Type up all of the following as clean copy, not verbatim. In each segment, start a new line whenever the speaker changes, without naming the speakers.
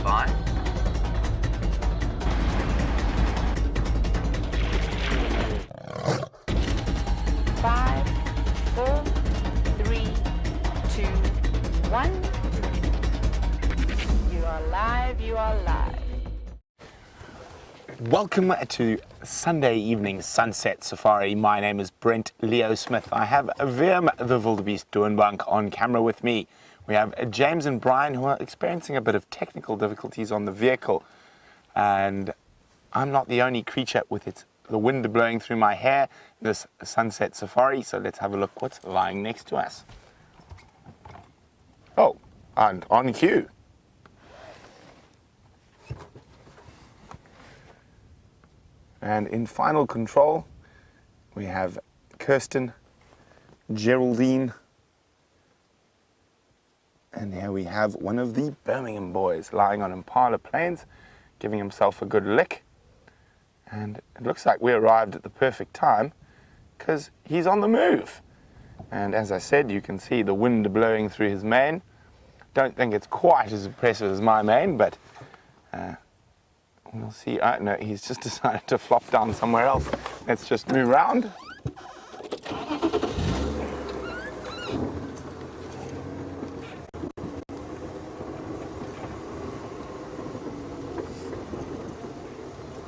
by.
Five, four, three, two, one. You are live, you are live.
Welcome to Sunday evening sunset safari. My name is Brent Leo Smith. I have Virm the Wildebeest Doornbank on camera with me. We have James and Brian who are experiencing a bit of technical difficulties on the vehicle. And I'm not the only creature with the wind blowing through my hair this sunset safari. So let's have a look what's lying next to us. Oh, and on cue. And in final control, we have Kirsten, Geraldine, and here we have one of the Birmingham boys lying on Impala Plains, giving himself a good lick. And it looks like we arrived at the perfect time, because he's on the move. And as I said, you can see the wind blowing through his mane. Don't think it's quite as impressive as my mane, but we'll see. No, he's just decided to flop down somewhere else. Let's just move around.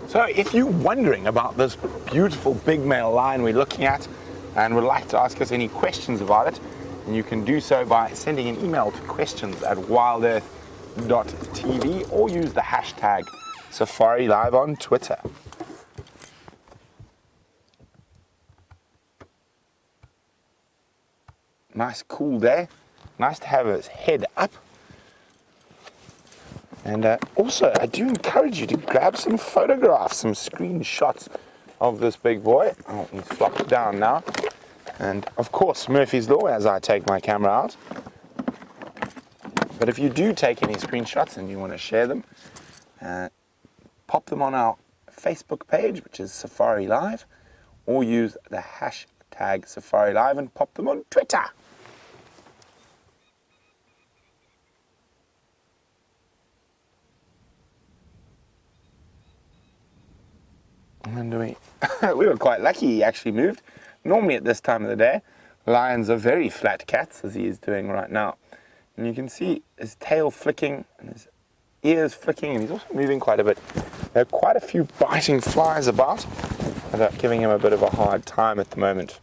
So if you're wondering about this beautiful big male lion we're looking at and would like to ask us any questions about it, then you can do so by sending an email to questions@wildearth.tv or use the hashtag Safari Live on Twitter. Nice cool day. Nice to have his head up. And also, I do encourage you to grab some photographs, some screenshots of this big boy. Oh, he's flopped down now. And of course, Murphy's Law as I take my camera out. But if you do take any screenshots and you want to share them, pop them on our Facebook page, which is Safari Live, or use the hashtag Safari Live and pop them on Twitter. And we were quite lucky he actually moved. Normally at this time of the day, lions are very flat cats, as he is doing right now. And you can see his tail flicking and his ears flicking, and he's also moving quite a bit. There are quite a few biting flies about that are giving him a bit of a hard time at the moment.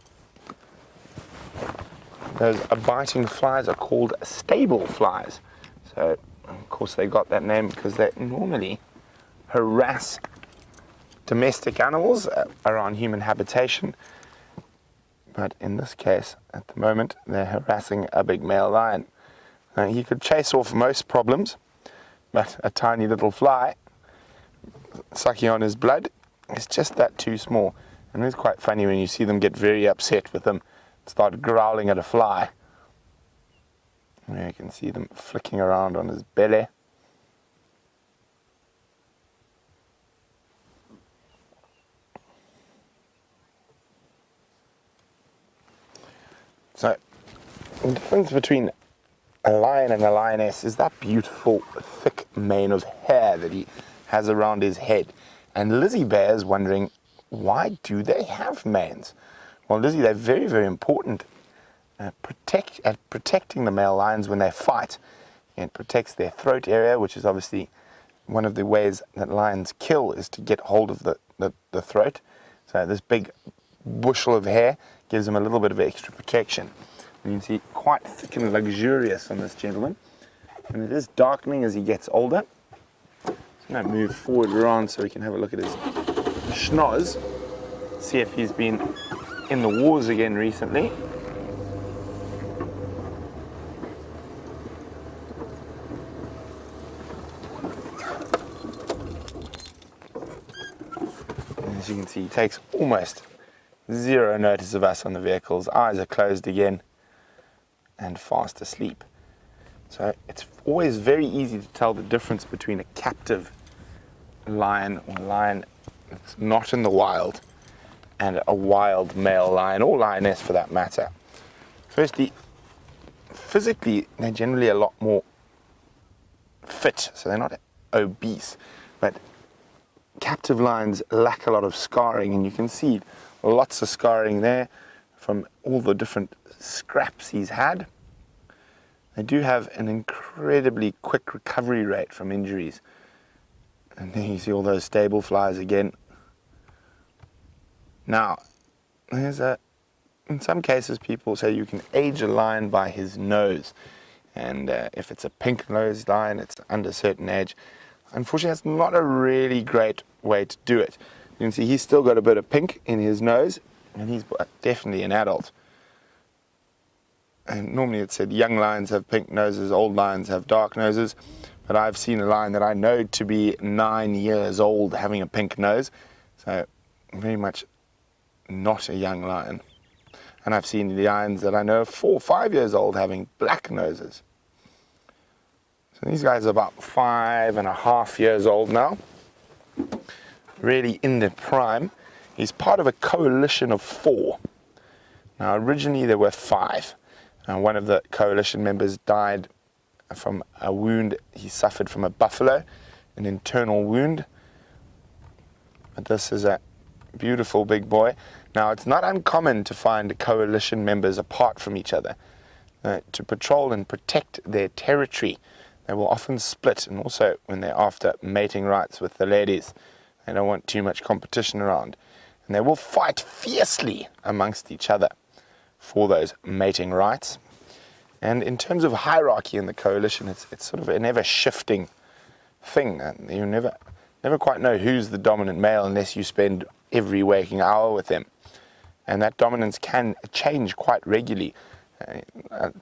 Those biting flies are called stable flies. So, of course, they got that name because they normally harass domestic animals around human habitation. But in this case, at the moment, they're harassing a big male lion. He could chase off most problems, but a tiny little fly sucking on his blood is just that too small. And it's quite funny when you see them get very upset with him, start growling at a fly. There you can see them flicking around on his belly. So, the difference between a lion and a lioness is that beautiful, thick mane of hair that he has around his head. And Lizzie Bear is wondering, why do they have manes? Well, Lizzie, they're very, very important at protecting the male lions when they fight. It protects their throat area, which is obviously one of the ways that lions kill, is to get hold of the throat. So this big bushel of hair gives them a little bit of extra protection. And you can see quite thick and luxurious on this gentleman. And it is darkening as he gets older. I'm going to move forward around so we can have a look at his schnoz. See if he's been in the wars again recently. And as you can see, he takes almost zero notice of us on the vehicles. Eyes are closed again and fast asleep. So it's always very easy to tell the difference between a captive lion or lion that's not in the wild and a wild male lion or lioness for that matter. Firstly, physically they're generally a lot more fit, so they're not obese. But captive lions lack a lot of scarring, and you can see lots of scarring there from all the different scraps he's had. They do have an incredibly quick recovery rate from injuries. And then you see all those stable flies again. Now, in some cases people say you can age a lion by his nose. And if it's a pink-nosed lion, it's under a certain age. Unfortunately, that's not a really great way to do it. You can see he's still got a bit of pink in his nose, and he's definitely an adult. And normally it said young lions have pink noses, old lions have dark noses. But I've seen a lion that I know to be 9 years old having a pink nose. So very much not a young lion. And I've seen lions that I know are 4 or 5 years old having black noses. So these guys are about 5.5 years old now. Really in their prime. He's part of a coalition of 4. Now originally there were 5. One of the coalition members died from a wound he suffered from a buffalo, an internal wound. But this is a beautiful big boy. Now it's not uncommon to find coalition members apart from each other. To patrol and protect their territory, they will often split, and also when they're after mating rights with the ladies, they don't want too much competition around. And they will fight fiercely amongst each other for those mating rights. And in terms of hierarchy in the coalition, it's sort of an ever-shifting thing. You never quite know who's the dominant male unless you spend every waking hour with them. And that dominance can change quite regularly.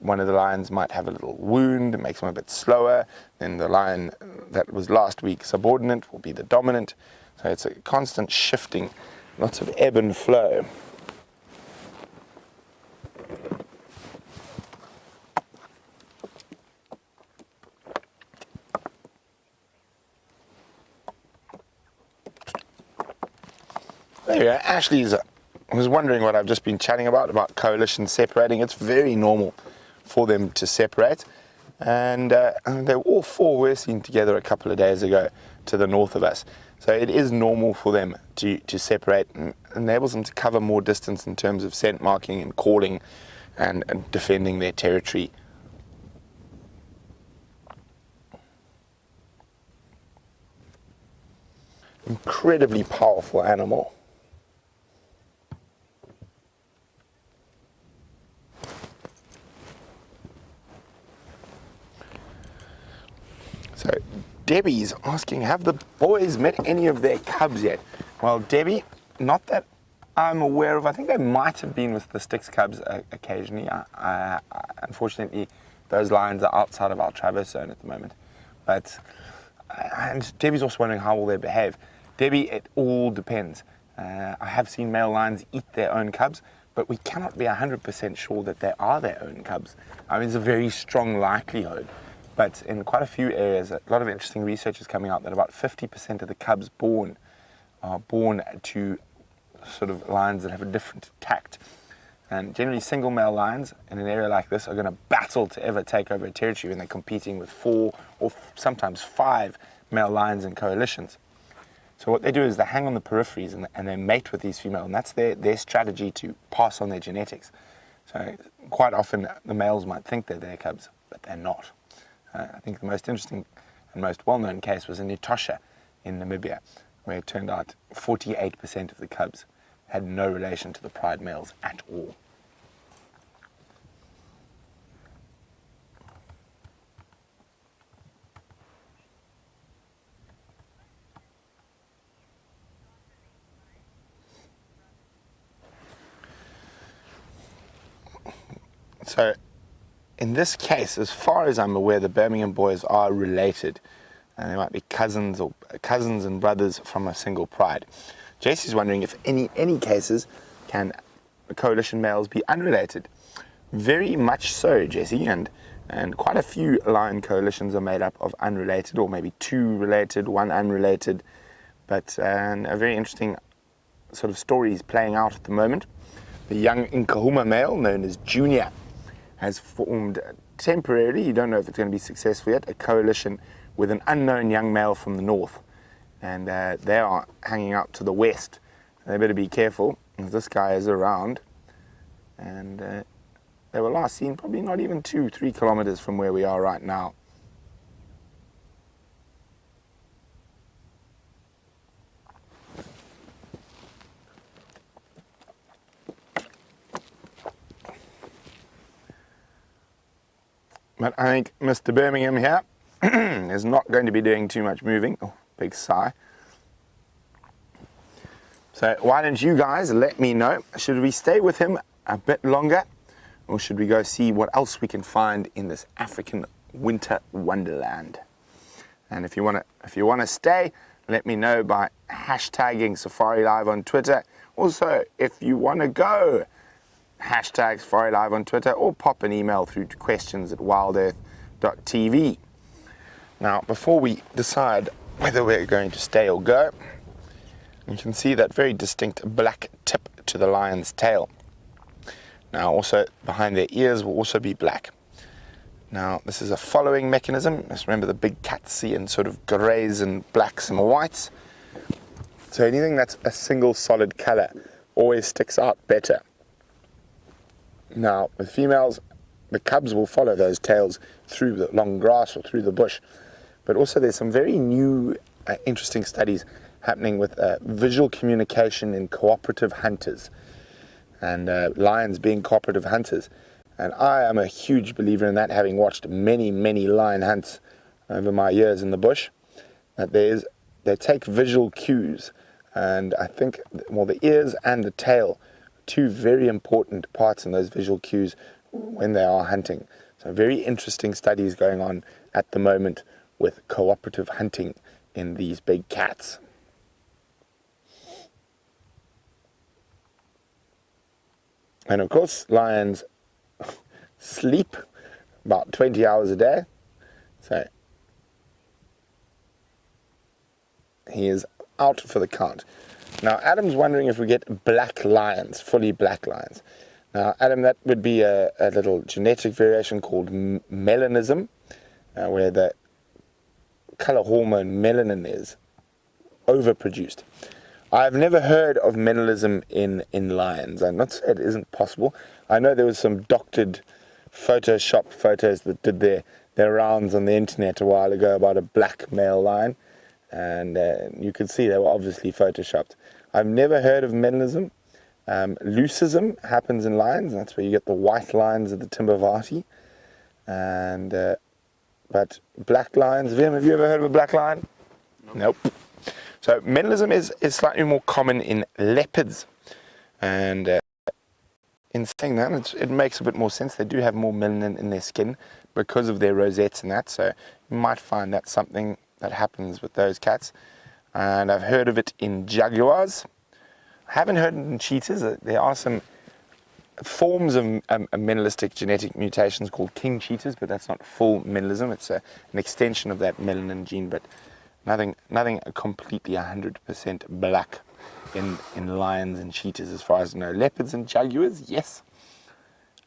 One of the lions might have a little wound, it makes them a bit slower. Then the lion that was last week subordinate will be the dominant. So it's a constant shifting, lots of ebb and flow. There you go. Ashley's I was wondering what I've just been chatting about coalitions separating. It's very normal for them to separate. And they all 4 were seen together a couple of days ago to the north of us. So it is normal for them to separate, and enables them to cover more distance in terms of scent marking and calling and defending their territory. Incredibly powerful animal. So Debbie's asking, have the boys met any of their cubs yet? Well, Debbie, not that I'm aware of. I think they might have been with the Styx cubs occasionally. Unfortunately, those lions are outside of our Traverse zone at the moment. But and Debbie's also wondering how will they behave. Debbie, it all depends. I have seen male lions eat their own cubs, but we cannot be 100% sure that they are their own cubs. I mean, there's a very strong likelihood. But in quite a few areas, a lot of interesting research is coming out that about 50% of the cubs born are born to sort of lions that have a different tact. And generally single male lions in an area like this are going to battle to ever take over a territory when they're competing with 4 or sometimes 5 male lions in coalitions. So what they do is they hang on the peripheries and they mate with these females, and that's their strategy to pass on their genetics. So quite often the males might think they're their cubs, but they're not. I think the most interesting and most well-known case was in Etosha in Namibia, where it turned out 48% of the cubs had no relation to the pride males at all. So in this case, as far as I'm aware, the Birmingham boys are related, and they might be cousins and brothers from a single pride. Jesse's wondering if in any cases can coalition males be unrelated. Very much so, Jesse, and quite a few lion coalitions are made up of unrelated, or maybe 2 related, 1 unrelated. But a very interesting sort of story is playing out at the moment. The young Nkahuma male, known as Junior, has formed temporarily, you don't know if it's going to be successful yet, a coalition with an unknown young male from the north, and they are hanging out to the west. They better be careful, as this guy is around, and they were last seen probably not even 2-3 kilometers from where we are right now. But I think Mr. Birmingham here is not going to be doing too much moving. Oh, big sigh. So why don't you guys let me know, should we stay with him a bit longer, or should we go see what else we can find in this African winter wonderland? And if you want to stay, let me know by hashtagging Safari Live on Twitter. Also, if you want to go, hashtag Safari Live on Twitter, or pop an email through to questions@wildearth.tv. Now, before we decide whether we're going to stay or go, you can see that very distinct black tip to the lion's tail. Now, also behind their ears will also be black. Now, this is a following mechanism. Just remember, the big cats see in sort of greys and blacks and whites. So anything that's a single solid color always sticks out better. Now, with females, the cubs will follow those tails through the long grass or through the bush. But also there's some very new, interesting studies happening with visual communication in cooperative hunters, and lions being cooperative hunters. And I am a huge believer in that, having watched many, many lion hunts over my years in the bush, that they take visual cues. And I think, well, the ears and the tail, two very important parts in those visual cues when they are hunting. So very interesting studies going on at the moment with cooperative hunting in these big cats. And of course, lions sleep about 20 hours a day. So he is out for the count. Now, Adam's wondering if we get black lions, fully black lions. Now, Adam, that would be a little genetic variation called melanism, where the color hormone melanin is overproduced. I've never heard of melanism in lions. I'm not saying it isn't possible. I know there was some doctored Photoshop photos that did their rounds on the internet a while ago about a black male lion, and you could see they were obviously photoshopped. I've never heard of melanism. Leucism happens in lions, and that's where you get the white lions of the Timbavati. And but black lions, Vim, have you ever heard of a black lion? Nope. So melanism is slightly more common in leopards, and in saying that, it makes a bit more sense. They do have more melanin in their skin because of their rosettes and that, so you might find that's something that happens with those cats. And I've heard of it in jaguars. I haven't heard it in cheetahs. There are some forms of melanistic genetic mutations called king cheetahs, but that's not full melanism. It's an extension of that melanin gene, but nothing completely 100% black in lions and cheetahs as far as I know. Leopards and jaguars, yes.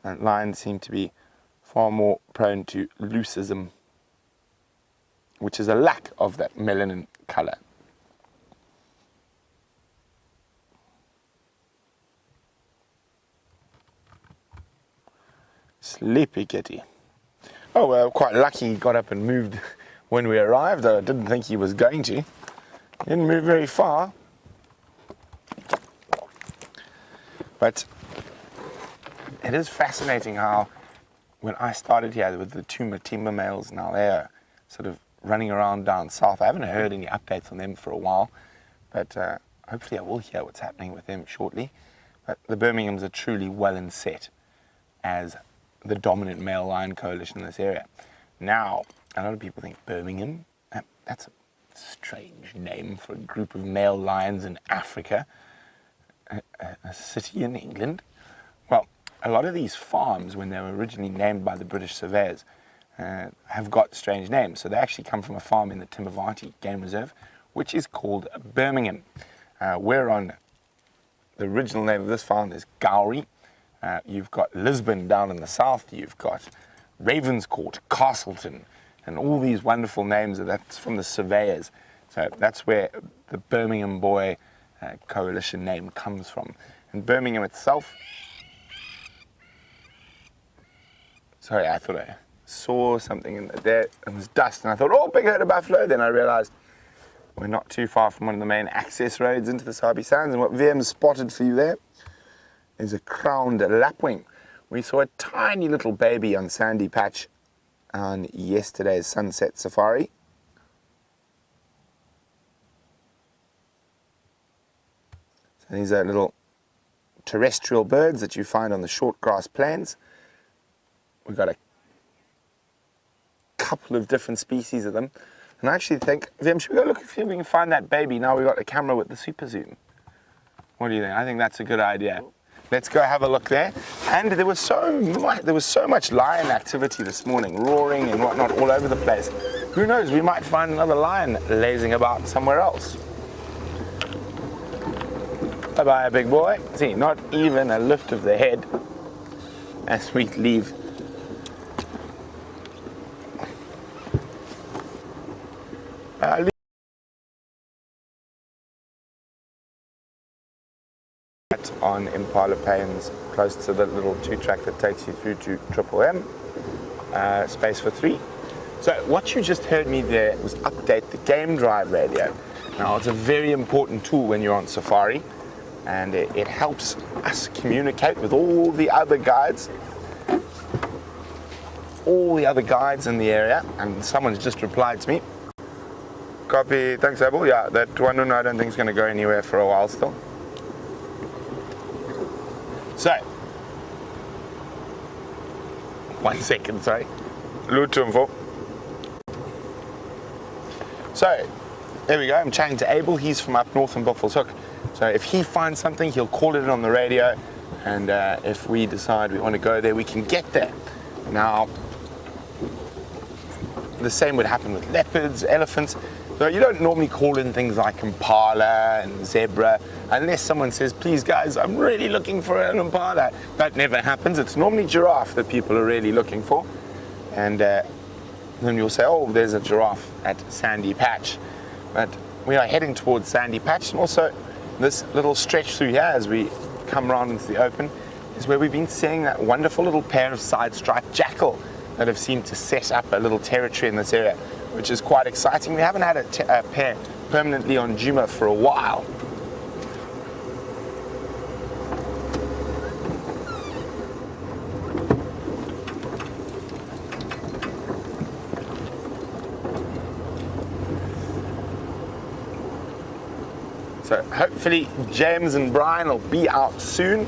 And lions seem to be far more prone to leucism, which is a lack of that melanin color. Sleepy kitty. Oh, well, quite lucky he got up and moved when we arrived, though I didn't think he was going to. He didn't move very far. But it is fascinating how, when I started here with the two Matimba males, now they're sort of running around down south. I haven't heard any updates on them for a while, but hopefully I will hear what's happening with them shortly. But the Birminghams are truly well in set as the dominant male lion coalition in this area. Now, a lot of people think Birmingham, that's a strange name for a group of male lions in Africa, a city in England. Well, a lot of these farms, when they were originally named by the British surveyors, have got strange names. So they actually come from a farm in the Timbavati Game Reserve, which is called Birmingham. The original name of this farm is Gowrie. You've got Lisbon down in the south. You've got Ravenscourt, Castleton, and all these wonderful names. That's from the surveyors. So that's where the Birmingham Boy Coalition name comes from. And Birmingham itself, sorry, I thought I saw something in there. It was dust, and I thought, oh, big herd of buffalo. Then I realized we're not too far from one of the main access roads into the Sabi Sands, and what VM spotted for you there is a crowned lapwing. We saw a tiny little baby on Sandy Patch on yesterday's sunset safari. So these are little terrestrial birds that you find on the short grass plains. We've got a couple of different species of them. And I actually think, Vim, should we go look and see if we can find that baby now we've got the camera with the super zoom? What do you think? I think that's a good idea. Let's go have a look there. And there was so much lion activity this morning, roaring and whatnot all over the place. Who knows, we might find another lion lazing about somewhere else. Bye-bye, big boy. See, not even a lift of the head as we leave. On Impala Plains, close to the little 2-track that takes you through to Triple M, space for 3. So what you just heard me there was update the game drive radio. Now it's a very important tool when you're on safari, and it helps us communicate with all the other guides in the area. And someone's just replied to me, copy, thanks Abel, yeah, that one I don't think is going to go anywhere for a while still. So, 1 second, sorry. Lutumfo. So, there we go. I'm chatting to Abel. He's from up north in Buffelshoek. So, if he finds something, he'll call it on the radio. And if we decide we want to go there, we can get there. Now, the same would happen with leopards, elephants. So you don't normally call in things like impala and zebra unless someone says, please guys, I'm really looking for an impala. That never happens. It's normally giraffe that people are really looking for. And then you'll say, oh, there's a giraffe at Sandy Patch. But we are heading towards Sandy Patch. And also this little stretch through here as we come around into the open is where we've been seeing that wonderful little pair of side-striped jackal that have seemed to set up a little territory in this area, which is quite exciting. We haven't had a pair permanently on Djuma for a while. So hopefully James and Brian will be out soon.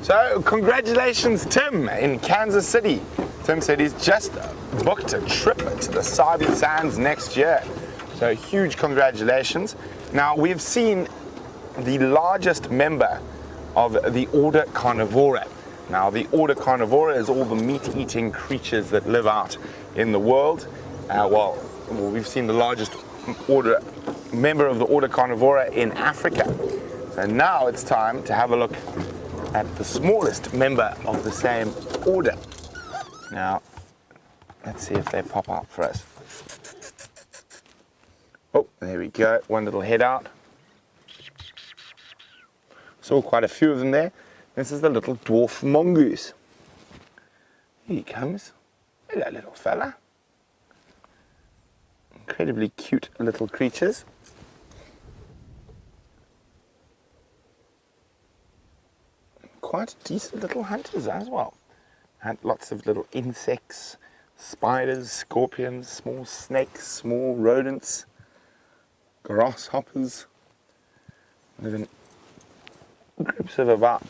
So, congratulations, Tim, in Kansas City. Tim said he's just booked a trip to the Sabi Sands next year. So, huge congratulations. Now, we've seen the largest member of the Order Carnivora. Now, the Order Carnivora is all the meat-eating creatures that live out in the world. Well, we've seen the largest member of the Order Carnivora in Africa. So now it's time to have a look at the smallest member of the same order. Now, let's see if they pop out for us. Oh, there we go, one little head out. Saw quite a few of them there. This is the little dwarf mongoose. Here he comes. Hello, little fella. Incredibly cute little creatures. Quite decent little hunters as well. Had lots of little insects, spiders, scorpions, small snakes, small rodents, grasshoppers. Live in groups of about,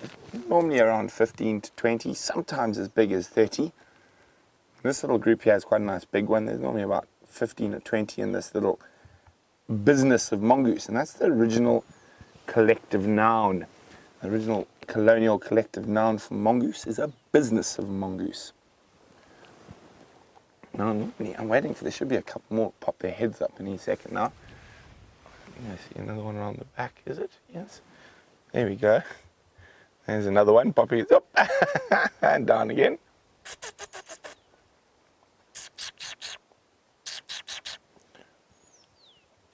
normally around 15 to 20, sometimes as big as 30. This little group here is quite a nice big one. There's normally about 15 or 20 in this little business of mongoose, and that's the original collective noun. The original colonial collective noun for mongoose is a business of mongoose. Now, normally I'm waiting for, there should be a couple more pop their heads up any second now. I see another one around the back, is it? Yes. There we go. There's another one popping up and down again.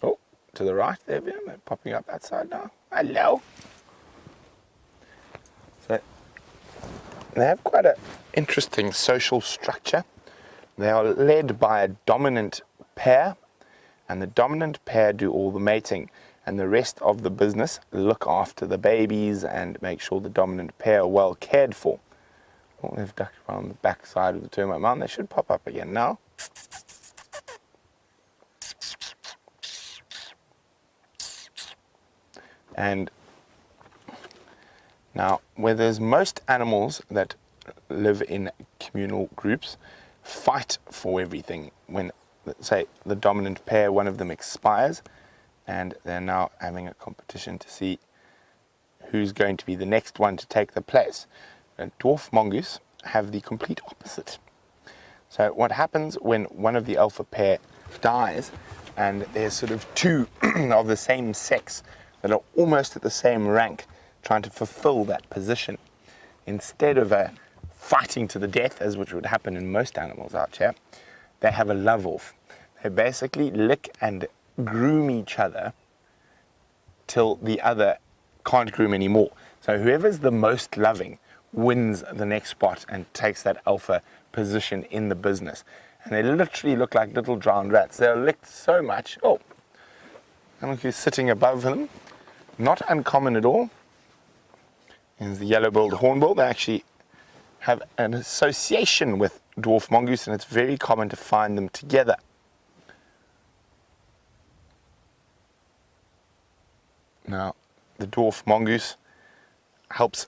Oh, to the right there, they're popping up that side now. Hello. So they have quite an interesting social structure. They are led by a dominant pair, and the dominant pair do all the mating, and the rest of the business look after the babies and make sure the dominant pair are well cared for. Oh, they've ducked around the back side of the termite mound. They should pop up again now. And now, where there's most animals that live in communal groups fight for everything. When, say, the dominant pair, one of them expires, and they're now having a competition to see who's going to be the next one to take the place. And dwarf mongoose have the complete opposite. So what happens when one of the alpha pair dies, and there's sort of two of the same sex that are almost at the same rank trying to fulfill that position, instead of fighting to the death, as which would happen in most animals out here, they have a love off. They basically lick and groom each other till the other can't groom anymore. So whoever's the most loving wins the next spot and takes that alpha position in the business. And they literally look like little drowned rats. They're licked so much. Oh, and look who's sitting above them. Not uncommon at all. There's the yellow-billed hornbill. They actually have an association with dwarf mongoose, and it's very common to find them together. Now, the dwarf mongoose helps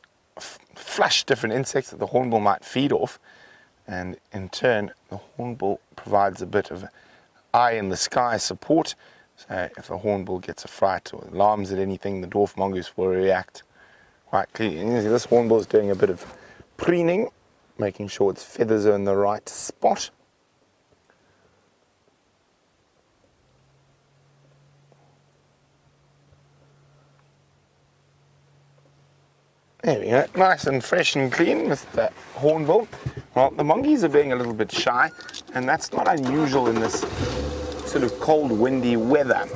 flush different insects that the hornbill might feed off, and in turn, the hornbill provides a bit of eye in the sky support. So if the hornbill gets a fright or alarms at anything, the dwarf mongoose will react quite clearly. And you see this hornbill is doing a bit of preening, making sure its feathers are in the right spot. There we go, nice and fresh and clean with the hornbill. Well, the monkeys are being a little bit shy, and that's not unusual in this sort of cold, windy weather.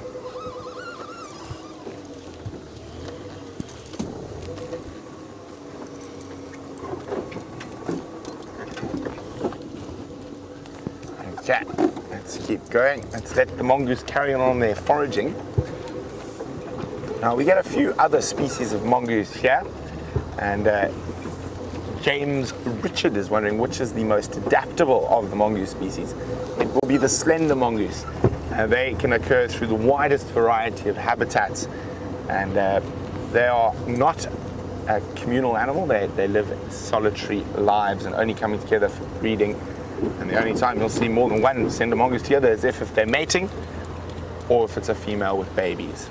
Okay, let's keep going. Let's let the mongoose carry on their foraging. Now, we get a few other species of mongoose here. And James Richard is wondering which is the most adaptable of the mongoose species. It will be the slender mongoose. They can occur through the widest variety of habitats, and they are not a communal animal. They live solitary lives and only coming together for breeding. And the only time you'll see more than one slender mongoose together is if they're mating, or if it's a female with babies.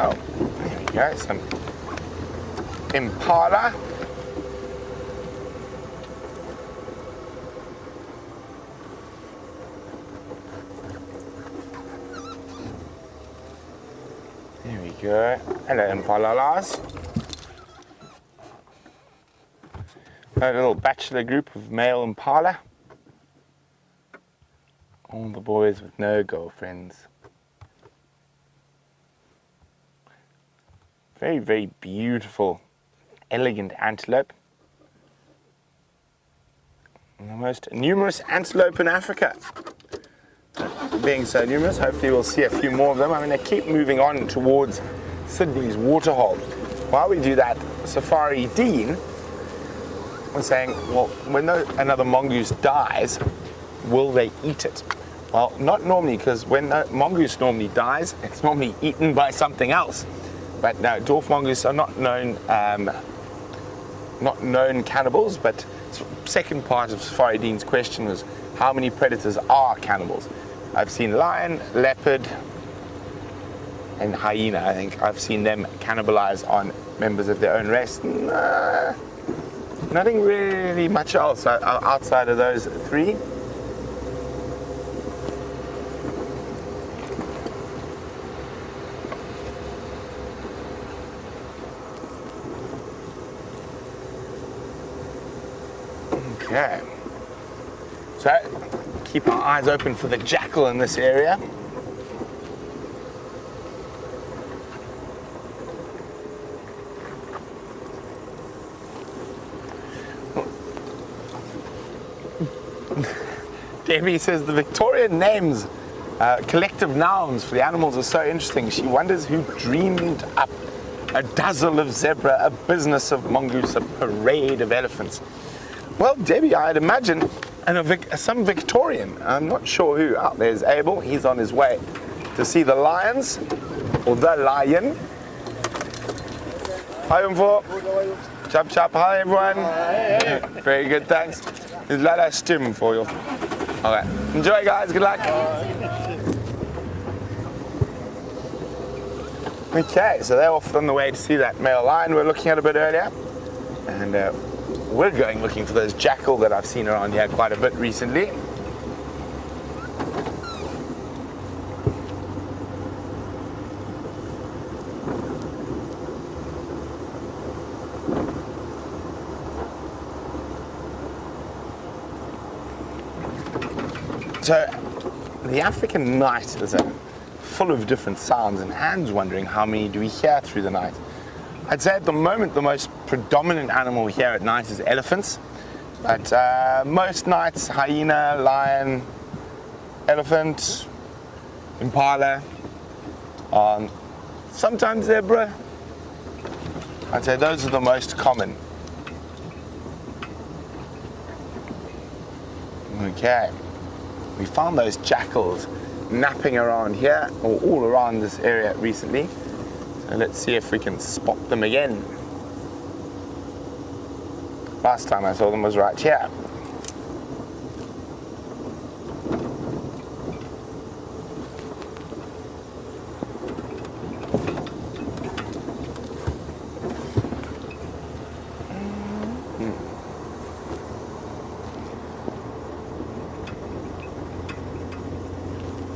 Oh, there we go, some impala. There we go. Hello, impalas. A little bachelor group of male impala. All the boys with no girlfriends. Very, very beautiful, elegant antelope. And the most numerous antelope in Africa. Being so numerous, hopefully we'll see a few more of them. I mean, they keep moving on towards Sydney's waterhole. While we do that, Safari Dean was saying, well, when another mongoose dies, will they eat it? Well, not normally, because when the mongoose normally dies, it's normally eaten by something else. But no, dwarf mongoose are not known cannibals. But the second part of Safari Dean's question was, how many predators are cannibals? I've seen lion, leopard, and hyena. I think I've seen them cannibalize on members of their own race. Nah, nothing really much else outside of those three. Okay, so keep our eyes open for the jackal in this area. Debbie says the Victorian names, collective nouns for the animals are so interesting. She wonders who dreamed up a dazzle of zebra, a business of mongoose, a parade of elephants. Well, Debbie, I'd imagine some Victorian. I'm not sure who. Out there's Abel. He's on his way to see the lions, or the lion. Hi, Umfo. Chap chap. Hi, everyone. Hi. Very good, thanks. There's a lot of stim for you. Okay. Enjoy, guys. Good luck. Okay, so they're off on the way to see that male lion we're looking at a bit earlier. And we're going looking for those jackal that I've seen around here quite a bit recently. So the African night is full of different sounds, and Anne's wondering how many do we hear through the night. I'd say at the moment the most predominant animal we hear at night is elephants, but most nights hyena, lion, elephant, impala, sometimes zebra. I'd say those are the most common. Okay, we found those jackals napping around here, or all around this area recently. So let's see if we can spot them again. Last time I saw them was right here.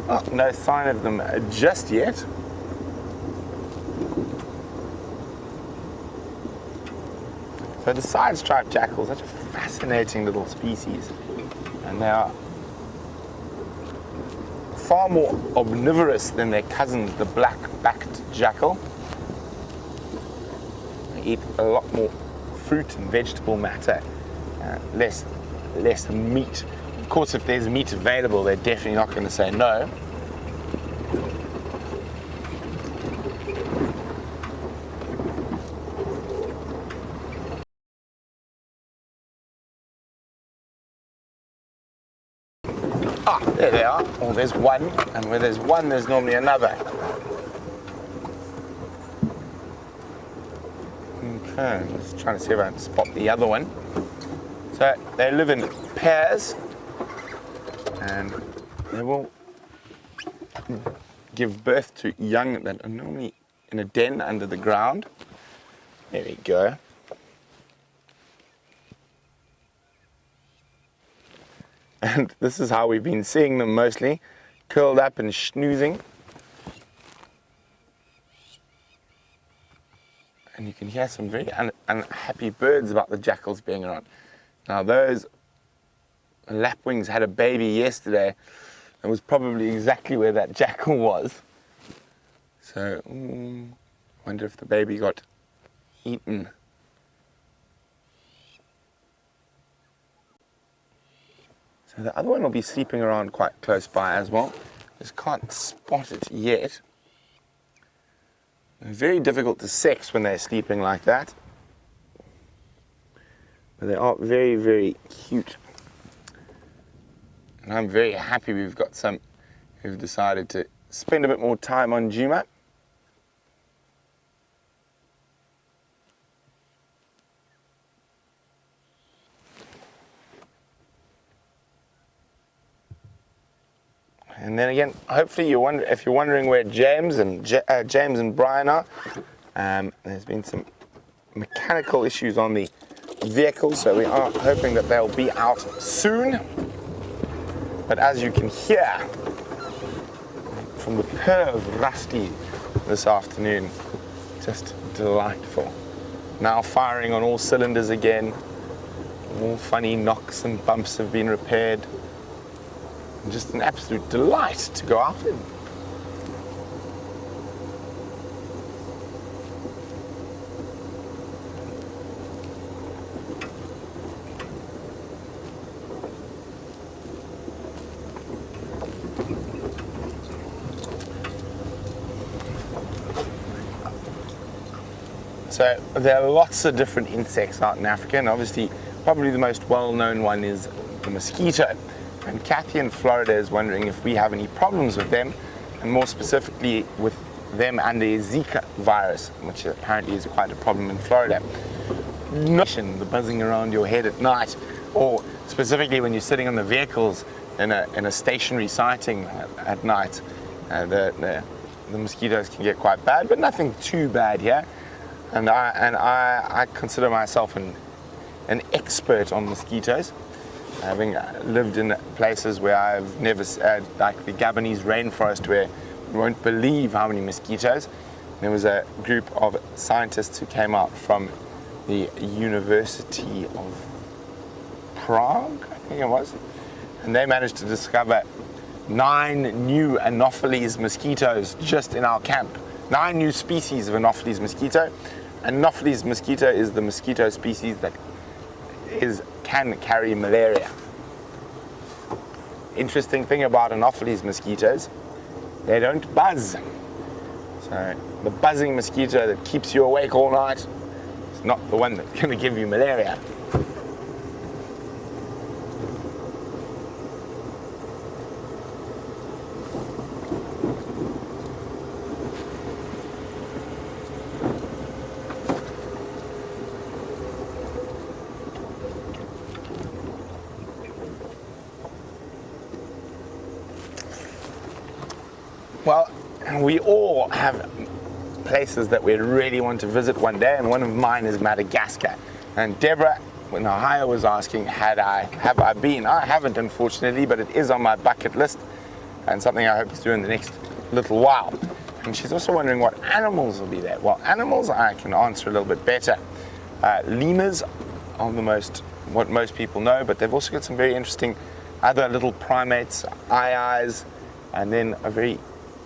Oh, no sign of them just yet. So the side-striped jackal, such a fascinating little species, and they are far more omnivorous than their cousins, the black-backed jackal. They eat a lot more fruit and vegetable matter, less meat. Of course, if there's meat available, they're definitely not going to say no. Ah, there they are. Oh, there's one, and where there's one, there's normally another. Okay, I'm just trying to see if I can spot the other one. So they live in pairs, and they will give birth to young that are normally in a den under the ground. There we go. And this is how we've been seeing them mostly, curled up and schnoozing. And you can hear some very unhappy birds about the jackals being around. Now those lapwings had a baby yesterday. It was probably exactly where that jackal was. So, I wonder if the baby got eaten. So the other one will be sleeping around quite close by as well. Just can't spot it yet. They're very difficult to sex when they're sleeping like that. But they are very, very cute. And I'm very happy we've got some who've decided to spend a bit more time on Juma. And then again, hopefully if you're wondering where James and Brian are, there's been some mechanical issues on the vehicle, so we are hoping that they'll be out soon. But as you can hear from the purr of Rusty this afternoon, just delightful. Now firing on all cylinders again. All funny knocks and bumps have been repaired. Just an absolute delight to go out in. So there are lots of different insects out in Africa, and obviously probably the most well-known one is the mosquito. And Kathy in Florida is wondering if we have any problems with them, and more specifically with them and the Zika virus, which apparently is quite a problem in Florida. The buzzing around your head at night, or specifically when you're sitting on the vehicles in a stationary sighting at night, the mosquitoes can get quite bad, but nothing too bad here. And I consider myself an expert on mosquitoes, having lived in places where I've never, like the Gabonese rainforest, where you won't believe how many mosquitoes. There was a group of scientists who came out from the University of Prague, I think it was, and they managed to discover 9 new Anopheles mosquitoes just in our camp. 9 new species of Anopheles mosquito. Anopheles mosquito is the mosquito species that can carry malaria. Interesting thing about Anopheles mosquitoes, they don't buzz. So the buzzing mosquito that keeps you awake all night is not the one that's going to give you malaria. Well, we all have places that we really want to visit one day, and one of mine is Madagascar. And Deborah in Ohio was asking, have I been? I haven't, unfortunately, but it is on my bucket list and something I hope to do in the next little while. And she's also wondering what animals will be there. Well, animals I can answer a little bit better. Lemurs are what most people know, but they've also got some very interesting other little primates, eyes, and then a very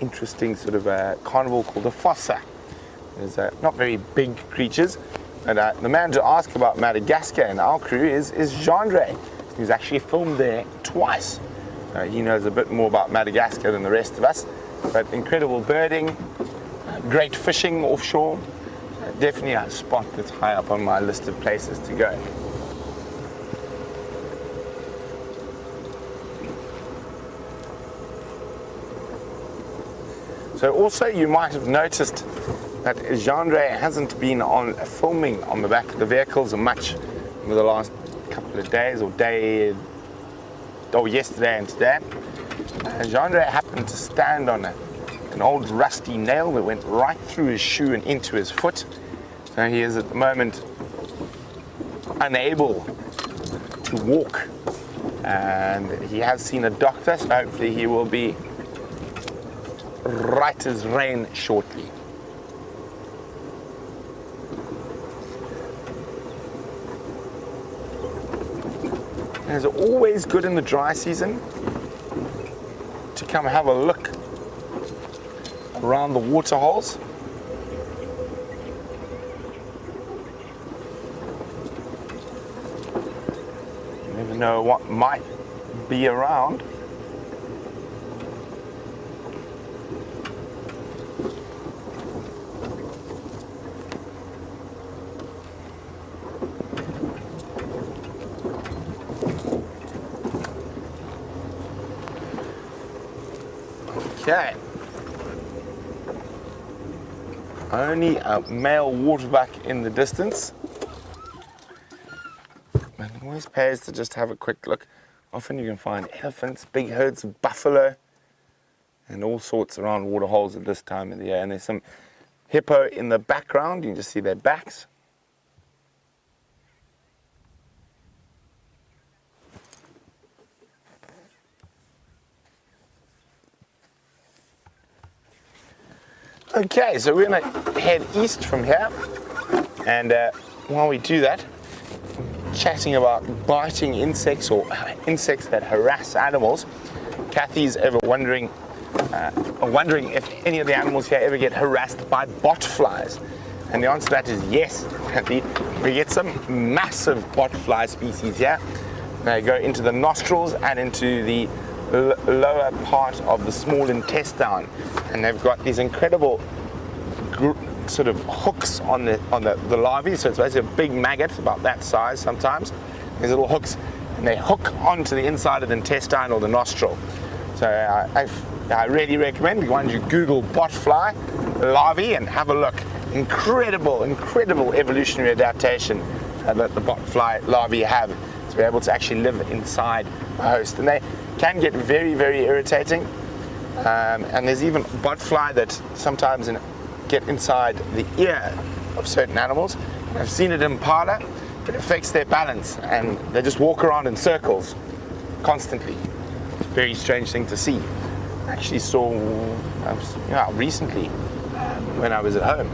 interesting sort of carnivore called a fossa. There's not very big creatures. And the man to ask about Madagascar in our crew is Jandre, who's actually filmed there twice. He knows a bit more about Madagascar than the rest of us. But incredible birding, great fishing offshore. Definitely a spot that's high up on my list of places to go. So also you might have noticed that Jandre hasn't been on filming on the back of the vehicles much over the last couple of days, or yesterday and today. Jandre happened to stand on an old rusty nail that went right through his shoe and into his foot. So he is at the moment unable to walk, and he has seen a doctor, so hopefully he will be right as rain shortly. And it's always good in the dry season to come have a look around the water holes. You never know what might be around. Okay. Only a male waterbuck in the distance. And it always pays to just have a quick look. Often you can find elephants, big herds of buffalo, and all sorts around water holes at this time of the year. And there's some hippo in the background. You can just see their backs. Okay, so we're going to head east from here, and while we do that, chatting about biting insects or insects that harass animals. Kathy's ever wondering if any of the animals here ever get harassed by botflies, and the answer to that is yes, Kathy. We get some massive botfly species here. They go into the nostrils and into the lower part of the small intestine, and they've got these incredible sort of hooks on the larvae. So it's basically a big maggot about that size sometimes. These little hooks, and they hook onto the inside of the intestine or the nostril. So I really recommend once you Google botfly larvae and have a look. Incredible evolutionary adaptation that the botfly larvae have to be able to actually live inside a host, and they can get very irritating. And there's even botfly that sometimes get inside the ear of certain animals. I've seen it in impala. It affects their balance, and they just walk around in circles constantly. It's a very strange thing to see. I actually saw recently when I was at home.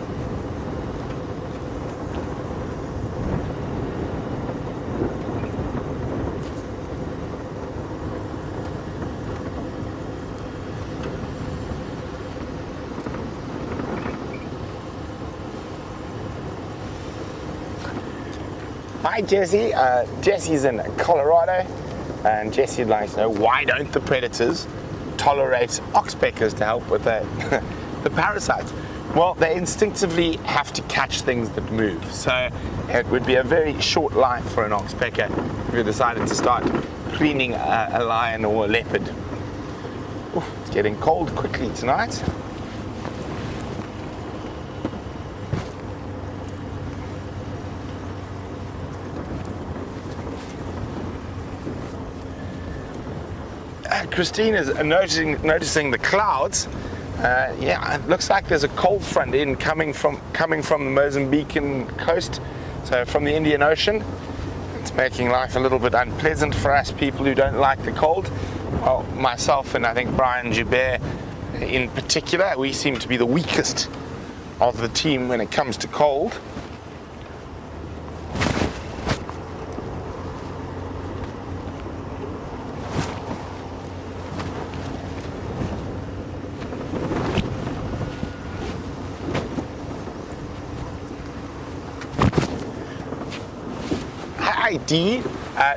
Hi Jesse, Jesse's in Colorado, and Jesse would like to know, why don't the predators tolerate oxpeckers to help with the parasites? Well, they instinctively have to catch things that move, so it would be a very short life for an oxpecker if you decided to start cleaning a lion or a leopard. Ooh, it's getting cold quickly tonight. Christine is noticing the clouds. Yeah, it looks like there's a cold front coming from the Mozambican coast, so from the Indian Ocean. It's making life a little bit unpleasant for us people who don't like the cold. Well, myself and I think Brian Joubert in particular, we seem to be the weakest of the team when it comes to cold. Hi Dee.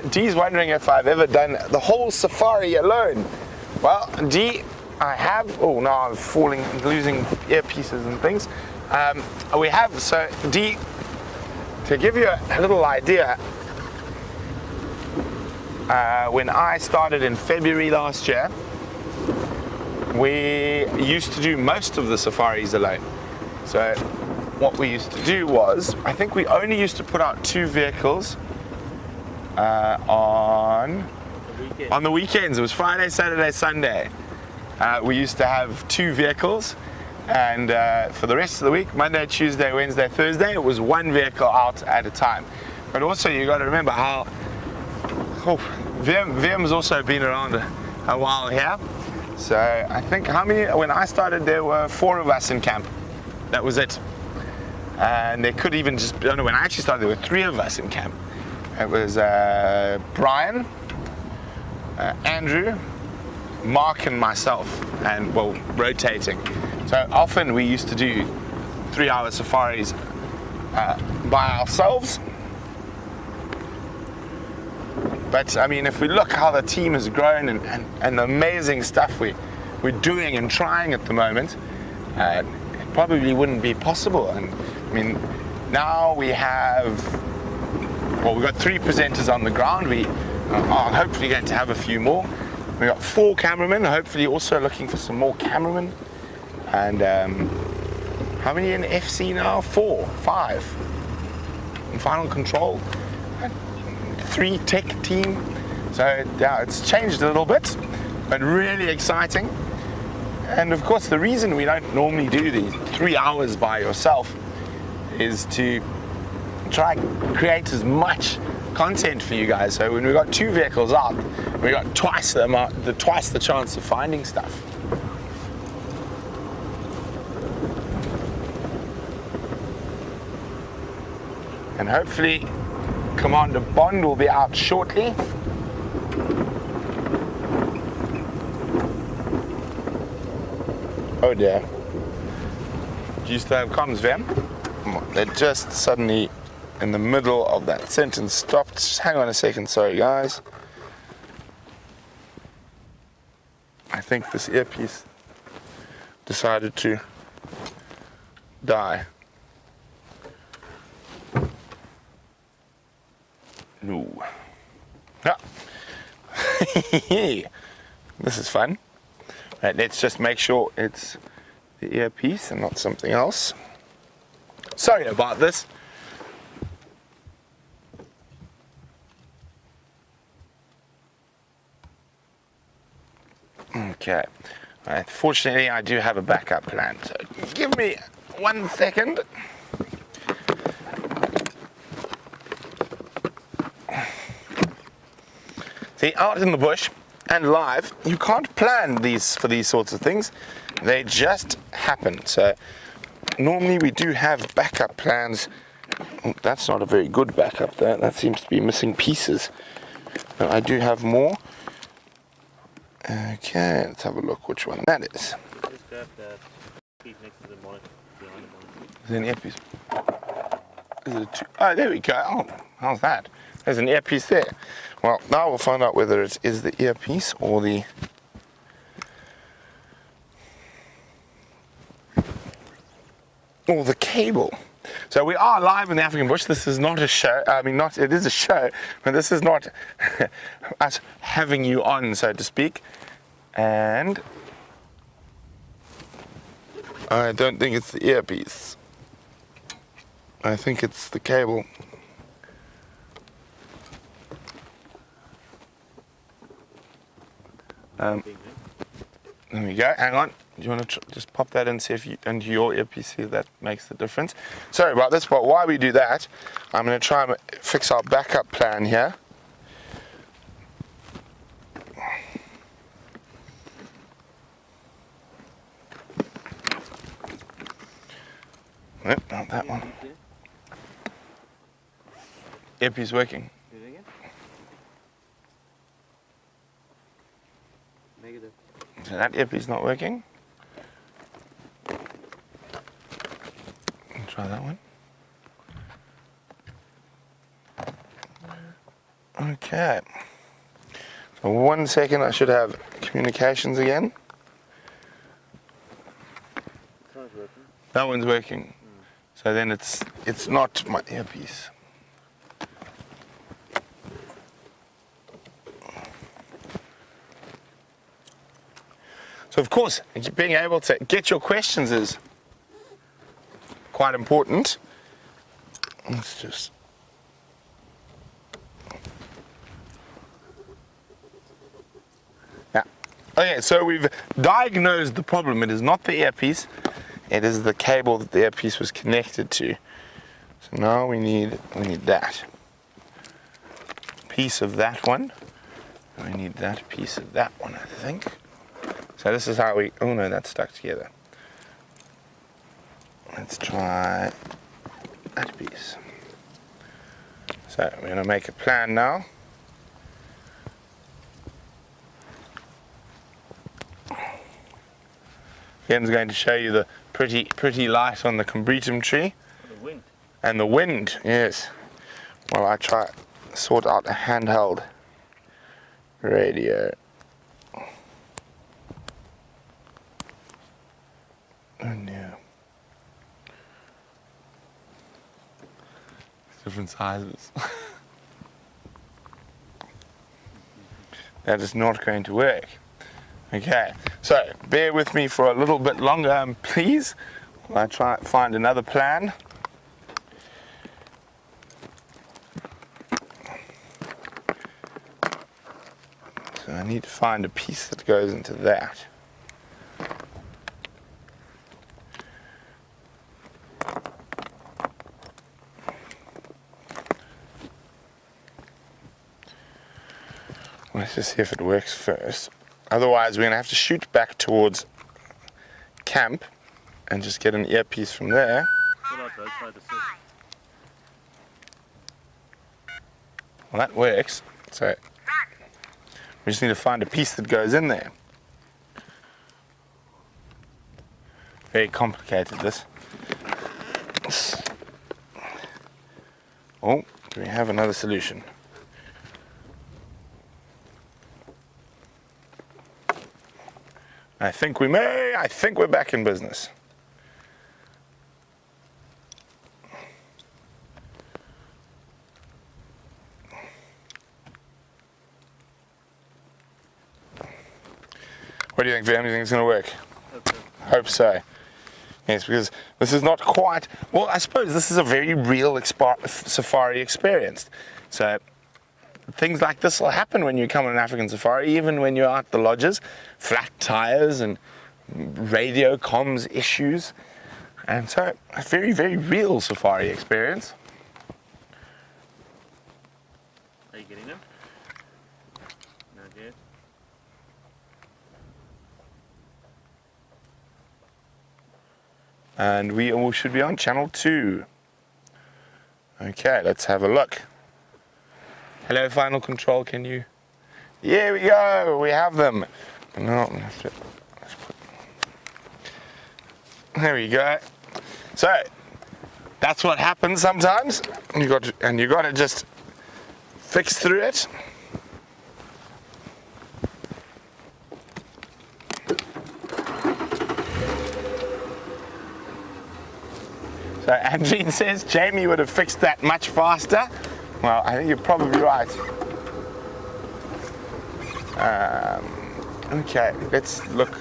Dee's wondering if I've ever done the whole safari alone. Well, Dee, I have. Oh, now I'm falling, losing earpieces and things. We have. So, Dee, to give you a little idea, when I started in February last year, we used to do most of the safaris alone. So, what we used to do was, I think we only used to put out 2 vehicles on the weekends. It was Friday, Saturday, Sunday. We used to have 2 vehicles, and for the rest of the week, Monday, Tuesday, Wednesday, Thursday, it was 1 vehicle out at a time. But also you got to remember how VM's also been around a while here. So I think when I started there were 4 of us in camp. That was it. And there could even when I actually started there were 3 of us in camp. It was Brian, Andrew, Mark and myself, and rotating. So often we used to do 3-hour safaris by ourselves. But I mean, if we look how the team has grown and the amazing stuff we're doing and trying at the moment, it probably wouldn't be possible. And I mean, now we've got 3 presenters on the ground. We are hopefully going to have a few more. We've got 4 cameramen, hopefully also looking for some more cameramen. And how many in FC now? 4, 5. In final control. 3 tech team. So yeah, it's changed a little bit, but really exciting. And of course, the reason we don't normally do these 3 hours by yourself is to try and create as much content for you guys. So when we got 2 vehicles out, we got twice the chance of finding stuff. And hopefully Commander Bond will be out shortly. Oh dear. Do you still have comms, Vam? They just suddenly, in the middle of that sentence, stopped. Just hang on a second, sorry guys. I think this earpiece decided to die. No. Ah. This is fun. Right, let's just make sure it's the earpiece and not something else. Sorry about this. Okay. Right, fortunately, I do have a backup plan. So give me 1 second. See, out in the bush and live, you can't plan for these sorts of things. They just happen. So normally we do have backup plans. Oh, that's not a very good backup there. That seems to be missing pieces. But I do have more. Okay, let's have a look which one that is.
Just grab that piece next to the monitor, behind the monitor.
Is there an earpiece? Is it oh, there we go. Oh, how's that? There's an earpiece there. Well, now we'll find out whether it is the earpiece or the cable. So we are live in the African bush. This is not a show. I mean, it is a show, but this is not us having you on, so to speak. And I don't think it's the earpiece. I think it's the cable. There we go. Hang on. Do you want to just pop that in, see if into your earpiece, see if that makes the difference? Sorry about this, but while we do that, I'm going to try and fix our backup plan here. Nope, not that one. Earpiece working.
Negative.
So that earpiece not working. Try that one. Okay. So 1 second, I should have communications again.
It's working.
That one's working. So then it's not my earpiece. So of course, being able to get your questions is quite important. Let's just okay, so we've diagnosed the problem. It is not the earpiece, it is the cable that the earpiece was connected to. So now we need that piece of that one. We need that piece of that one, I think. So this is how we, oh no, that's stuck together. Let's try that piece. So we're going to make a plan now. Ken's going to show you the pretty light on the combretum tree.
The wind.
And the wind, yes. While I try to sort out a handheld radio. Oh no. Different sizes. That is not going to work. Okay, so bear with me for a little bit longer, please, while I try to find another plan. So I need to find a piece that goes into that. just see if it works first. Otherwise, we're going to have to shoot back towards camp and just get an earpiece from there.
Pull out both sides of the
Well, that works. So we just need to find a piece that goes in there. Very complicated, this. Oh, do we have another solution? I think we may. I think we're back in business. What do you think, Vam? Do you think it's going to work? Hope so. Yes, because this is not quite, well, I suppose this is a very real safari experience. So things like this will happen when you come on an African safari, even when you're at the lodges. Flat tires and radio comms issues. And so a very, very real safari experience.
Are you getting them? Not yet.
And we all should be on channel 2. Okay, let's have a look. Hello, Final Control, can you? Here we go, we have them. No, there we go. So, that's what happens sometimes. You got to just fix through it. So Andreen says Jamie would have fixed that much faster. Well, I think you're probably right. Okay, let's look.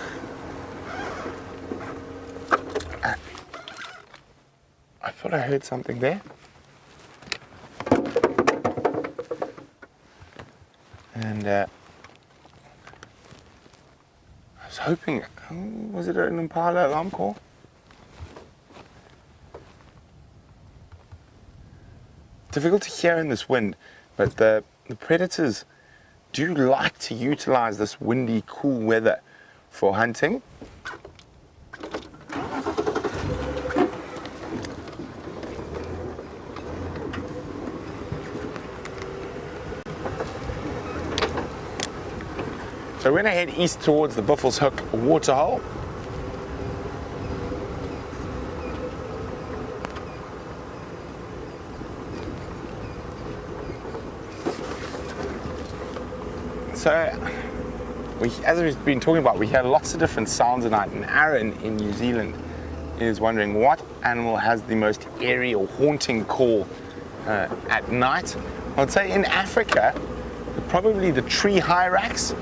I thought I heard something there. And I was hoping, was it an Impala alarm call? Difficult to hear in this wind, but the predators do like to utilize this windy, cool weather for hunting. So we're going to head east towards the Buffalo's Hook waterhole. So, as we've been talking about, we hear lots of different sounds at night, and Aaron in New Zealand is wondering what animal has the most eerie or haunting call at night. I'd say in Africa, probably the tree hyrax.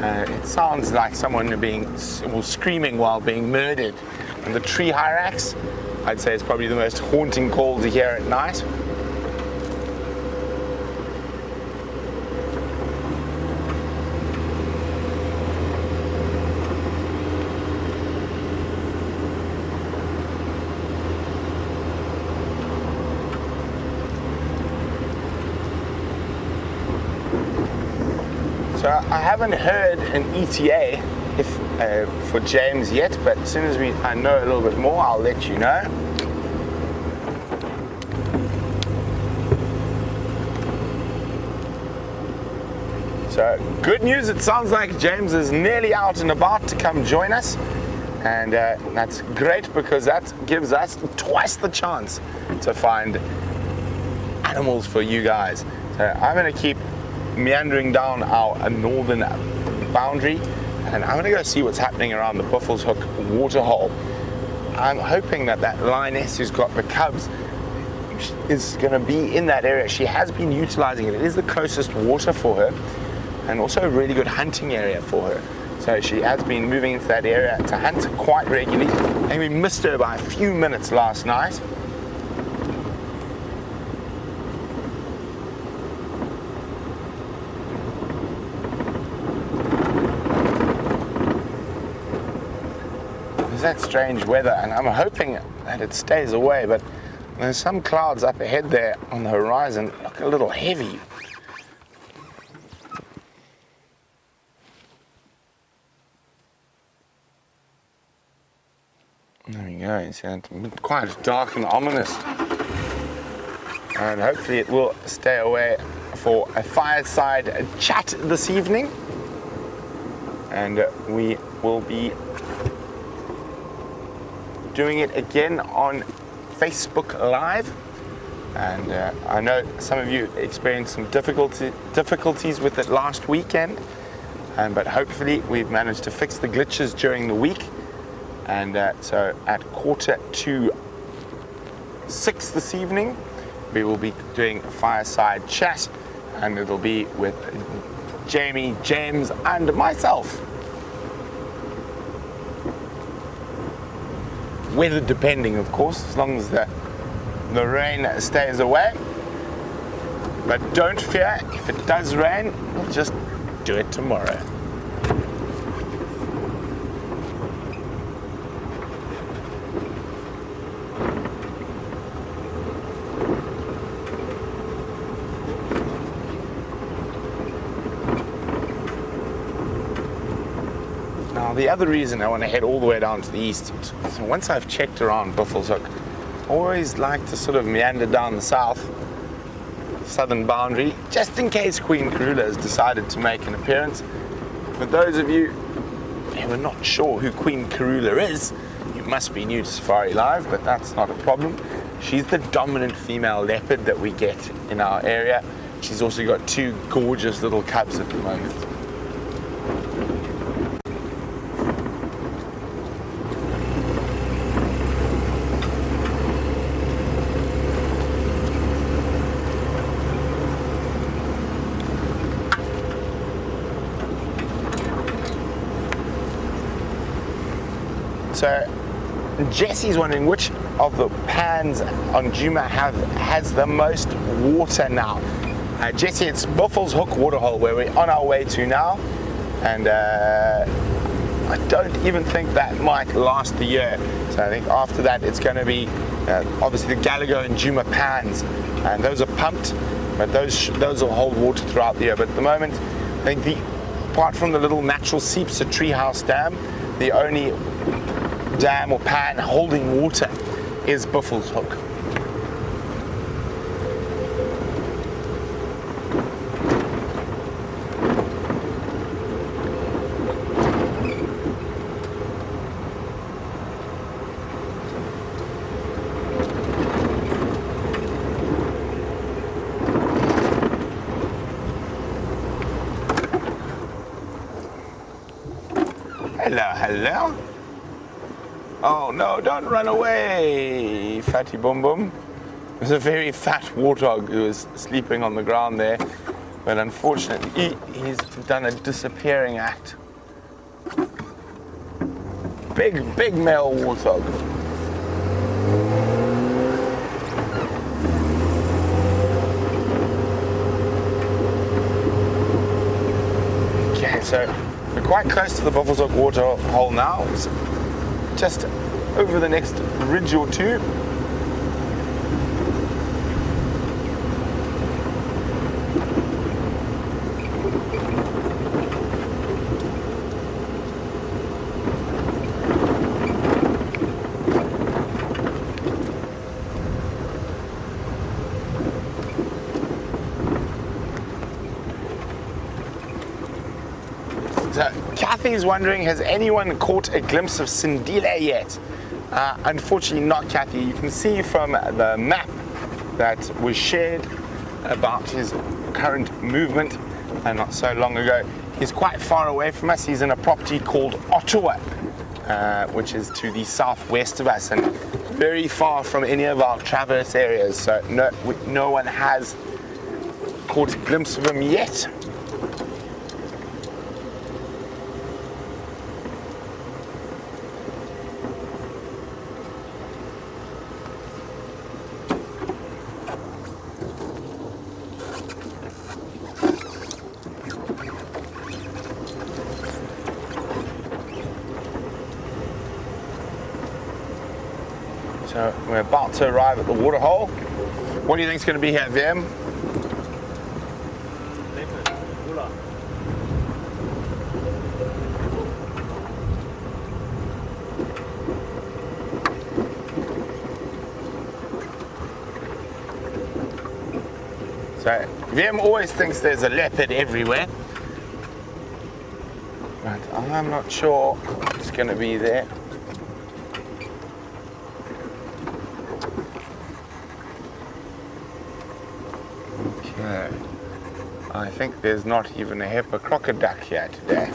It sounds like someone screaming while being murdered. And the tree hyrax, I'd say, is probably the most haunting call to hear at night. So I haven't heard an ETA for James yet, but as soon as I know a little bit more, I'll let you know. So good news, it sounds like James is nearly out and about to come join us, and that's great because that gives us twice the chance to find animals for you guys. So I'm going to keep meandering down our northern boundary, and I'm going to go see what's happening around the Buffalo's Hook waterhole. I'm hoping that lioness who's got the cubs is going to be in that area. She has been utilizing it. It is the closest water for her, and also a really good hunting area for her. So she has been moving into that area to hunt quite regularly, and we missed her by a few minutes last night. That strange weather, and I'm hoping that it stays away, but there's some clouds up ahead there on the horizon, look a little heavy. There we go. It's quite dark and ominous. And hopefully it will stay away for a fireside chat this evening. And we will be doing it again on Facebook Live. And I know some of you experienced some difficulties with it last weekend. But hopefully we've managed to fix the glitches during the week. And so at 5:45 this evening, we will be doing a fireside chat, and it'll be with Jamie, James, and myself. Weather depending, of course, as long as the rain stays away. But don't fear, if it does rain, we'll just do it tomorrow. The other reason I want to head all the way down to the east, so once I've checked around Buffelshoek, I always like to sort of meander down the southern boundary, just in case Queen Karula has decided to make an appearance. For those of you who are not sure who Queen Karula is, you must be new to Safari Live, but that's not a problem. She's the dominant female leopard that we get in our area. She's also got 2 gorgeous little cubs at the moment. So Jesse's wondering which of the pans on Djuma has the most water now. Jesse, it's Buffelshoek waterhole where we're on our way to now, and I don't even think that might last the year. So I think after that it's going to be obviously the Gallagher and Djuma pans, and those are pumped, but those will hold water throughout the year. But at the moment, I think apart from the little natural seeps, a treehouse dam, the only dam or pan holding water is Buffelshoek. Hello. Oh no, don't run away, fatty boom boom. There's a very fat warthog who is sleeping on the ground there, but unfortunately he's done a disappearing act. Big male warthog. Okay, so we're quite close to the Buffelshoek water hole now. So just over the next ridge or two. So Kathy's wondering, has anyone caught a glimpse of Sindile yet? Unfortunately not, Kathy. You can see from the map that was shared about his current movement not so long ago. He's quite far away from us. He's in a property called Ottawa, which is to the southwest of us and very far from any of our traverse areas. So no one has caught a glimpse of him yet. So we're about to arrive at the waterhole. What do you think is going to be here, Vim? So VM always thinks there's a leopard everywhere, but I'm not sure what's going to be there. Okay, I think there's not even a hippocrocodile here today.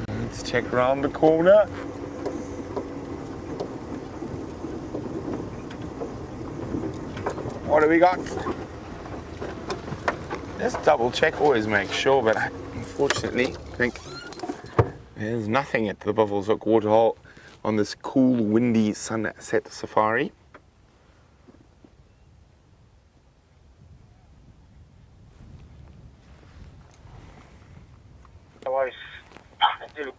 Let's check around the corner. What do we got? Just double check, always make sure, but I unfortunately think there's nothing at the Buffalo's Hook waterhole on this cool, windy sunset safari.
Otherwise, I do.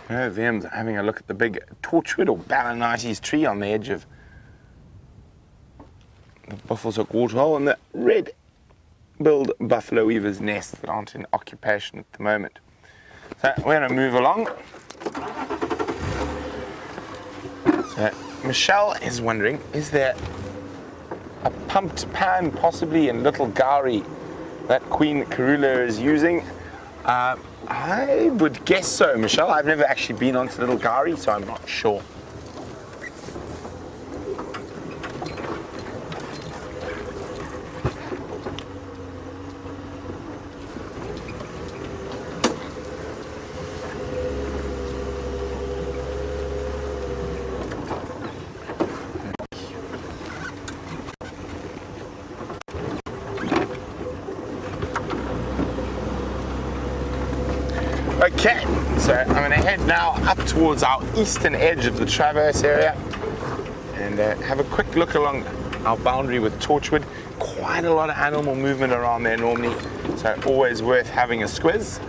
VM's having a look at the big torchwood or Balanites tree on the edge of the Buffalo's Hook waterhole and the red-billed buffalo weaver's nests that aren't in occupation at the moment. So we're going to move along. So Michelle is wondering, is there a pumped pan possibly in Little Gowrie that Queen Karula is using? I would guess so, Michelle. I've never actually been onto Little Gowrie, so I'm not sure. Okay, so I'm going to head now up towards our eastern edge of the Traverse area and have a quick look along our boundary with Torchwood. Quite a lot of animal movement around there normally, so always worth having a squiz.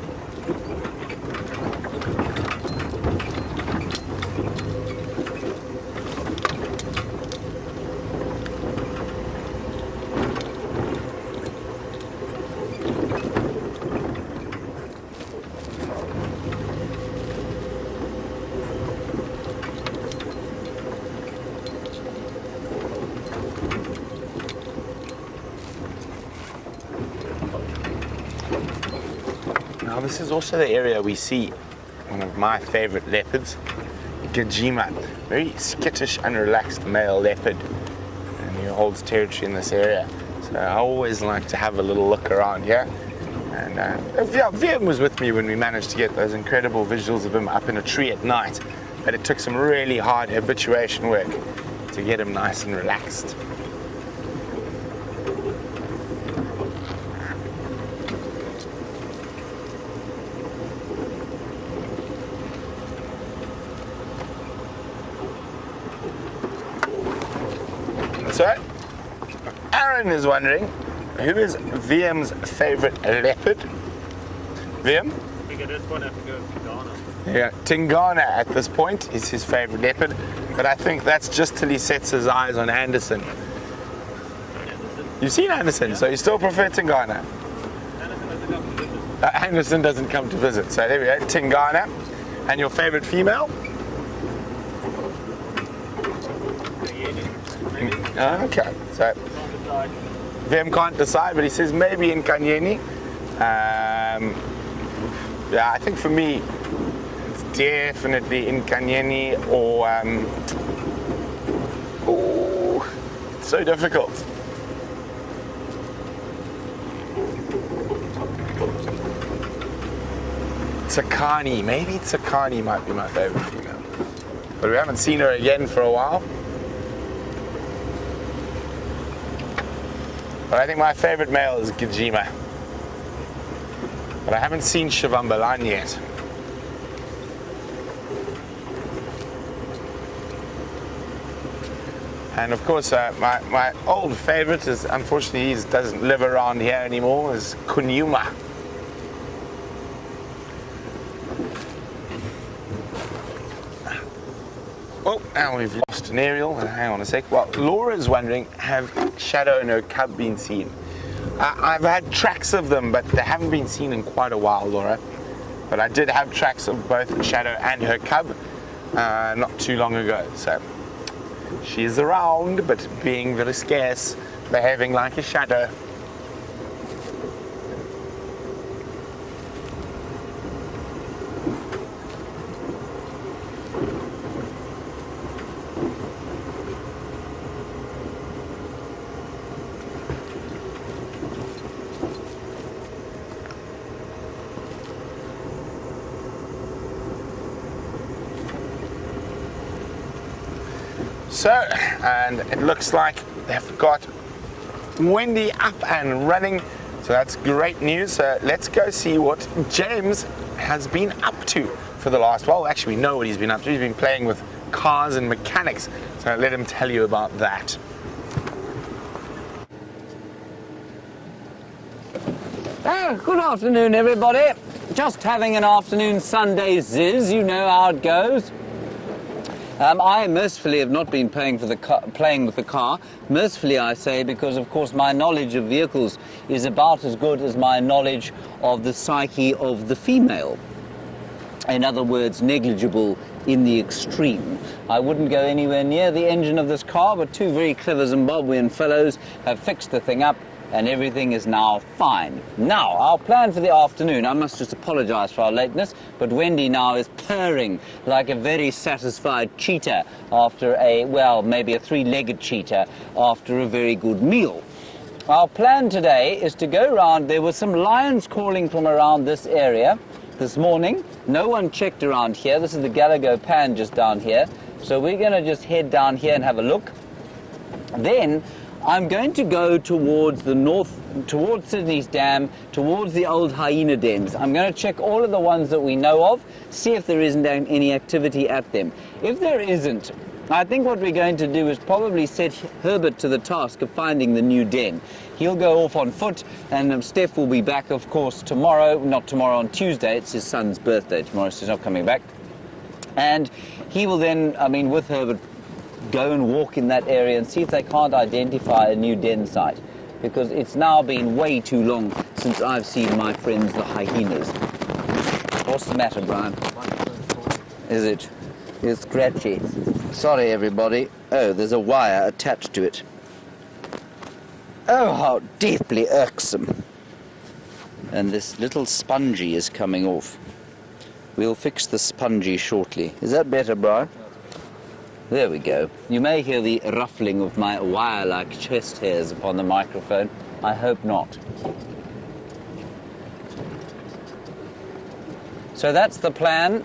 Now this is also the area we see one of my favorite leopards, Gajima, very skittish and relaxed male leopard, and he holds territory in this area. So I always like to have a little look around here. And VM was with me when we managed to get those incredible visuals of him up in a tree at night, but it took some really hard habituation work to get him nice and relaxed. So, Aaron is wondering, who is VM's favorite leopard? VM?
I think at this point I have to go Tingana.
Yeah, Tingana at this point is his favorite leopard, but I think that's just till he sets his eyes on Anderson. You've seen Anderson, so you still prefer Tingana?
Anderson doesn't come to visit.
Anderson doesn't come to visit, so there we go, Tingana. And your favorite female? Okay, so VM can't decide, but he says maybe in Kanyeni. Yeah, I think for me, it's definitely in Kanyeni or ooh, it's so difficult. Tsakani, maybe Tsakani might be my favorite female, but we haven't seen her again for a while. But I think my favorite male is Gajima. But I haven't seen Shivambalan yet. And of course, my old favorite is, unfortunately, he doesn't live around here anymore, is Kunyuma. Oh, Now we've lost an aerial. Hang on a sec. Well, Laura's wondering, have Shadow and her cub been seen? I've had tracks of them, but they haven't been seen in quite a while, Laura. But I did have tracks of both Shadow and her cub not too long ago. So she's around, but being very scarce, behaving like a shadow. So, and it looks like they've got Wendy up and running, so that's great news. So let's go see what James has been up to for the last, well, actually we know what he's been up to. He's been playing with cars and mechanics, so let him tell you about that.
Oh, good afternoon, everybody. Just having an afternoon Sunday ziz, you know how it goes. I mercifully have not been playing with the car. Mercifully, I say, because, of course, my knowledge of vehicles is about as good as my knowledge of the psyche of the female. In other words, negligible in the extreme. I wouldn't go anywhere near the engine of this car, but two very clever Zimbabwean fellows have fixed the thing up, and everything is now fine. Now, our plan for the afternoon, I must just apologise for our lateness, but Wendy now is purring like a very satisfied cheetah after a, well, maybe a three-legged cheetah after a very good meal. Our plan today is to go around. There were some lions calling from around this area this morning. No one checked around here. This is the Gallagher Pan just down here. So we're going to just head down here and have a look. Then I'm going to go towards the north, towards Sydney's Dam, towards the old hyena dens. I'm going to check all of the ones that we know of, see if there isn't any activity at them. If there isn't, I think what we're going to do is probably set Herbert to the task of finding the new den. He'll go off on foot, and Steph will be back, of course, tomorrow. Not tomorrow, on Tuesday. It's his son's birthday tomorrow, so he's not coming back. And he will then, I mean, with Herbert, go and walk in that area and see if they can't identify a new den site, because it's now been way too long since I've seen my friends the hyenas. What's the matter, Brian? Is it? It's scratchy. Sorry, everybody. Oh, there's a wire attached to it. Oh, how deeply irksome. And this little spongy is coming off. We'll fix the spongy shortly. Is that better, Brian? There we go. You may hear the ruffling of my wire-like chest hairs upon the microphone. I hope not. So that's the plan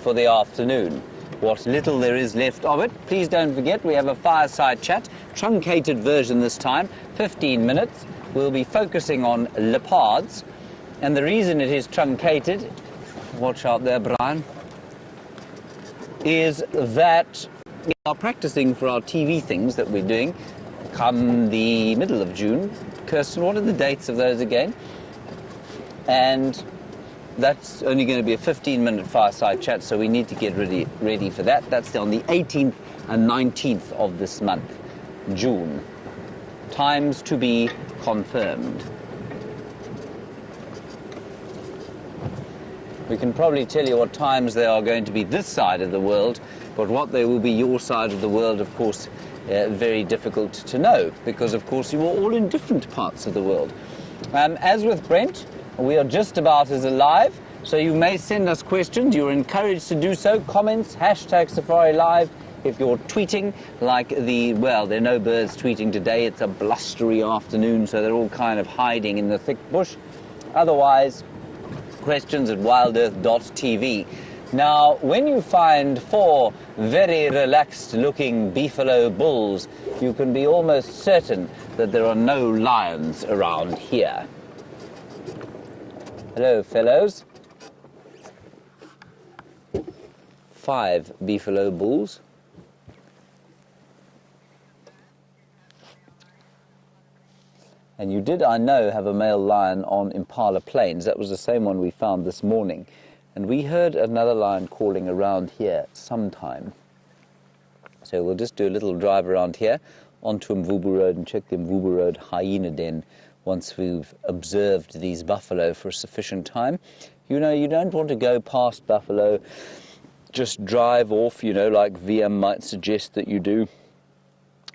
for the afternoon. What little there is left of it. Please don't forget we have a fireside chat, truncated version this time, 15 minutes. We'll be focusing on leopards. And the reason it is truncated, watch out there, Brian, is that we are practicing for our TV things that we're doing come the middle of June. Kirsten, what are the dates of those again? And that's only going to be a 15-minute fireside chat, so we need to get ready for that. That's on the 18th and 19th of this month, June. Times to be confirmed. We can probably tell you what times they are going to be this side of the world, but what they will be your side of the world, of course, very difficult to know, because, of course, you are all in different parts of the world. As with Brent, we are just about as alive, so you may send us questions. You're encouraged to do so. Comments, hashtag Safari Live. If you're tweeting, like well, there are no birds tweeting today. It's a blustery afternoon, so they're all kind of hiding in the thick bush. Otherwise, questions at wildearth.tv. Now, when you find 4 very relaxed-looking beefalo bulls, you can be almost certain that there are no lions around here. Hello, fellows. 5 beefalo bulls. And you did, I know, have a male lion on Impala Plains. That was the same one we found this morning. And we heard another lion calling around here sometime. So we'll just do a little drive around here onto Mvubu Road and check the Mvubu Road hyena den once we've observed these buffalo for a sufficient time. You know, you don't want to go past buffalo, just drive off, you know, like VM might suggest that you do,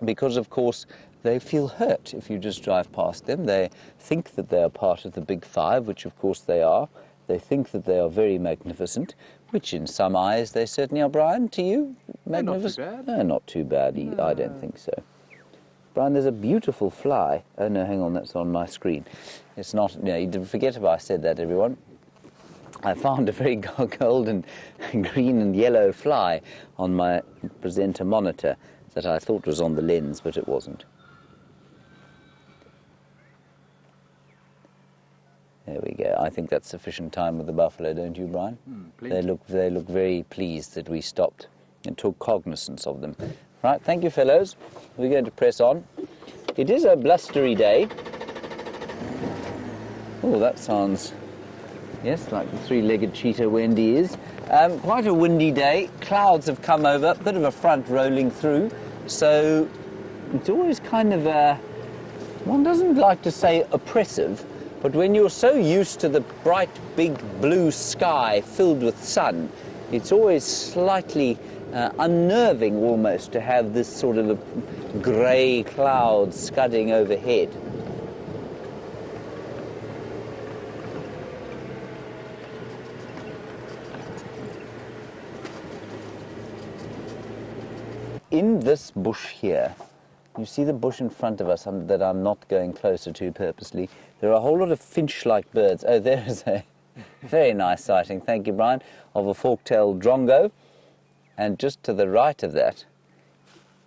because, of course, they feel hurt if you just drive past them. They think that they are part of the Big Five, which, of course, they are. They think that they are very magnificent, which in some eyes they certainly are. Brian, to you, magnificent? Not too bad. I don't think so. Brian, there's a beautiful fly. Oh, no, hang on, that's on my screen. It's not, you know, you didn't forget if I said that, everyone. I found a very golden, green and yellow fly on my presenter monitor that I thought was on the lens, but it wasn't. There we go. I think that's sufficient time with the buffalo, don't you, Brian? They look very pleased that we stopped and took cognizance of them. Right, thank you, fellows. We're going to press on. It is a blustery day. Oh, that sounds, yes, like the three-legged cheetah Wendy is. Quite a windy day. Clouds have come over, a bit of a front rolling through. So it's always kind of, one doesn't like to say oppressive, but when you're so used to the bright, big blue sky filled with sun, it's always slightly unnerving almost to have this sort of grey cloud scudding overhead. In this bush here, you see the bush in front of us that I'm not going closer to purposely. There are a whole lot of finch-like birds. Oh, there is a very nice sighting, thank you, Brian, of a fork-tailed drongo. And just to the right of that,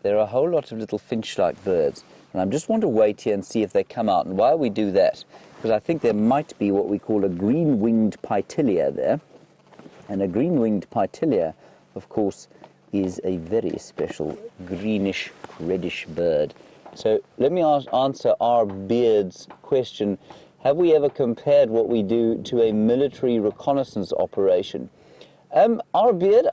there are a whole lot of little finch-like birds. And I just want to wait here and see if they come out. And while we do that, because I think there might be what we call a green-winged pytilia there. And a green-winged pytilia, of course, is a very special greenish, reddish bird. So let me answer our Beard's question. Have we ever compared what we do to a military reconnaissance operation? Our Beard,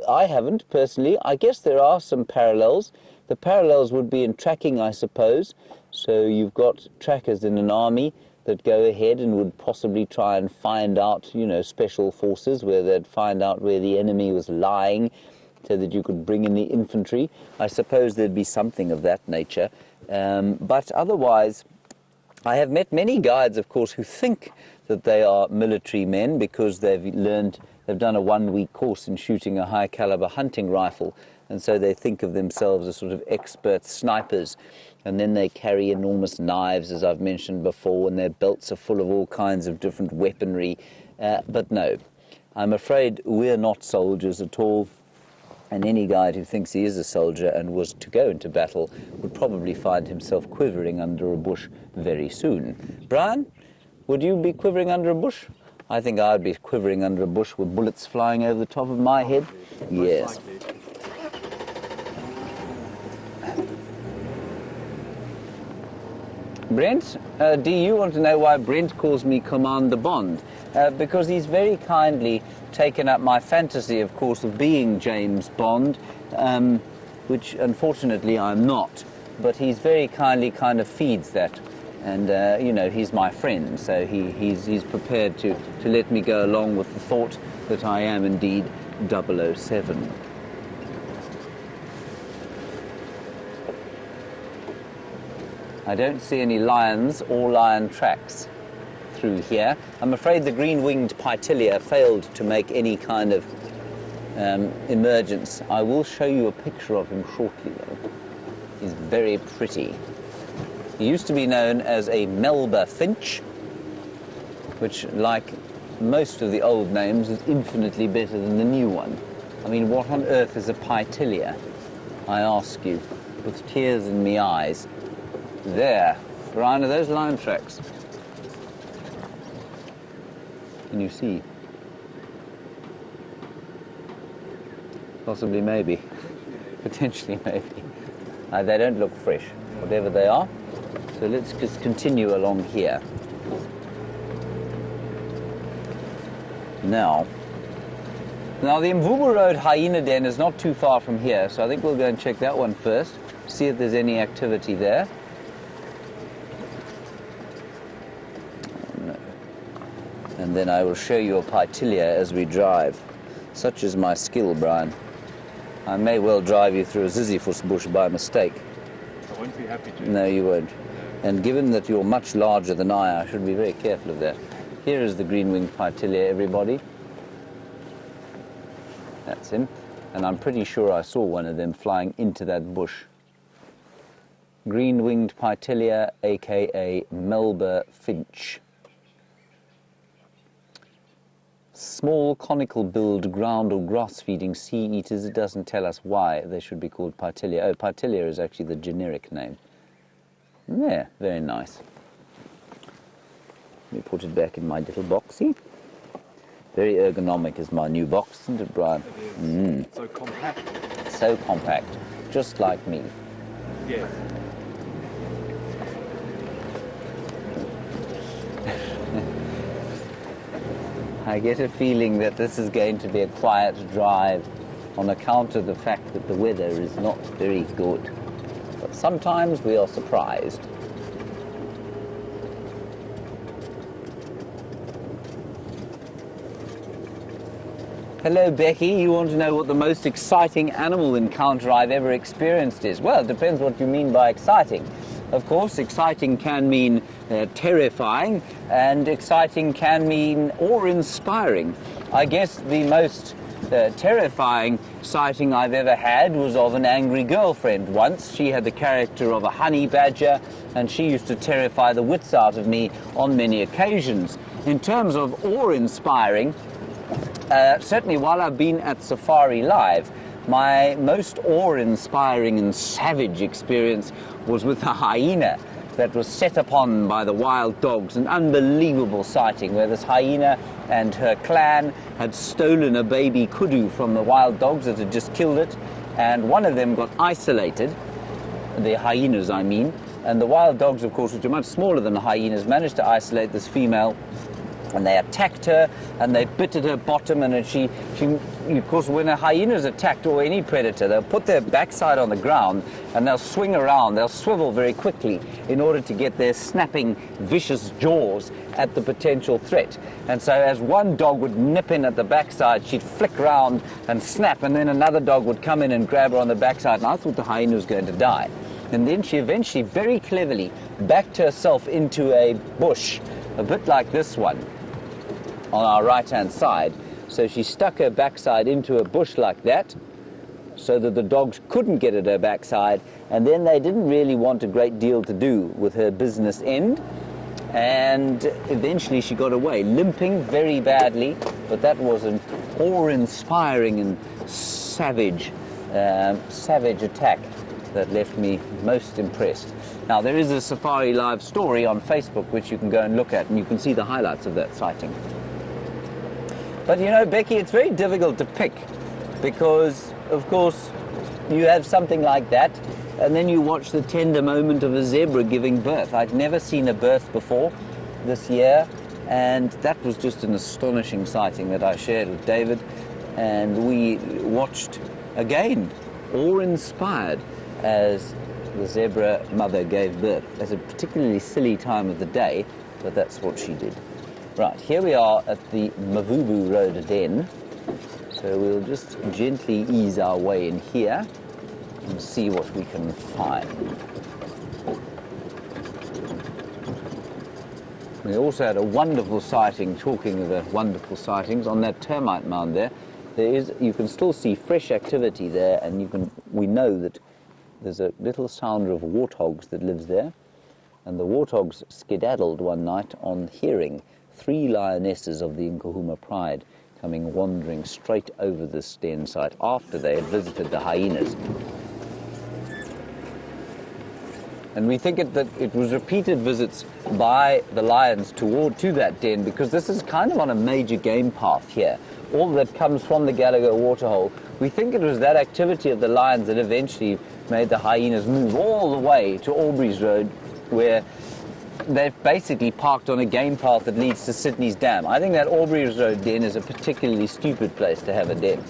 I haven't personally. I guess there are some parallels. The parallels would be in tracking, I suppose. So you've got trackers in an army that go ahead and would possibly try and find out, you know, special forces where they'd find out where the enemy was lying, so that you could bring in the infantry. I suppose there'd be something of that nature. But otherwise, I have met many guides, of course, who think that they are military men because they've done a one-week course in shooting a high-caliber hunting rifle, and so they think of themselves as sort of expert snipers. And then they carry enormous knives, as I've mentioned before, and their belts are full of all kinds of different weaponry. But no, I'm afraid we're not soldiers at all. And any guide who thinks he is a soldier and was to go into battle would probably find himself quivering under a bush very soon. Brian, would you be quivering under a bush? I think I'd be quivering under a bush with bullets flying over the top of my head. Yes. Brent, do you want to know why Brent calls me Commander Bond? Because he's very kindly taken up my fantasy, of course, of being James Bond, which unfortunately I'm not. But he's very kindly kind of feeds that. And, you know, he's my friend, so he's prepared to let me go along with the thought that I am indeed 007. I don't see any lions or lion tracks through here. I'm afraid the green-winged pytilia failed to make any kind of emergence. I will show you a picture of him shortly, though. He's very pretty. He used to be known as a Melba finch, which, like most of the old names, is infinitely better than the new one. I mean, what on earth is a pytilia, I ask you, with tears in me eyes? There. Brian, are those lion tracks? Can you see? Possibly, maybe. Potentially, maybe. They don't look fresh, whatever they are. So let's just continue along here. Now, Now, the Mvubu Road hyena den is not too far from here, so I think we'll go and check that one first, see if there's any activity there. No. And then I will show you a pytilia as we drive. Such is my skill, Brian. I may well drive you through a Ziziphus bush by mistake.
I won't be happy to.
No, you won't. And given that you're much larger than I should be very careful of that. Here is the green-winged pytilia, everybody. That's him. And I'm pretty sure I saw one of them flying into that bush. Green-winged pytilia, aka Melba finch. Small conical-billed ground or grass-feeding sea eaters. It doesn't tell us why they should be called pytilia. Oh, pytilia is actually the generic name. Yeah, very nice. Let me put it back in my little boxy. Very ergonomic is my new box, isn't it, Brian?
It is. So compact.
So compact, just like me.
Yes.
I get a feeling that this is going to be a quiet drive on account of the fact that the weather is not very good. But sometimes we are surprised. Hello, Becky. You want to know what the most exciting animal encounter I've ever experienced is? Well, it depends what you mean by exciting. Of course, exciting can mean terrifying, and exciting can mean awe-inspiring. I guess the most terrifying sighting I've ever had was of an angry girlfriend once. She had the character of a honey badger, and she used to terrify the wits out of me on many occasions. In terms of awe-inspiring, certainly while I've been at Safari Live, my most awe-inspiring and savage experience was with a hyena that was set upon by the wild dogs. An unbelievable sighting where this hyena and her clan had stolen a baby kudu from the wild dogs that had just killed it, and one of them got isolated, the hyenas I mean, and the wild dogs, of course, which are much smaller than the hyenas, managed to isolate this female, and they attacked her, and they bit at her bottom, and she, of course, when a hyena is attacked, or any predator, they'll put their backside on the ground, and they'll swing around, they'll swivel very quickly in order to get their snapping, vicious jaws at the potential threat. And so as one dog would nip in at the backside, she'd flick around and snap, and then another dog would come in and grab her on the backside, and I thought the hyena was going to die. And then she eventually, very cleverly, backed herself into a bush, a bit like this one, on our right-hand side. So she stuck her backside into a bush like that, so that the dogs couldn't get at her backside, and then they didn't really want a great deal to do with her business end, and eventually she got away, limping very badly, but that was an awe-inspiring and savage attack that left me most impressed. Now, there is a Safari Live story on Facebook which you can go and look at, and you can see the highlights of that sighting. But you know, Becky, it's very difficult to pick because, of course, you have something like that, and then you watch the tender moment of a zebra giving birth. I'd never seen a birth before this year, and that was just an astonishing sighting that I shared with David, and we watched again, awe-inspired, as the zebra mother gave birth at a particularly silly time of the day, but that's what she did. Right, here we are at the Mvubu Road den, so we'll just gently ease our way in here and see what we can find. We also had a wonderful sighting, talking of the wonderful sightings, on that termite mound there. You can still see fresh activity there, and we know that there's a little sounder of warthogs that lives there, and the warthogs skedaddled one night on hearing 3 lionesses of the Nkuhuma Pride coming wandering straight over this den site after they had visited the hyenas. And we think that it was repeated visits by the lions to that den, because this is kind of on a major game path here, all that comes from the Gallagher waterhole. We think it was that activity of the lions that eventually made the hyenas move all the way to Aubrey's Road, where they've basically parked on a game path that leads to Sydney's Dam. I think that Aubrey's Road den is a particularly stupid place to have a den,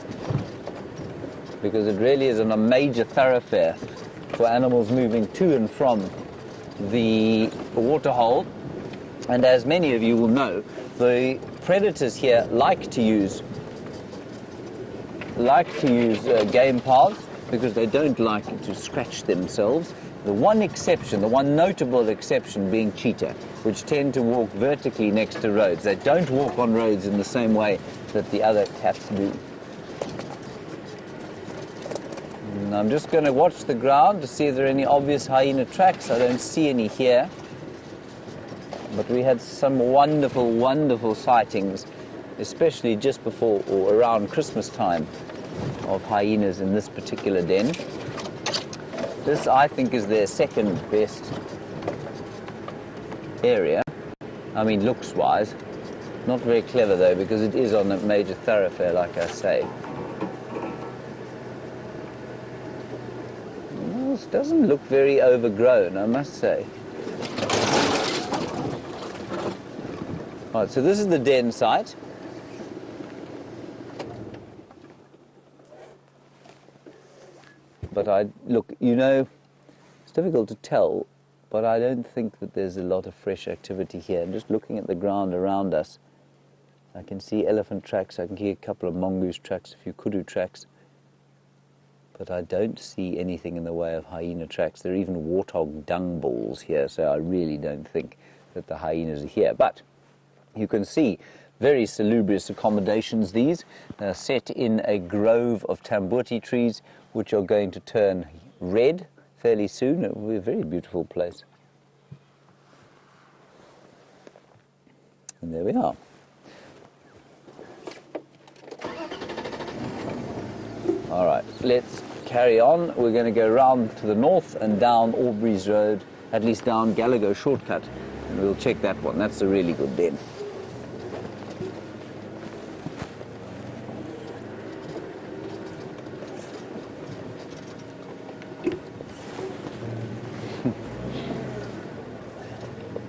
because it really is on a major thoroughfare for animals moving to and from the waterhole. And as many of you will know, the predators here like to use game paths because they don't like to scratch themselves. The one exception, the one notable exception being cheetah, which tend to walk vertically next to roads. They don't walk on roads in the same way that the other cats do. And I'm just going to watch the ground to see if there are any obvious hyena tracks. I don't see any here. But we had some wonderful, wonderful sightings, especially just before or around Christmas time, of hyenas in this particular den. This, I think, is their second best area. I mean, looks-wise. Not very clever, though, because it is on a major thoroughfare, like I say. Well, this doesn't look very overgrown, I must say. Right, so this is the den site. But look, you know, it's difficult to tell, but I don't think that there's a lot of fresh activity here. And just looking at the ground around us, I can see elephant tracks, I can see a couple of mongoose tracks, a few kudu tracks, but I don't see anything in the way of hyena tracks. There are even warthog dung balls here, so I really don't think that the hyenas are here. But you can see very salubrious accommodations, these, set in a grove of tambuti trees, which are going to turn red fairly soon. It will be a very beautiful place. And there we are. All right, let's carry on. We're going to go round to the north and down Aubrey's Road, at least down Gallagher Shortcut, and we'll check that one. That's a really good den.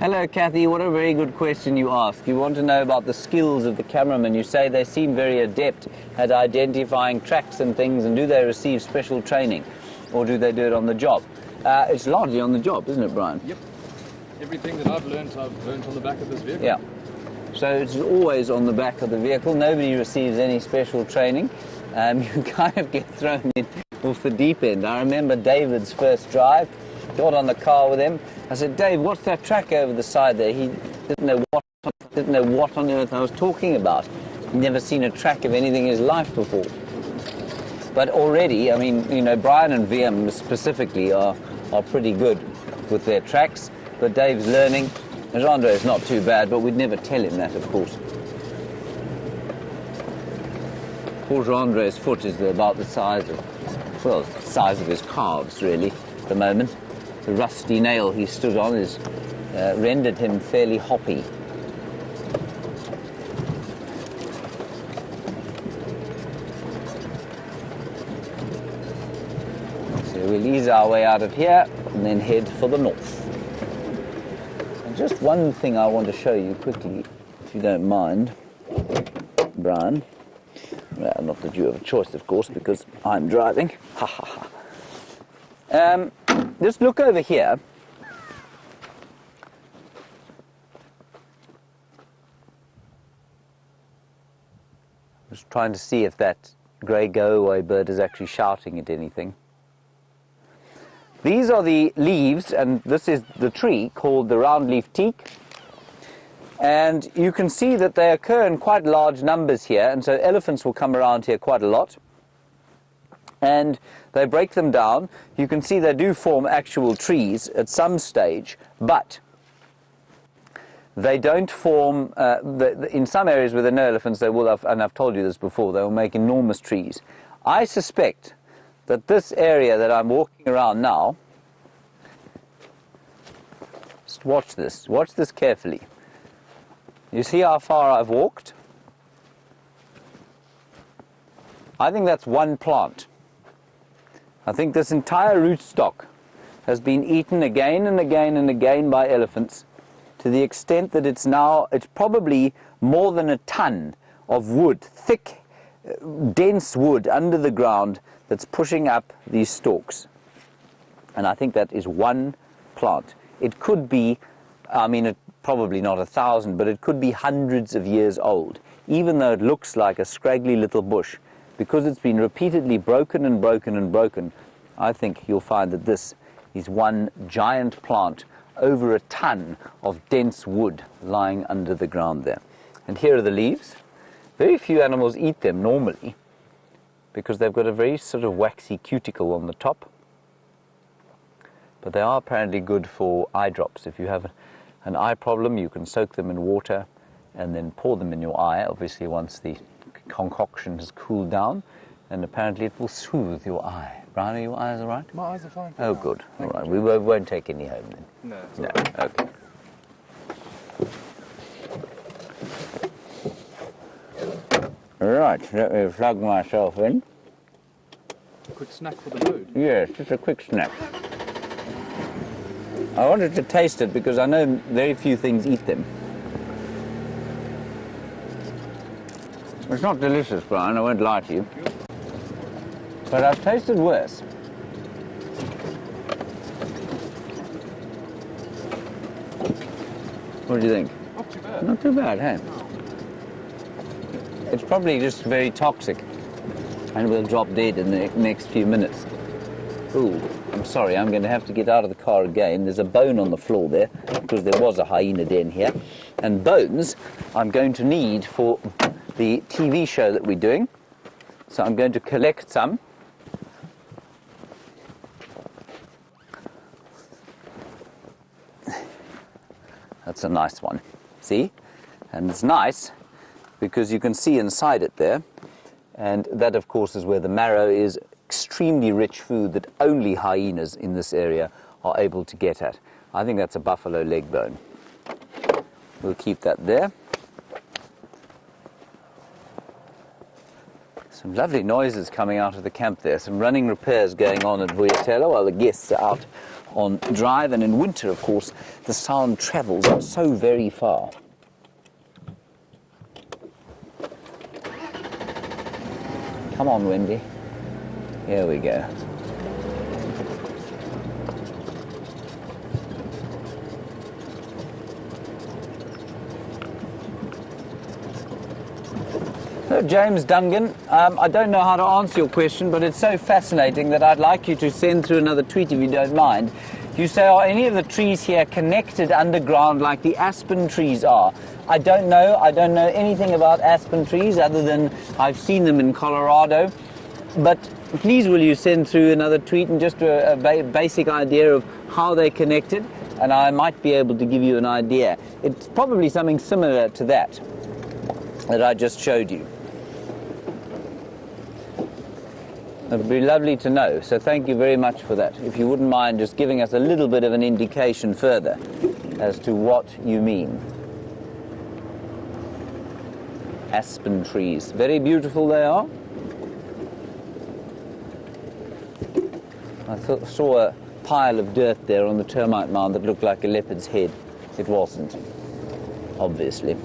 Hello, Kathy. What a very good question you ask. You want to know about the skills of the cameraman. You say they seem very adept at identifying tracks and things, and do they receive special training, or do they do it on the job? It's largely on the job, isn't it, Brian?
Yep. Everything that I've learned on the back of this vehicle.
Yeah. So it's always on the back of the vehicle. Nobody receives any special training. You kind of get thrown in off the deep end. I remember David's first drive. Got on the car with him. I said, Dave, what's that track over the side there? He didn't know what on earth I was talking about. He'd never seen a track of anything in his life before. But already, I mean, you know, Brian and VM specifically are pretty good with their tracks. But Dave's learning. Jean-Andre is not too bad, but we'd never tell him that, of course. Poor Jean-Andre's foot is about the size of, well, the size of his calves, really, at the moment. The rusty nail he stood on has rendered him fairly hoppy. So we'll ease our way out of here and then head for the north. And just one thing I want to show you quickly, if you don't mind, Brian. Well, not that you have a choice, of course, because I'm driving. Ha ha ha. Just look over here. Just trying to see if that grey go-away bird is actually shouting at anything. These are the leaves, and this is the tree called the roundleaf teak. And you can see that they occur in quite large numbers here, and so elephants will come around here quite a lot. And they break them down. You can see they do form actual trees at some stage, but they don't form, in some areas where there are no elephants, they will have, and I've told you this before, they will make enormous trees. I suspect that this area that I'm walking around now, just watch this carefully. You see how far I've walked? I think that's one plant. I think this entire rootstock has been eaten again and again and again by elephants, to the extent that it's probably more than a ton of wood, thick, dense wood under the ground that's pushing up these stalks. And I think that is one plant. It could be, probably not 1,000, but it could be hundreds of years old, even though it looks like a scraggly little bush. Because it's been repeatedly broken and broken and broken, I think you'll find that this is one giant plant, over a ton of dense wood lying under the ground there. And here are the leaves. Very few animals eat them normally because they've got a very sort of waxy cuticle on the top. But they are apparently good for eye drops. If you have an eye problem, you can soak them in water and then pour them in your eye, obviously once the concoction has cooled down, and apparently it will soothe your eye. Brian, are your eyes all right?
My eyes are fine.
Oh, good. All right. We won't take any home then.
No. It's
No.
all right.
Okay. Right. Let me plug myself in.
Quick snack for the road.
Yes, just a quick snack. I wanted to taste it because I know very few things eat them. It's not delicious, Brian, I won't lie to you. But I've tasted worse. What do you think?
Not too bad.
Not too bad, hey? It's probably just very toxic and will drop dead in the next few minutes. Ooh, I'm sorry, I'm going to have to get out of the car again. There's a bone on the floor there because there was a hyena den here. And bones I'm going to need for the TV show that we're doing. So I'm going to collect some. That's a nice one. See? And it's nice because you can see inside it there. And that, of course, is where the marrow is. Extremely rich food that only hyenas in this area are able to get at. I think that's a buffalo leg bone. We'll keep that there. Some lovely noises coming out of the camp there. Some running repairs going on at Vuyatela while the guests are out on drive. And in winter, of course, the sound travels so very far. Come on, Wendy. Here we go. So, James Dungan, I don't know how to answer your question, but it's so fascinating that I'd like you to send through another tweet if you don't mind. You say, are any of the trees here connected underground like the aspen trees are? I don't know. I don't know anything about aspen trees other than I've seen them in Colorado. But please will you send through another tweet and just a basic idea of how they're connected, and I might be able to give you an idea. It's probably something similar to that I just showed you. It would be lovely to know, so thank you very much for that. If you wouldn't mind just giving us a little bit of an indication further as to what you mean. Aspen trees. Very beautiful they are. I saw a pile of dirt there on the termite mound that looked like a leopard's head. It wasn't, obviously.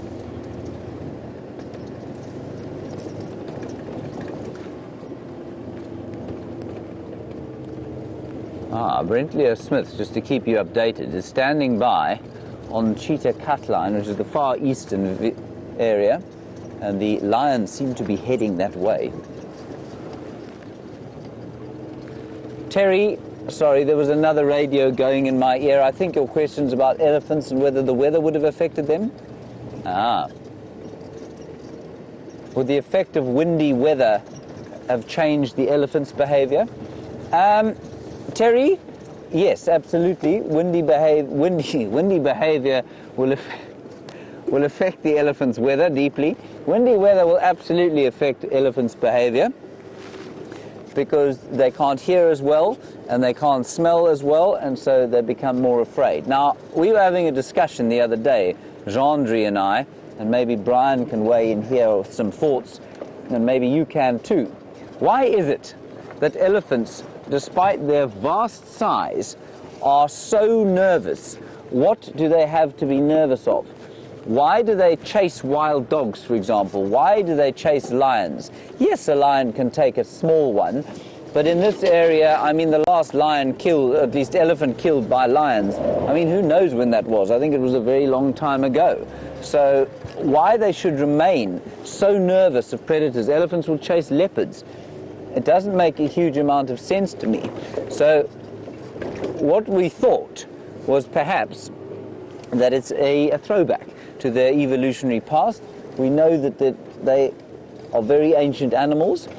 Brentley Smith, just to keep you updated, is standing by on Cheetah Cut Line, which is the far eastern area, and the lions seem to be heading that way. Terry, sorry, there was another radio going in my ear. I think your question's about elephants and whether the weather would have affected them. Would the effect of windy weather have changed the elephant's behavior? Terry, yes, absolutely. Windy behavior will affect the elephant's weather deeply. Windy weather will absolutely affect elephants' behavior because they can't hear as well and they can't smell as well, and so they become more afraid. Now, we were having a discussion the other day, Gendry and I, and maybe Brian can weigh in here with some thoughts, and maybe you can too. Why is it that elephants, despite their vast size, are so nervous what do they have to be nervous of? Why do they chase wild dogs, for example? Why do they chase lions? Yes, a lion can take a small one, but in this area, I mean, the last lion killed, at least elephant killed by lions, I mean, who knows when that was? I think it was a very long time ago. So why they should remain so nervous of predators? Elephants will chase leopards. It doesn't make a huge amount of sense to me. So what we thought was perhaps that it's a throwback to their evolutionary past. We know that they are very ancient animals,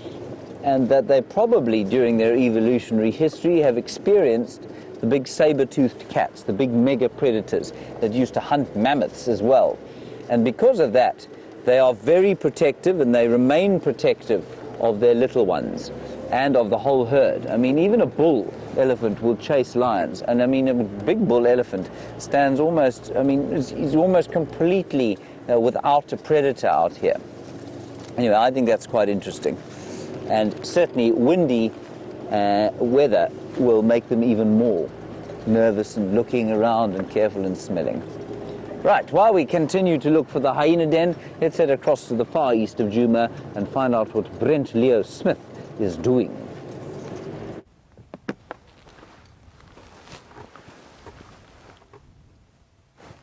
and that they probably, during their evolutionary history, have experienced the big saber-toothed cats, the big mega predators that used to hunt mammoths as well. And because of that, they are very protective, and they remain protective of their little ones and of the whole herd. I mean, even a bull elephant will chase lions, and I mean, a big bull elephant stands almost, I mean, he's almost completely without a predator out here. Anyway, I think that's quite interesting. And certainly windy weather will make them even more nervous and looking around and careful and smelling. Right, while we continue to look for the hyena den, let's head across to the far east of Djuma and find out what Brent Leo Smith is doing.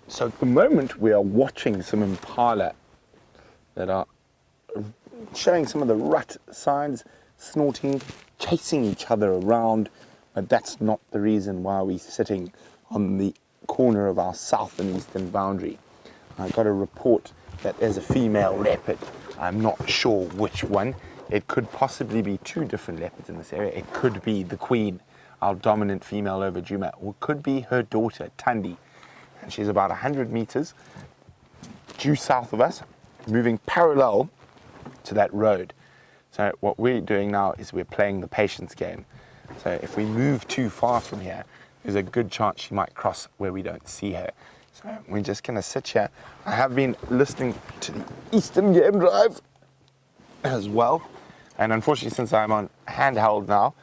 So at the moment we are watching some impala that are showing some of the rut signs, snorting, chasing each other around, but that's not the reason why we're sitting on the corner of our south and eastern boundary. I got a report that there's a female leopard. I'm not sure which one. It could possibly be two different leopards in this area. It could be the queen, our dominant female over Djuma, or it could be her daughter, Tandi. And she's about 100 meters due south of us, moving parallel to that road. So what we're doing now is we're playing the patience game. So if we move too far from here, there's a good chance she might cross where we don't see her. So we're just going to sit here. I have been listening to the Eastern Game Drive as well. And unfortunately, since I'm on handheld now,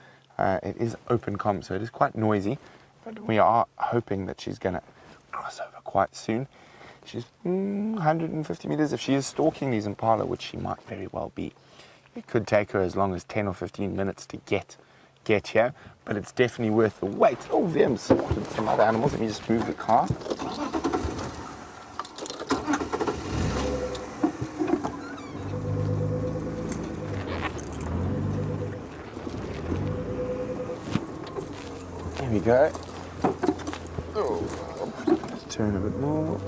it is open comm, so it is quite noisy. But we are hoping that she's going to cross over quite soon. She's 150 meters. If she is stalking these impala, which she might very well be, it could take her as long as 10 or 15 minutes to get here, but it's definitely worth the wait. Oh, them spotted some other animals. Let me just move the car. Here we go. Oh, let's turn a bit more.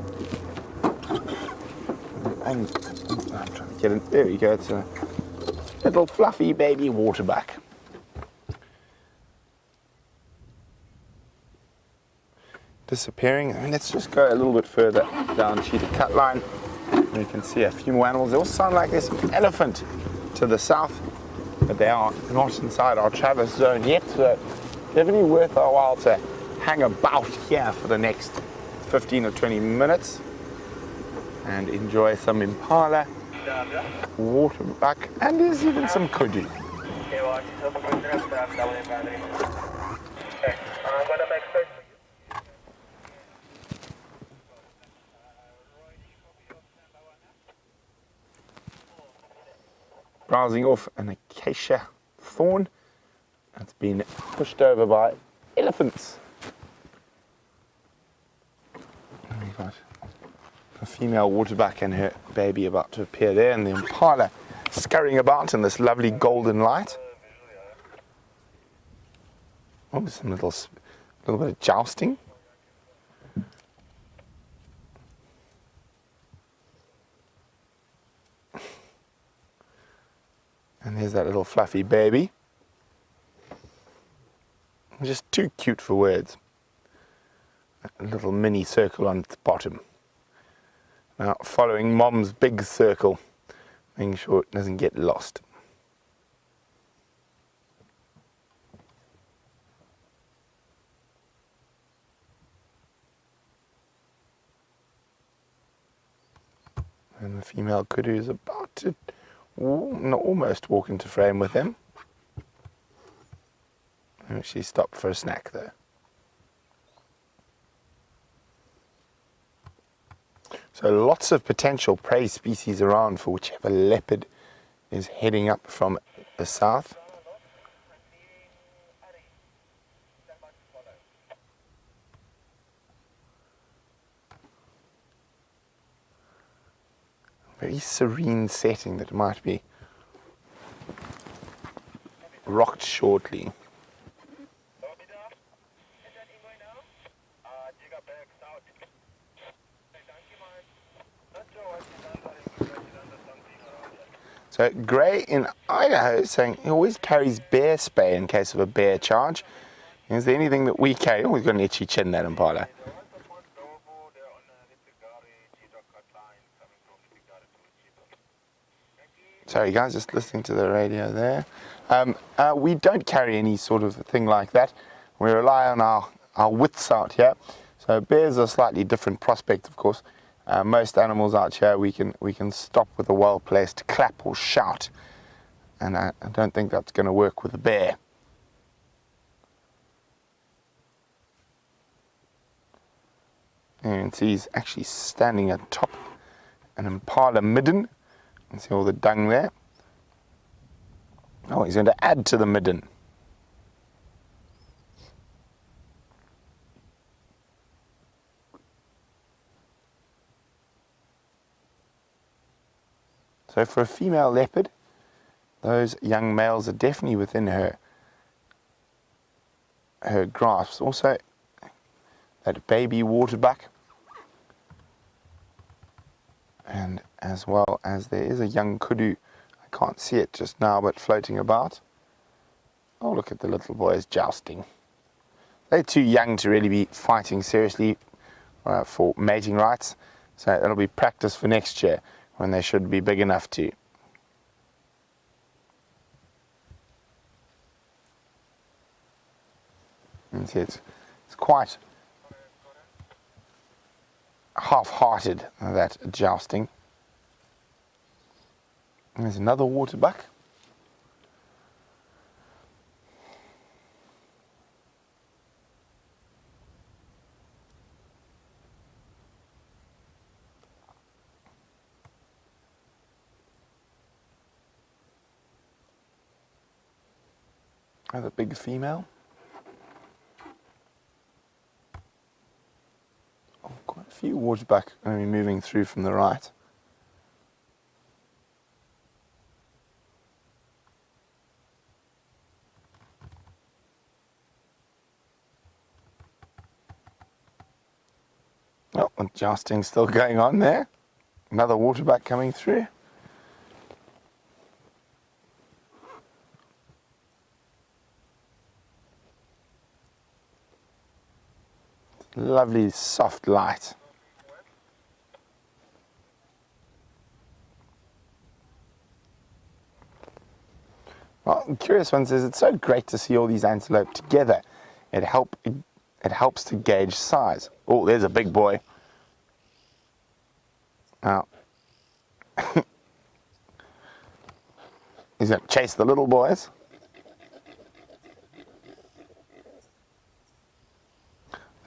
I'm trying to get it. There we go. It's a little fluffy baby waterbuck. Disappearing. I mean, let's just go a little bit further down Cheetah Cut Line, and you can see a few more animals. They all sound like there's an elephant to the south, but they are not inside our traverse zone yet, so definitely worth our while to hang about here for the next 15 or 20 minutes and enjoy some impala, waterbuck, and there's even some kudu. Browsing off an acacia thorn that's been pushed over by elephants. And we've got a female waterbuck and her baby about to appear there, and the impala scurrying about in this lovely golden light. Oh, some little bit of jousting. And there's that little fluffy baby. Just too cute for words. A little mini circle on the bottom. Now following Mom's big circle, making sure it doesn't get lost. And the female kudu is about to almost walk into frame with him. She stopped for a snack though. So lots of potential prey species around for whichever leopard is heading up from the south. Very serene setting that might be rocked shortly. So Gray in Idaho is saying he always carries bear spray in case of a bear charge. Is there anything that we carry? Oh, he's got an itchy chin, that impala. Sorry guys, just listening to the radio there. We don't carry any sort of thing like that. We rely on our wits out here. So bears are a slightly different prospect, of course. Most animals out here we can stop with a well-placed clap or shout. And I don't think that's going to work with a bear. And see he's actually standing atop an impala midden. And see all the dung there. Oh, he's going to add to the midden. So for a female leopard, those young males are definitely within her grasp. Also, that baby waterbuck. And as well as there is a young kudu. I can't see it just now, but floating about. Oh, look at the little boys jousting. They're too young to really be fighting seriously for mating rights. So that'll be practice for next year when they should be big enough to. And see, it's quite half-hearted, that jousting. And there's another waterbuck. Another big female. Oh, quite a few waterbuck going to be moving through from the right. Oh, the jousting's still going on there. Another waterbuck coming through. Lovely soft light. Well, Curious One says it's so great to see all these antelope together. It helps to gauge size. Oh, there's a big boy. Now, he's going to chase the little boys.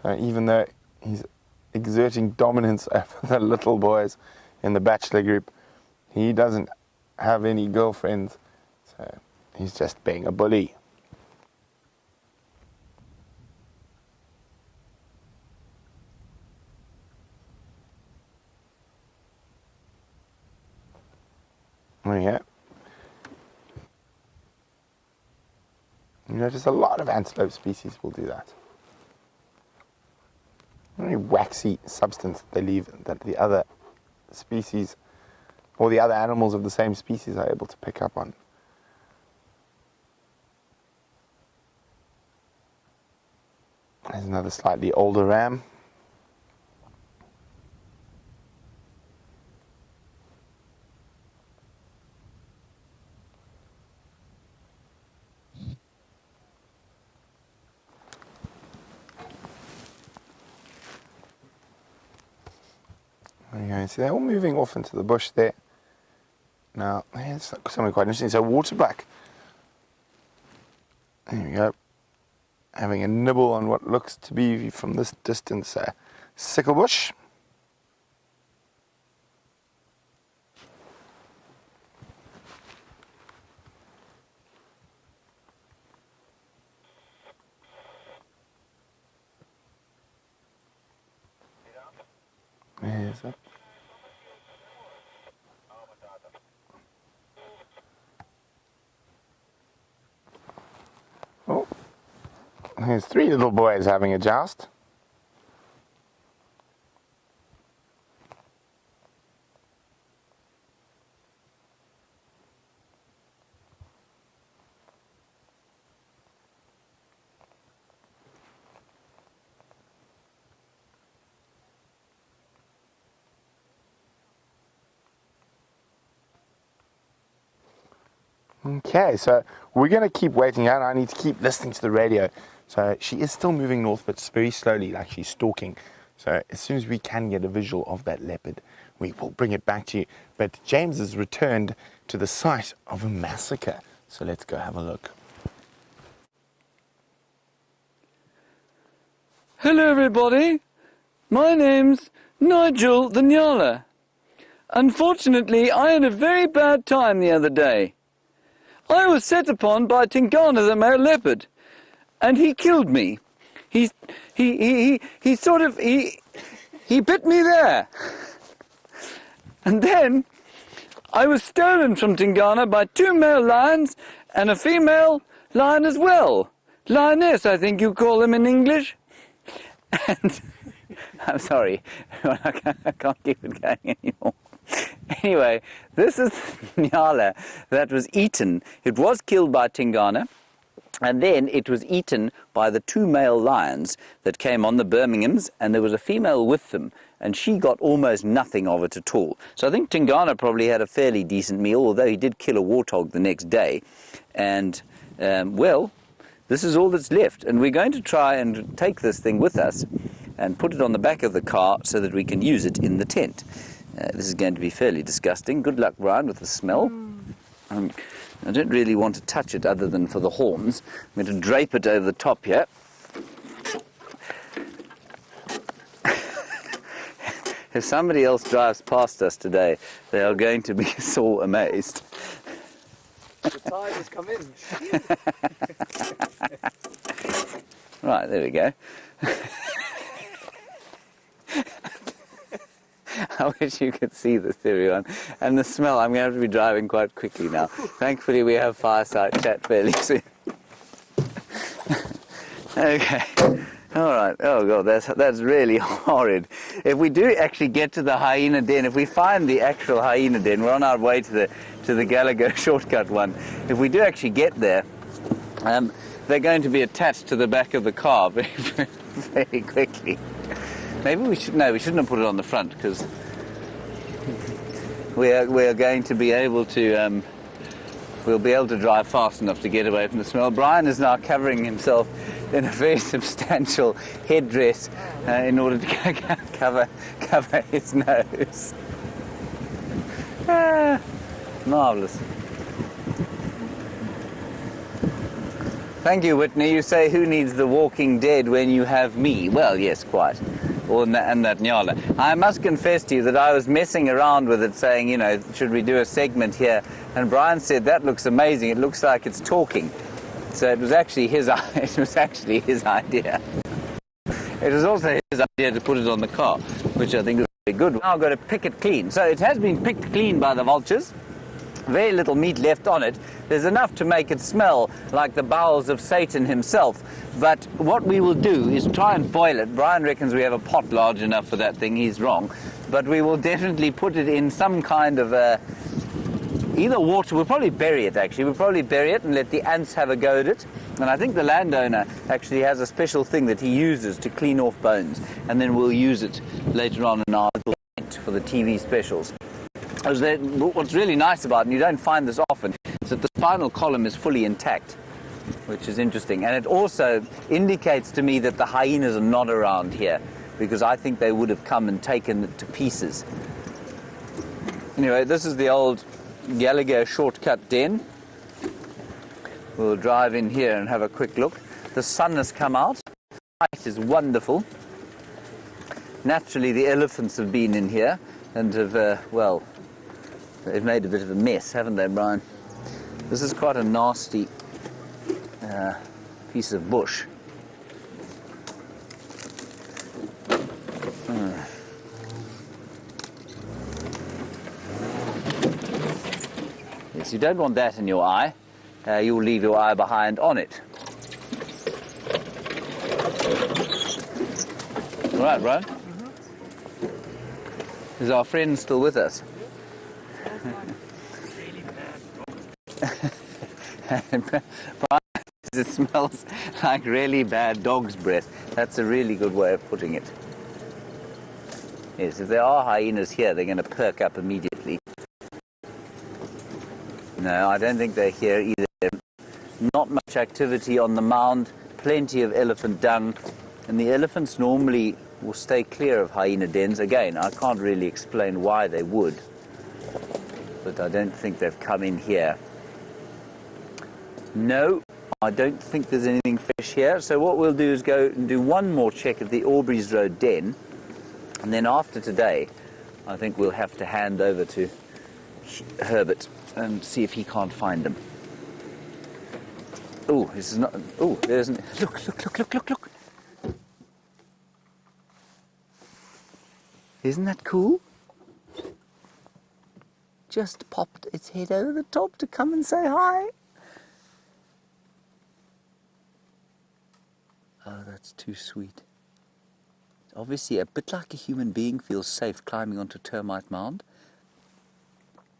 So even though he's exerting dominance over the little boys in the bachelor group, he doesn't have any girlfriends. So he's just being a bully. There you go. You notice a lot of antelope species will do that. Very waxy substance that they leave that the other species or the other animals of the same species are able to pick up on. There's another slightly older ram. There you go. See, they're all moving off into the bush there. Now, here's something quite interesting. So, waterbuck. There we go. Having a nibble on what looks to be, from this distance, a sickle bush. this up. Oh, there's 3 little boys having a joust. Okay, so we're going to keep waiting out. I need to keep listening to the radio. So she is still moving north, but very slowly, like she's stalking. So as soon as we can get a visual of that leopard, we will bring it back to you. But James has returned to the site of a massacre. So let's go have a look.
Hello everybody, my name's Nigel the Nyala. Unfortunately, I had a very bad time the other day. I was set upon by Tingana the male leopard, and he killed me. He bit me there. And then I was stolen from Tingana by 2 male lions and a female lion as well. Lioness, I think you call them in English. And I'm sorry, I can't keep it going anymore. Anyway, this is the Nyala that was eaten. It was killed by Tingana, and then it was eaten by the 2 male lions that came on the Birminghams, and there was a female with them, and she got almost nothing of it at all. So I think Tingana probably had a fairly decent meal, although he did kill a warthog the next day. And, well, this is all that's left, and we're going to try and take this thing with us and put it on the back of the car so that we can use it in the tent. This is going to be fairly disgusting. Good luck, Brian, with the smell. I don't really want to touch it other than for the horns. I'm going to drape it over the top here. If somebody else drives past us today, they are going to be so amazed.
The tide has come in.
Right, there we go. I wish you could see this, everyone. And the smell, I'm going to have to be driving quite quickly now. Thankfully, we have fireside chat fairly soon. Okay. All right. Oh, God, that's really horrid. If we do actually get to the hyena den, if we find the actual hyena den, we're on our way to the Gallagher shortcut one. If we do actually get there, they're going to be attached to the back of the car very, very quickly. Maybe we shouldn't have put it on the front, because we are going to be able to, we'll be able to drive fast enough to get away from the smell. Brian is now covering himself in a very substantial headdress in order to cover his nose. Marvellous. Thank you, Whitney. You say, who needs the Walking Dead when you have me? Well, yes, quite. And that Nyala. I must confess to you that I was messing around with it, saying, you know, should we do a segment here? And Brian said, that looks amazing. It looks like it's talking. So it was actually his idea. It was also his idea to put it on the car, which I think is very good. Now I've got to pick it clean. So it has been picked clean by the vultures. Very little meat left on it. There's enough to make it smell like the bowels of Satan himself. But what we will do is try and boil it. Brian reckons we have a pot large enough for that thing. He's wrong. But we will definitely put it in some kind of either water. We'll probably bury it, actually. We'll probably bury it and let the ants have a go at it. And I think the landowner actually has a special thing that he uses to clean off bones. And then we'll use it later on in our little tent for the TV specials. What's really nice about it, and you don't find this often, is that the spinal column is fully intact, which is interesting. And it also indicates to me that the hyenas are not around here, because I think they would have come and taken it to pieces. Anyway, this is the old Gallagher shortcut den. We'll drive in here and have a quick look. The sun has come out. The light is wonderful. Naturally, the elephants have been in here and have, well, they've made a bit of a mess, haven't they, Brian? This is quite a nasty piece of bush. Yes, you don't want that in your eye. You'll leave your eye behind on it. All right, Brian? Is our friend still with us? Brian, it smells like really bad dog's breath. That's a really good way of putting it. Yes, if there are hyenas here, they're going to perk up immediately. No, I don't think they're here either. Not much activity on the mound, plenty of elephant dung, and the elephants normally will stay clear of hyena dens. Again, I can't really explain why they would, but I don't think they've come in here. No, I don't think there's anything fresh here. So what we'll do is go and do one more check at the Aubrey's Road den, and then after today, I think we'll have to hand over to Herbert and see if he can't find them. Oh, this is not. Oh, there's. Look. Isn't that cool? Just popped its head over the top to come and say hi. Oh, that's too sweet. Obviously, a bit like a human being feels safe climbing onto a termite mound.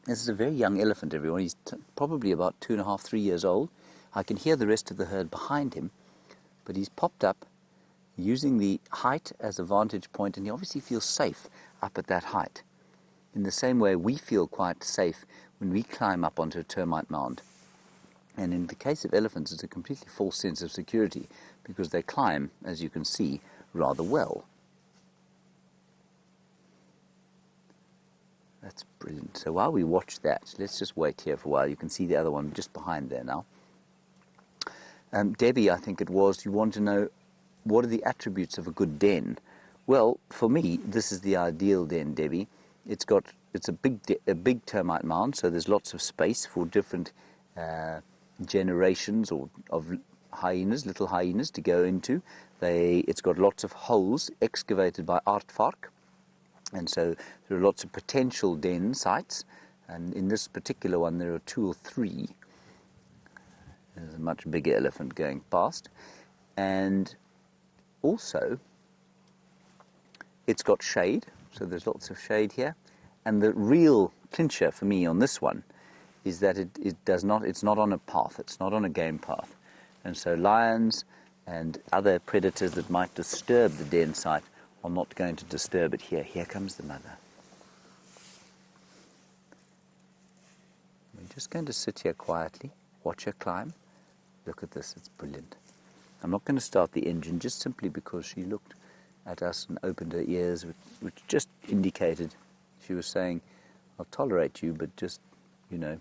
This is a very young elephant, everyone. He's probably about 2.5, 3 years old. I can hear the rest of the herd behind him, but he's popped up using the height as a vantage point, and he obviously feels safe up at that height. In the same way we feel quite safe when we climb up onto a termite mound. And in the case of elephants, it's a completely false sense of security because they climb, as you can see, rather well. That's brilliant. So while we watch that, let's just wait here for a while. You can see the other one just behind there now. Debbie, I think it was, you want to know what are the attributes of a good den? Well, for me, this is the ideal den, Debbie. It's a big termite mound, so there's lots of space for different generations of hyenas, little hyenas to go into. It's got lots of holes excavated by aardvark, and so there are lots of potential den sites. And in this particular one, there are 2 or 3. There's a much bigger elephant going past, and also it's got shade, so there's lots of shade here. And the real clincher for me on this one is that it's not on a path, it's not on a game path. And so lions and other predators that might disturb the den site are not going to disturb it here. Here comes the mother. We're just going to sit here quietly, watch her climb. Look at this, it's brilliant. I'm not going to start the engine just simply because she looked at us and opened her ears, which just indicated she was saying, I'll tolerate you, but just, you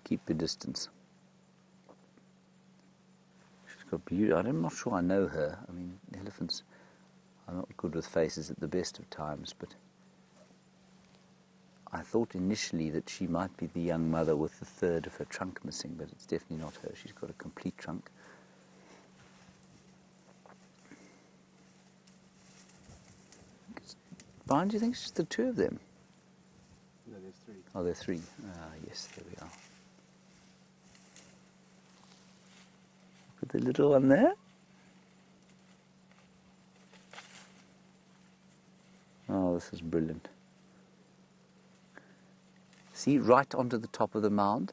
keep the distance. She's got beauty. I'm not sure I know her. I mean, elephants are not good with faces at the best of times, but I thought initially that she might be the young mother with the third of her trunk missing, but it's definitely not her. She's got a complete trunk. Brian, do you think it's just the 2 of them?
No, there's 3.
Oh, there's 3. Ah, yes, there we are. Look at the little one there. Oh, this is brilliant. See, right onto the top of the mound.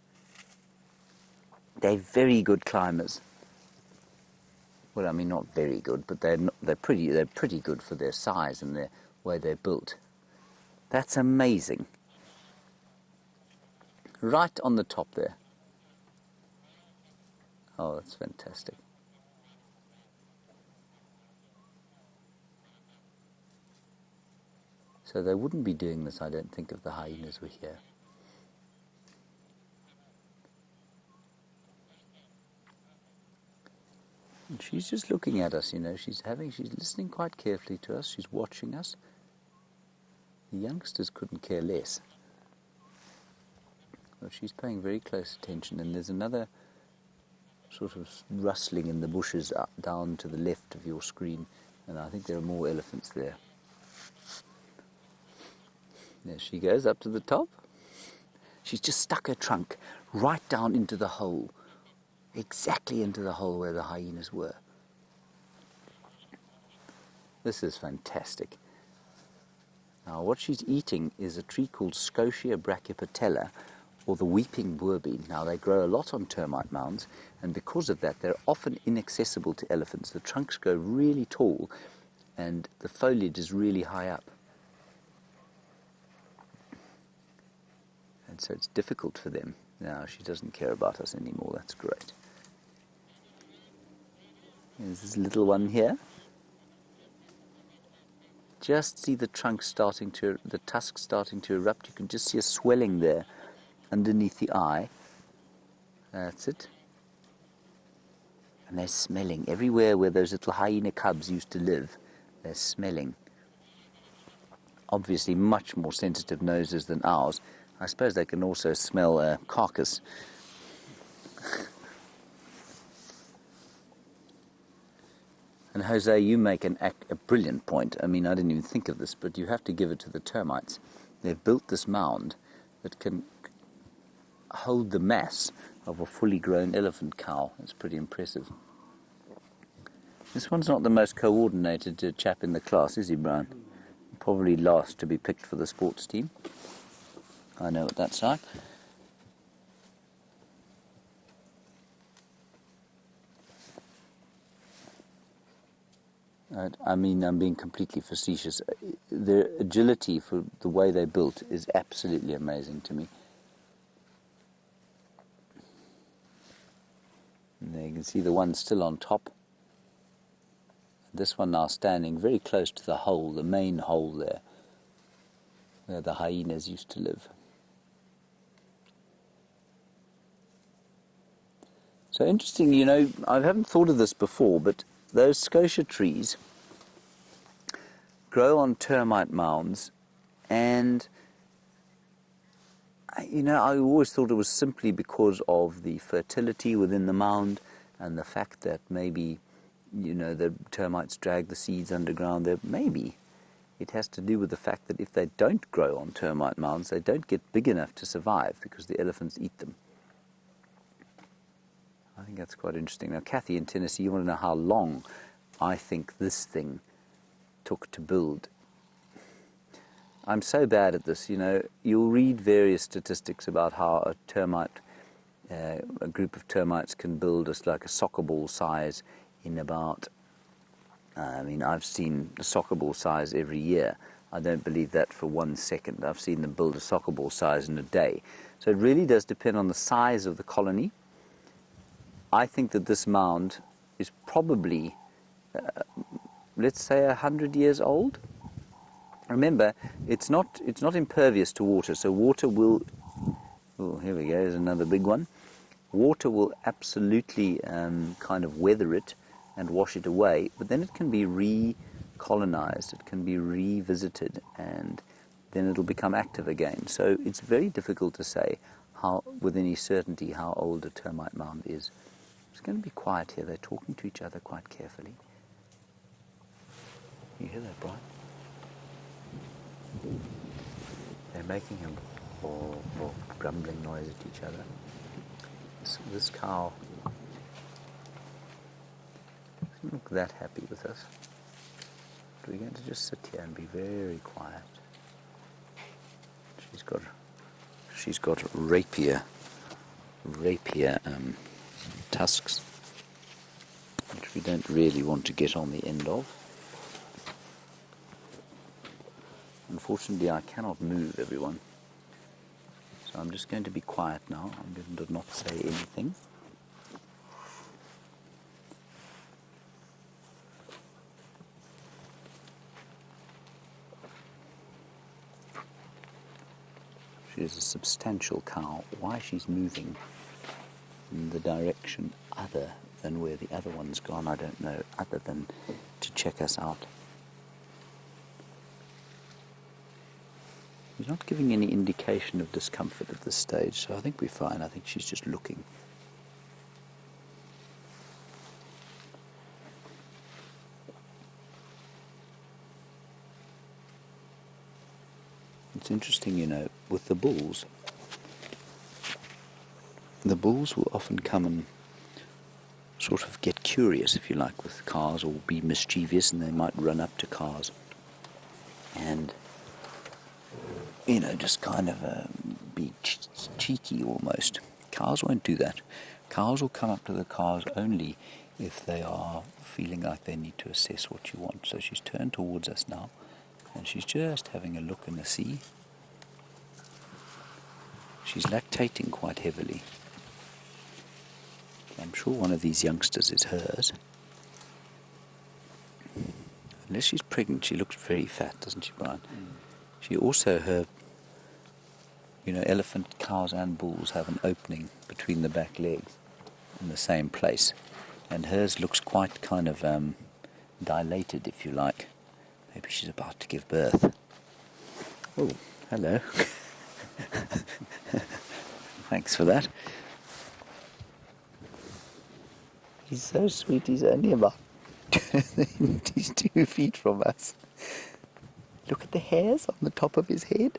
They're very good climbers. Well, I mean, not very good, but they're pretty good for their size and the way they're built. That's amazing. Right on the top there. Oh, that's fantastic. So they wouldn't be doing this, I don't think, if the hyenas were here. And she's just looking at us, she's listening quite carefully to us, she's watching us. The youngsters couldn't care less. But she's paying very close attention, and there's another sort of rustling in the bushes up, down to the left of your screen, and I think there are more elephants there. There she goes up to the top.
She's just stuck her trunk right down into the hole, exactly into the hole where the hyenas were. This is fantastic. Now what she's eating is a tree called Scotia brachypatella, or the weeping boerbean. Now they grow a lot on termite mounds, and because of that they're often inaccessible to elephants. The trunks go really tall and the foliage is really high up. And so it's difficult for them. Now she doesn't care about us anymore, that's great. There's this little one here. Just see the trunk starting to, the tusk starting to erupt. You can just see a swelling there underneath the eye. That's it. And they're smelling. Everywhere where those little hyena cubs used to live, they're smelling. Obviously much more sensitive noses than ours. I suppose they can also smell a carcass. And Jose, you make a brilliant point. I mean, I didn't even think of this, but you have to give it to the termites. They've built this mound that can hold the mass of a fully grown elephant cow. It's pretty impressive. This one's not the most coordinated chap in the class, is he, Brian? Probably last to be picked for the sports team. I know what that's like. I mean, I'm being completely facetious. Their agility for the way they're built is absolutely amazing to me. And there you can see the one still on top. This one now standing very close to the hole, the main hole there, where the hyenas used to live. So interesting, you know, I haven't thought of this before, but those scotia trees grow on termite mounds, and you know, I always thought it was simply because of the fertility within the mound and the fact that maybe, you know, the termites drag the seeds underground there. Maybe it has to do with the fact that if they don't grow on termite mounds, they don't get big enough to survive because the elephants eat them. I think that's quite interesting. Now, Kathy in Tennessee, you want to know how long I think this thing took to build. I'm so bad at this, you know. You'll read various statistics about how a termite, a group of termites can build just like a soccer ball size in about, I mean, I've seen a soccer ball size every year. I don't believe that for 1 second. I've seen them build a soccer ball size in a day. So it really does depend on the size of the colony. I think that this mound is probably, let's say, 100 years old. Remember, it's not impervious to water, so water will, oh, here we go, there's another big one. Water will absolutely kind of weather it and wash it away, but then it can be recolonized, it can be revisited, and then it'll become active again. So it's very difficult to say how, with any certainty, how old a termite mound is. It's going to be quiet here. They're talking to each other quite carefully. You hear that, Brian? They're making a grumbling noise at each other. This cow doesn't look that happy with us. But we're going to just sit here and be very quiet. She's got rapier tusks, which we don't really want to get on the end of. Unfortunately, I cannot move, everyone. So I'm just going to be quiet now. I'm going to not say anything. She is a substantial cow. Why she's moving in the direction other than where the other one's gone, I don't know, other than to check us out. She's not giving any indication of discomfort at this stage, so I think we're fine. I think she's just looking. It's interesting, you know, with the bulls, the bulls will often come and sort of get curious, if you like, with cars, or be mischievous, and they might run up to cars and, just kind of be cheeky almost. Cars won't do that. Cars will come up to the cars only if they are feeling like they need to assess what you want. So she's turned towards us now, and she's just having a look and a see. She's lactating quite heavily. I'm sure one of these youngsters is hers. Unless she's pregnant, she looks very fat, doesn't she, Brian? She also, elephant, cows and bulls have an opening between the back legs in the same place. And hers looks quite kind of dilated, if you like. Maybe she's about to give birth. Oh, hello. Thanks for that. He's so sweet, he's only about he's 2 feet from us. Look at the hairs on the top of his head.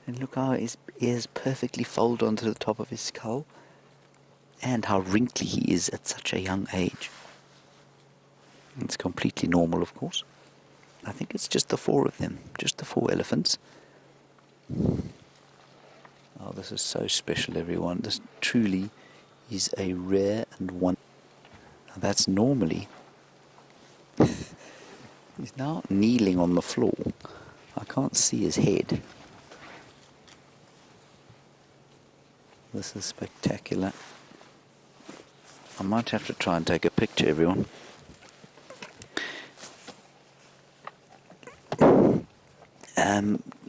And look how his ears perfectly fold onto the top of his skull. And how wrinkly he is at such a young age. It's completely normal, of course. I think it's just the 4 of them, just the 4 elephants. Oh, this is so special, everyone. This truly is a rare and one. Now, that's normally. He's now kneeling on the floor. I can't see his head. This is spectacular. I might have to try and take a picture, everyone.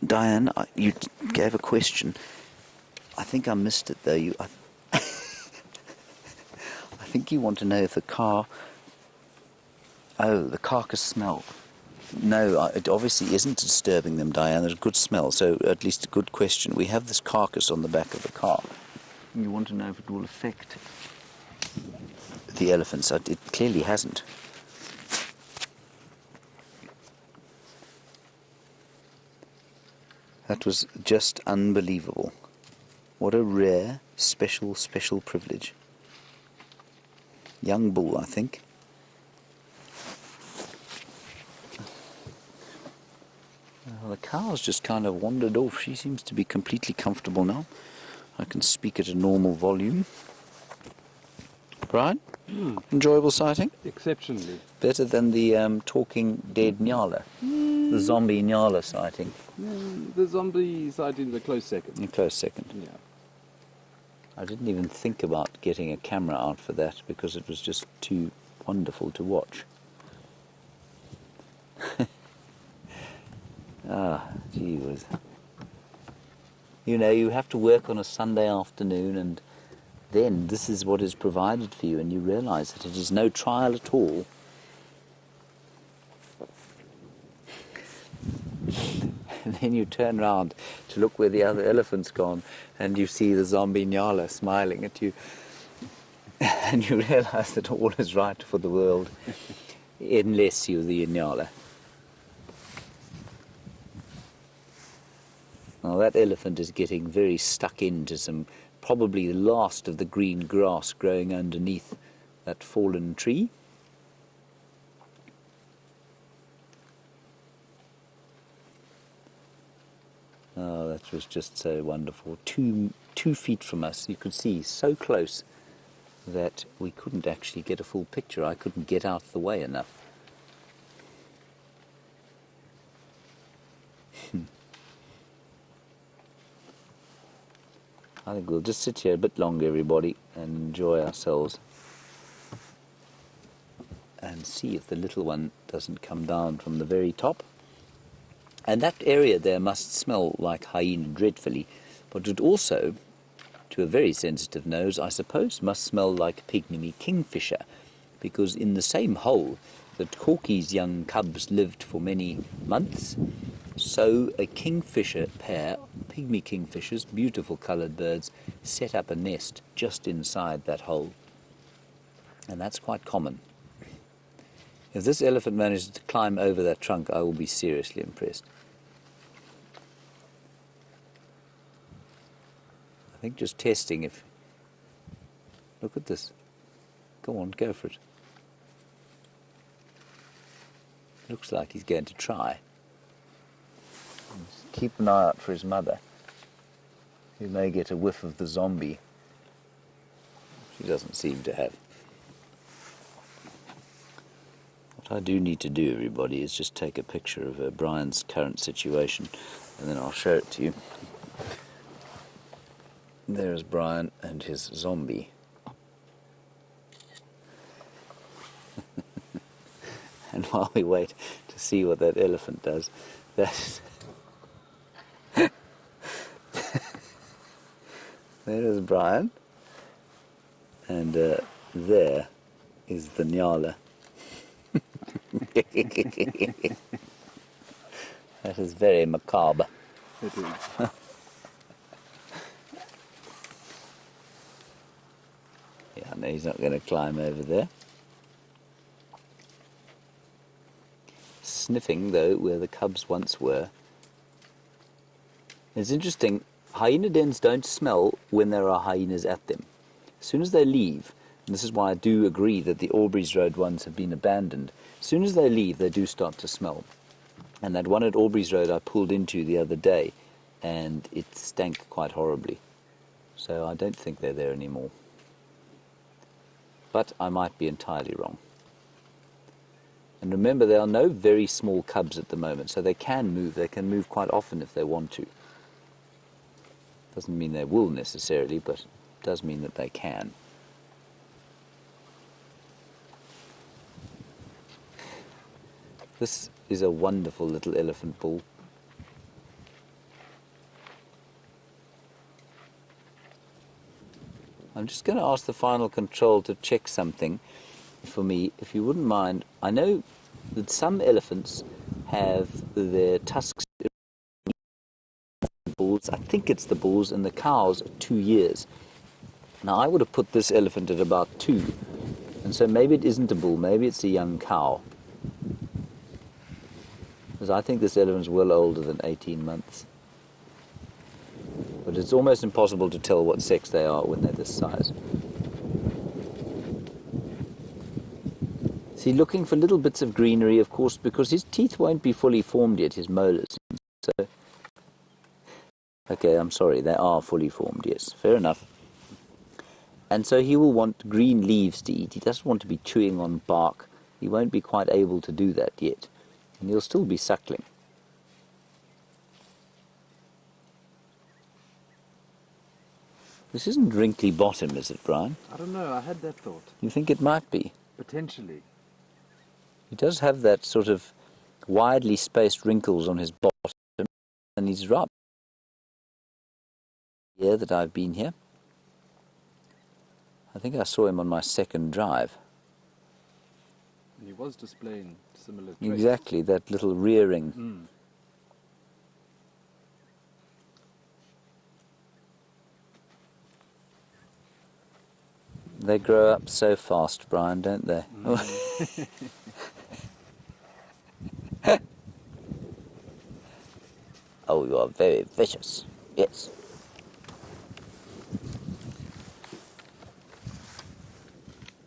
Diane, you gave a question. I think I missed it, though. I think you want to know if the car... Oh, the carcass smell. No, it obviously isn't disturbing them, Diane. There's a good smell, so at least a good question. We have this carcass on the back of the car. You want to know if it will affect the elephants. It clearly hasn't. That was just unbelievable. What a rare, special privilege. Young bull, I think. Well, the cow's just kind of wandered off. She seems to be completely comfortable now. I can speak at a normal volume. Brian? Enjoyable sighting?
Exceptionally.
Better than the talking dead nyala. The zombie nyala sighting.
The zombie sighting, the close second.
A close second.
Yeah.
I didn't even think about getting a camera out for that because it was just too wonderful to watch. Gee whiz. You have to work on a Sunday afternoon, and then this is what is provided for you, and you realize that it is no trial at all. And then you turn around to look where the other elephant's gone, and you see the zombie nyala smiling at you. And you realize that all is right for the world, unless you're the nyala. Now that elephant is getting very stuck into some, probably the last of the green grass growing underneath that fallen tree. Oh, that was just so wonderful. 2 feet from us, you could see so close that we couldn't actually get a full picture. I couldn't get out of the way enough. I think we'll just sit here a bit longer, everybody, and enjoy ourselves. And see if the little one doesn't come down from the very top. And that area there must smell like hyena dreadfully, but it also, to a very sensitive nose, I suppose, must smell like pygmy kingfisher, because in the same hole that Corky's young cubs lived for many months, so a kingfisher pair, pygmy kingfishers, beautiful coloured birds, set up a nest just inside that hole. And that's quite common. If this elephant manages to climb over that trunk, I will be seriously impressed.
I think just testing if... Look at this. Go on, go for it. Looks like he's going to try. Just keep an eye out for his mother. You may get a whiff of the zombie. She doesn't seem to have. What I do need to do, everybody, is just take a picture of Brian's current situation, and then I'll show it to you. There's Brian and his zombie. And while we wait to see what that elephant does, there is Brian, and there is the Nyala. That is very macabre.
It is.
Yeah, no, he's not going to climb over there. Sniffing, though, where the cubs once were. It's interesting, hyena dens don't smell when there are hyenas at them. As soon as they leave, and this is why I do agree that the Albury's Road ones have been abandoned, as soon as they leave, they do start to smell. And that one at Albury's Road I pulled into the other day, and it stank quite horribly. So I don't think they're there anymore. But I might be entirely wrong. And remember, there are no very small cubs at the moment, so they can move. They can move quite often if they want to. Doesn't mean they will necessarily, but it does mean that they can. This is a wonderful little elephant bull. I'm just going to ask the final control to check something for me, if you wouldn't mind. I know that some elephants have their tusks, bulls, I think it's the bulls, and the cows at 2 years. Now I would have put this elephant at about 2, and so maybe it isn't a bull, maybe it's a young cow. Because I think this elephant's well older than 18 months. But it's almost impossible to tell what sex they are when they're this size. See, looking for little bits of greenery, of course, because his teeth won't be fully formed yet, his molars. So, okay, I'm sorry, they are fully formed, yes, fair enough. And so he will want green leaves to eat. He doesn't want to be chewing on bark. He won't be quite able to do that yet. And he'll still be suckling. This isn't wrinkly bottom, is it, Brian?
I don't know, I had that thought.
You think it might be?
Potentially.
He does have that sort of widely spaced wrinkles on his bottom, and he's right. Yeah, that I've been here. I think I saw him on my second drive.
He was displaying similar traits.
Exactly, that little rearing. They grow up so fast, Brian, don't they? Oh, you are very vicious. Yes.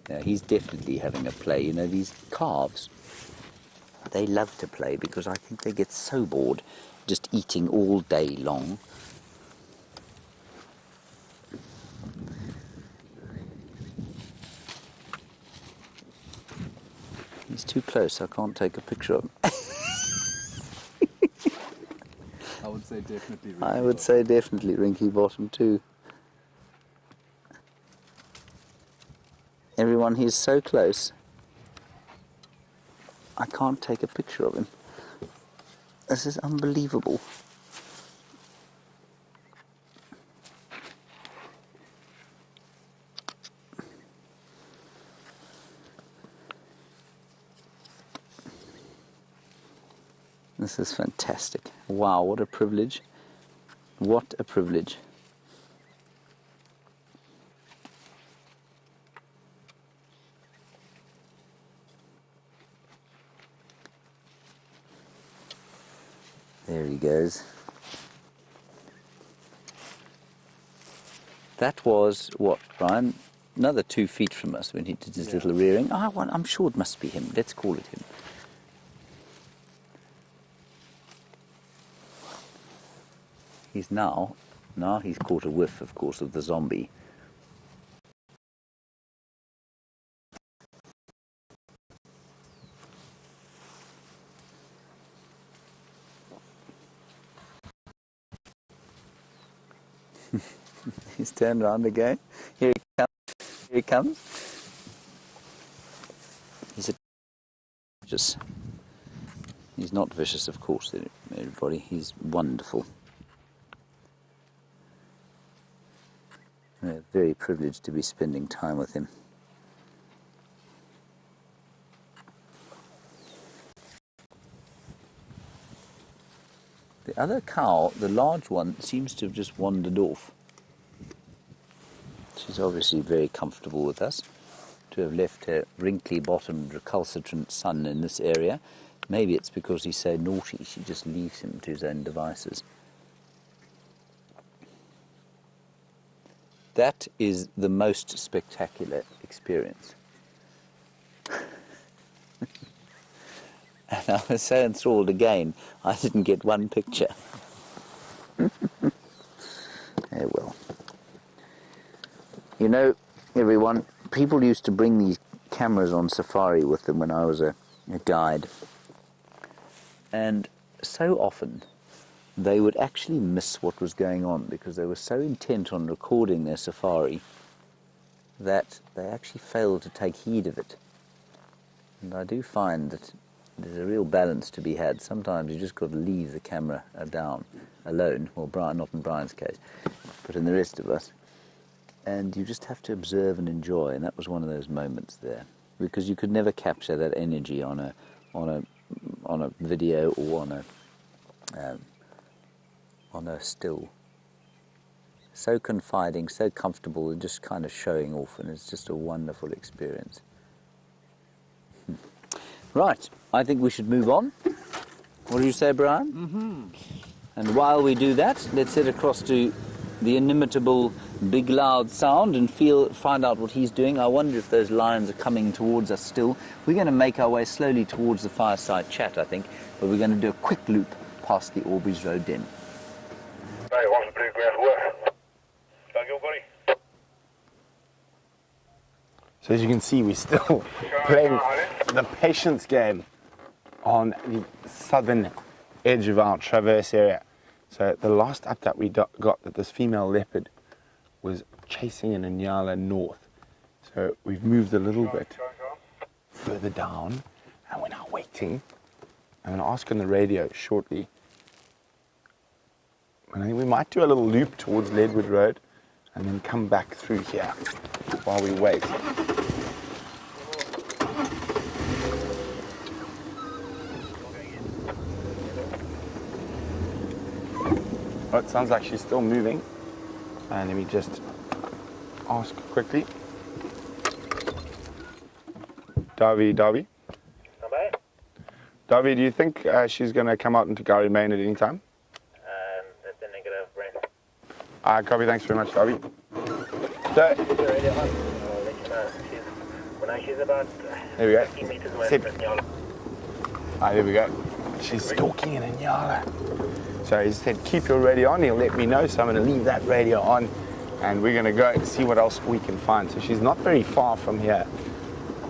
Now, he's definitely having a play. You know, these calves, they love to play because I think they get so bored just eating all day long. He's too close, I can't take a picture of him.
I would say definitely Rinky
I would say definitely Rinky Bottom too. Everyone, he's so close. I can't take a picture of him. This is unbelievable. This is fantastic. Wow, what a privilege. What a privilege. There he goes.
That was what, Brian? Another 2 feet from us when he did his little rearing. I'm sure it must be him. Let's call it him. He's now he's caught a whiff, of course, of the zombie. He's turned around again. Here he comes. Here he comes. He's not vicious, of course, everybody. He's wonderful. We're very privileged to be spending time with him. The other cow, the large one, seems to have just wandered off. She's obviously very comfortable with us, to have left her wrinkly-bottomed, recalcitrant son in this area. Maybe it's because he's so naughty, she just leaves him to his own devices. That is the most spectacular experience. And I was so enthralled again, I didn't get one picture. Oh well. You know, everyone, people used to bring these cameras on safari with them when I was a guide. And so often they would actually miss what was going on because they were so intent on recording their safari that they actually failed to take heed of it. And I do find that there's a real balance to be had. Sometimes you just got to leave the camera down alone, well, Brian, not in Brian's case, but in the rest of us. And you just have to observe and enjoy, and that was one of those moments there, because you could never capture that energy on a video or on a still. So confiding, so comfortable, and just kind of showing off, and it's just a wonderful experience. Right, I think we should move on. What do you say, Brian? Mm-hmm. And while we do that, let's head across to the inimitable big loud sound and find out what he's doing. I wonder if those lions are coming towards us still. We're going to make our way slowly towards the fireside chat, I think, but we're going to do a quick loop past the Aubrey's Road Den.
So as you can see, we're still playing the patience game on the southern edge of our traverse area. So the last update we got that this female leopard was chasing an Inyala north. So we've moved a little bit further down and we're now waiting. I'm going to ask on the radio shortly. And I think we might do a little loop towards Leadwood Road and then come back through here while we wait. Oh, it sounds like she's still moving. And let me just ask quickly. Davi.
Sabi?
Davi, do you think she's going to come out into Gary Main at any time?
That's a negative, Brent.
Copy, thanks very much, Davi.
I'll let you know. She's about
There we go.
50 meters away
Sip.
from Inyala.
There we go. She's stalking an Inyala. So he said, keep your radio on. He'll let me know. So I'm going to leave that radio on. And we're going to go and see what else we can find. So she's not very far from here.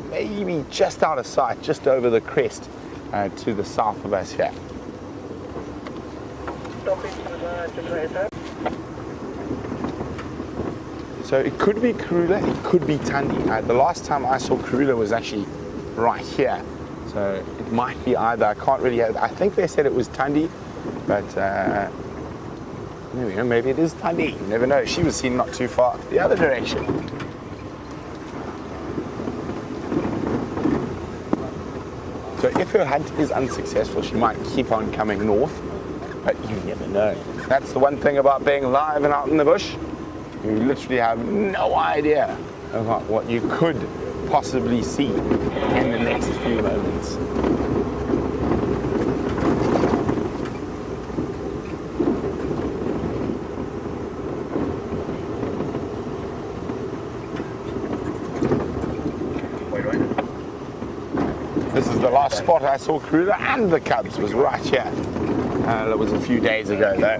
Maybe just out of sight, just over the crest to the south of us here. So it could be Karula, it could be Tundi. The last time I saw Karula was actually right here. So it might be either. I can't really have, I think they said it was Tundi, but maybe it is Tundi. You never know. She was seen not too far the other direction. So if her hunt is unsuccessful, she might keep on coming north, but you never know. That's the one thing about being live and out in the bush. You literally have no idea about what you could possibly see in the next few moments. the last spot I saw Karula and the cubs was right here. That was a few days ago though.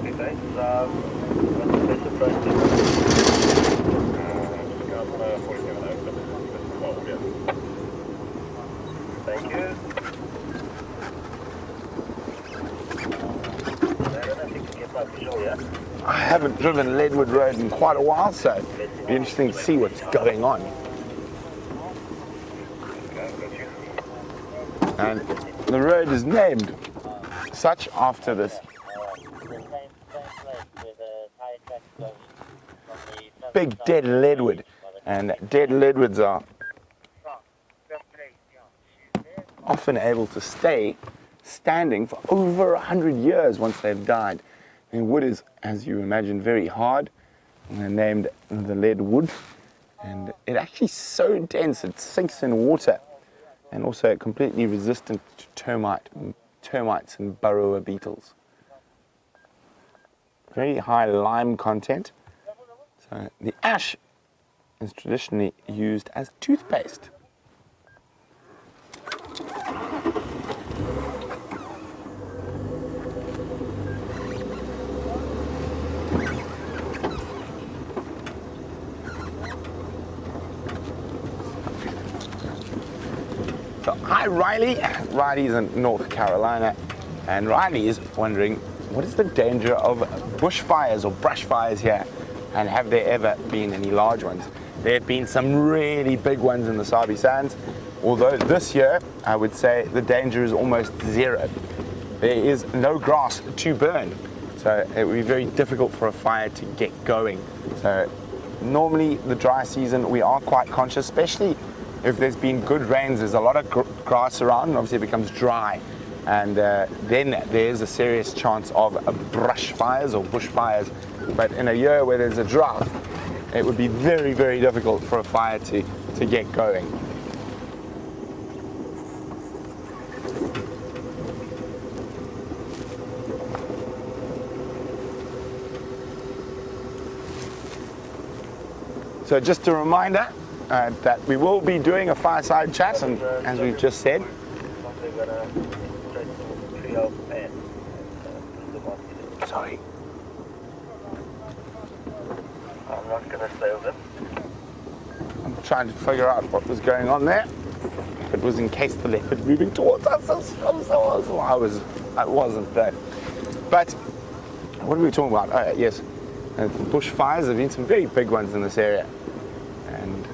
Thank you.
I haven't driven Leadwood Road in quite a while, so it'll be interesting to see what's going on. And the road is named such after this big dead leadwood. And dead leadwoods are often able to stay standing for over 100 years once they've died. And wood is, as you imagine, very hard, and they're named the leadwood. And it actually is so dense it sinks in water, and also completely resistant to termites and burrower beetles. Very high lime content. So the ash is traditionally used as toothpaste. So, hi Riley. Riley's in North Carolina, and Riley is wondering, what is the danger of bushfires or brush fires here, and have there ever been any large ones? There have been some really big ones in the Sabi Sands, although this year I would say the danger is almost zero. There is no grass to burn, so it would be very difficult for a fire to get going. So normally the dry season we are quite conscious, especially if there's been good rains. There's a lot of grass around, and obviously it becomes dry, and then there's a serious chance of brush fires or bushfires. But in a year where there's a drought, it would be very, very difficult for a fire to get going. So just a reminder that we will be doing a fireside chat, and as we've just said, sorry.
I'm not going to stay with it.
I'm trying to figure out what was going on there. It was in case the leopard moving towards us. I wasn't there. But what are we talking about? Oh, yes, bushfires. There have been some very big ones in this area. And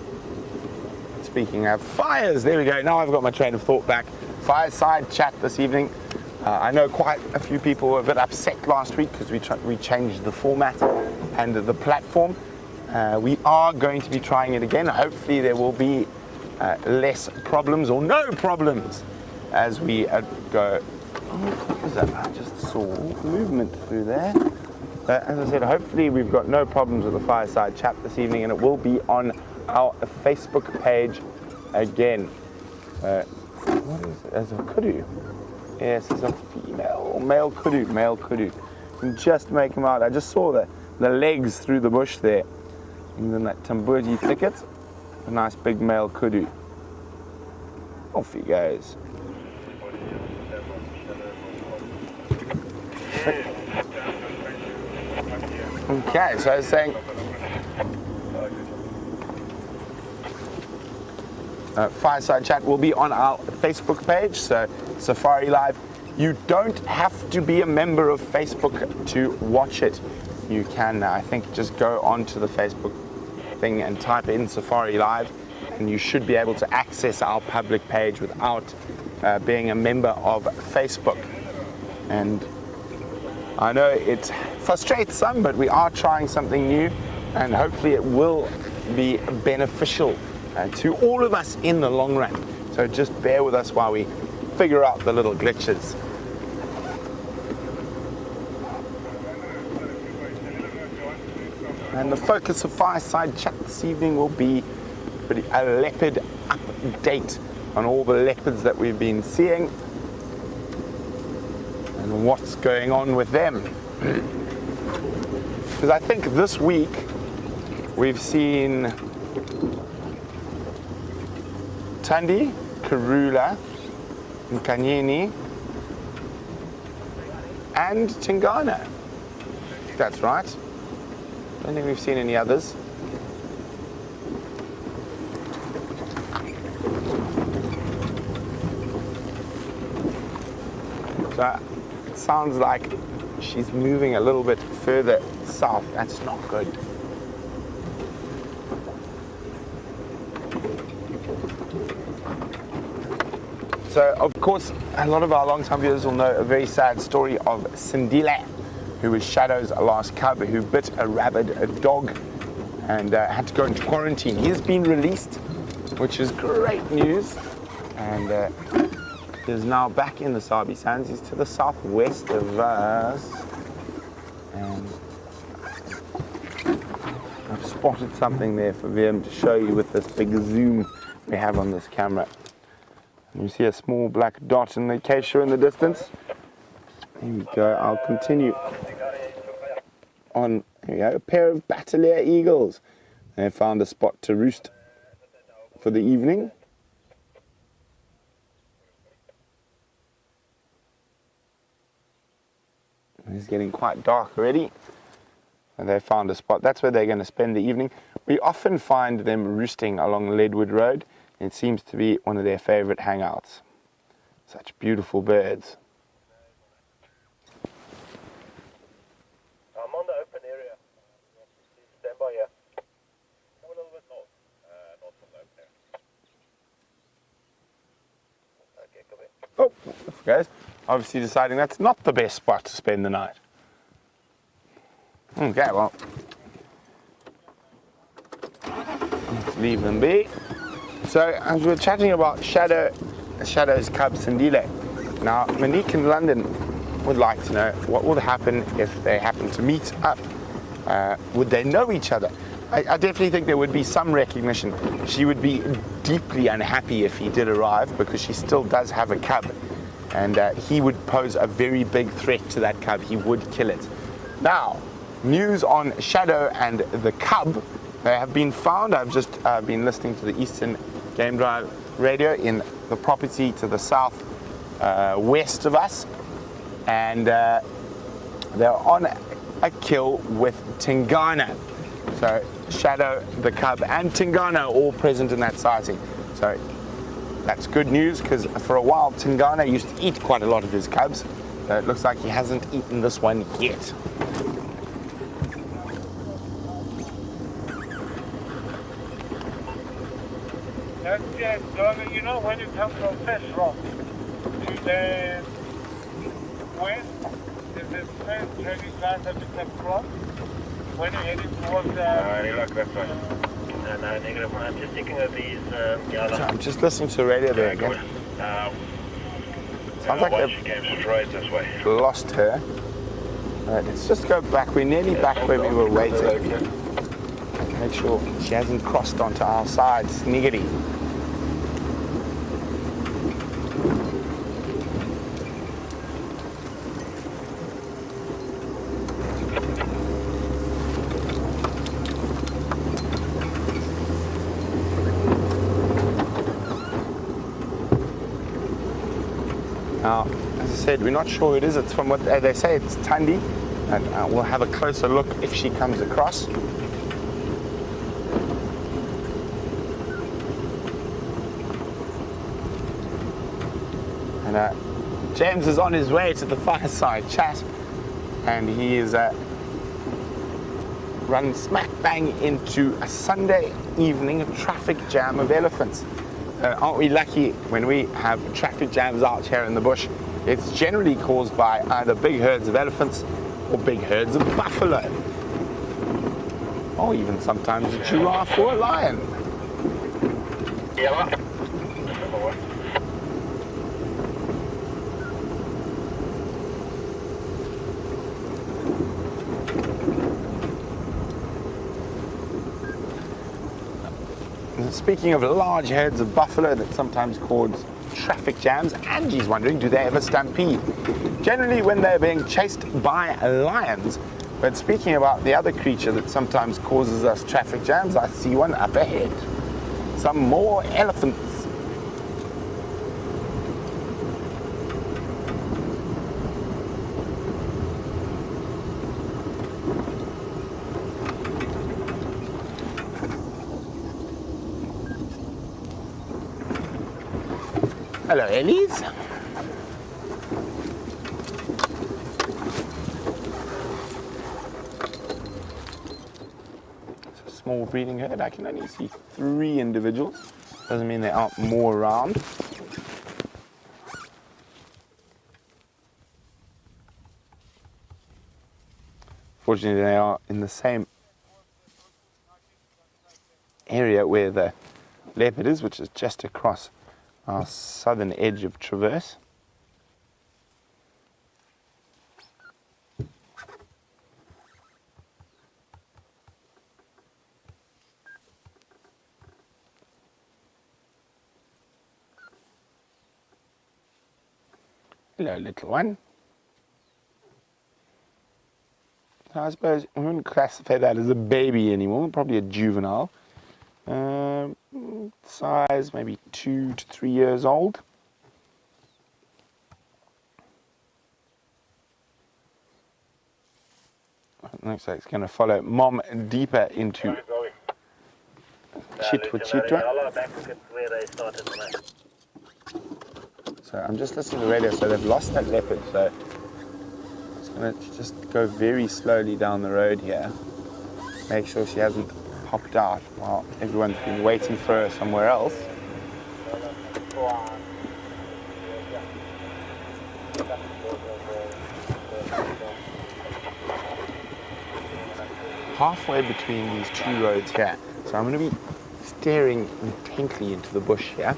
speaking of fires, there we go. Now I've got my train of thought back. Fireside chat this evening. I know quite a few people were a bit upset last week because we changed the format and the platform. We are going to be trying it again. Hopefully there will be less problems or no problems as we go. What was that? I just saw movement through there. As I said, hopefully we've got no problems with the fireside chat this evening, and it will be on our Facebook page again. What is it? As a kudu. Yes, it's a female or male kudu. Male kudu. You can just make him out. I just saw the legs through the bush there. And then that tambuji thicket. A nice big male kudu. Off he goes. Okay, so I was saying, fireside chat will be on our Facebook page, so Safari Live. You don't have to be a member of Facebook to watch it. You can, I think, just go onto the Facebook thing and type in Safari Live, and you should be able to access our public page without being a member of Facebook. And I know it frustrates some, but we are trying something new, and hopefully it will be beneficial to all of us in the long run. So just bear with us while we figure out the little glitches. And the focus of Fireside Chat this evening will be a leopard update on all the leopards that we've been seeing and what's going on with them. Because I think this week we've seen Tundi, Karula, Nkanyini, and Tingana. That's right. Don't think we've seen any others. So it sounds like she's moving a little bit further south. That's not good. So, of course, a lot of our long-time viewers will know a very sad story of Sindile, who was Shadow's last cub, who bit a rabid dog and had to go into quarantine. He has been released, which is great news, and is now back in the Sabi Sands. He's to the southwest of us, and I've spotted something there for Liam to show you with this big zoom we have on this camera. You see a small black dot in the acacia in the distance. Here we go. I'll continue on. Here we go. A pair of Battalier eagles. They found a spot to roost for the evening. It's getting quite dark already. And they found a spot. That's where they're going to spend the evening. We often find them roosting along Leadwood Road. It seems to be one of their favorite hangouts. Such beautiful birds.
I'm on the open area. Stand by here. Come a little bit north. North from the open area. Okay, come in.
Oh, guys. Obviously deciding that's not the best spot to spend the night. Okay, well. Let's leave them be. So, as we're chatting about Shadow's cub Sindile. Now, Monique in London would like to know what would happen if they happen to meet up. Would they know each other? I definitely think there would be some recognition. She would be deeply unhappy if he did arrive because she still does have a cub. And he would pose a very big threat to that cub. He would kill it. Now, news on Shadow and the cub. They have been found. I've just been listening to the Eastern Game Drive radio in the property to the south west of us, and they're on a kill with Tingana. So Shadow, the cub, and Tingana all present in that sighting. So that's good news, because for a while Tingana used to eat quite a lot of his cubs. So it looks like he hasn't eaten this one yet.
That's dog. You know, when you come from Fish Rock to the west, there's a first training class that you can cross. When you're heading towards
Look, that's right. No, negative. I'm just thinking of these
So I'm just listening to the radio there again. Sounds like they've
came straight this way.
lost her. Let's just go back. We're nearly back where we were waiting. Make sure she hasn't crossed onto our side. Sniggity. Now, as I said, we're not sure who it is. It's from what they say, it's Tandi. And we'll have a closer look if she comes across. And James is on his way to the fireside chat, and he is run smack bang into a Sunday evening traffic jam of elephants. Aren't we lucky when we have traffic jams out here in the bush? It's generally caused by either big herds of elephants or big herds of buffalo, or even sometimes a giraffe or a lion.
Yeah.
Speaking of large herds of buffalo that sometimes cause traffic jams, Angie's wondering, do they ever stampede? Generally when they're being chased by lions. But speaking about the other creature that sometimes causes us traffic jams, I see one up ahead. Some more elephants. Hello, Ellies. It's a small breeding herd. I can only see 3 individuals. Doesn't mean there aren't more around. Fortunately, they are in the same area where the leopard is, which is just across our southern edge of traverse. Hello, little one. So I suppose we wouldn't classify that as a baby anymore, probably a juvenile. Size maybe 2 to 3 years old. Looks like it's going to follow Mom deeper into Chitwa Chitwa. So I'm just listening to the radio, so they've lost that leopard, so it's going to just go very slowly down the road here. Make sure she hasn't popped out while everyone's been waiting for her somewhere else. Halfway between these 2 roads here, so I'm going to be staring intently into the bush here.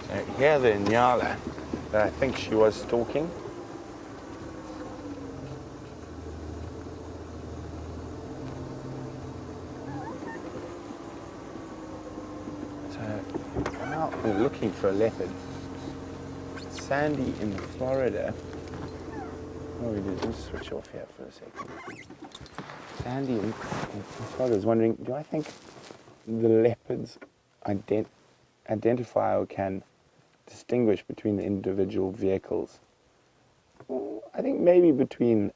So here the Nyala that I think she was stalking. Now we're looking for a leopard. Sandy in Florida. Oh, we did just switch off here for a second. Sandy in Florida is wondering, do I think the leopard's identifier can distinguish between the individual vehicles? Well, I think maybe between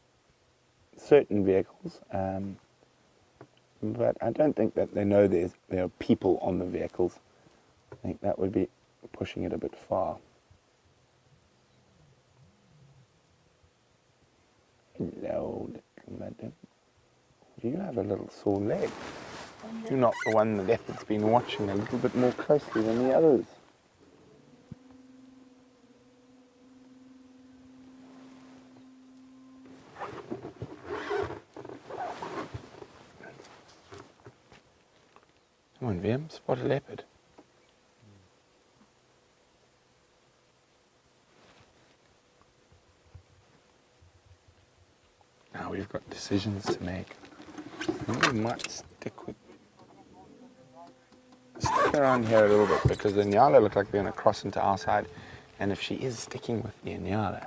certain vehicles, but I don't think that they know there are people on the vehicles. I think that would be pushing it a bit far. Hello, little madam. You have a little sore leg. You're not the one the leopard's been watching a little bit more closely than the others. Come on, Vim, spot a leopard. Now we've got decisions to make. We might stick around here a little bit because the Nyala look like they're going to cross into our side, and if she is sticking with the Nyala,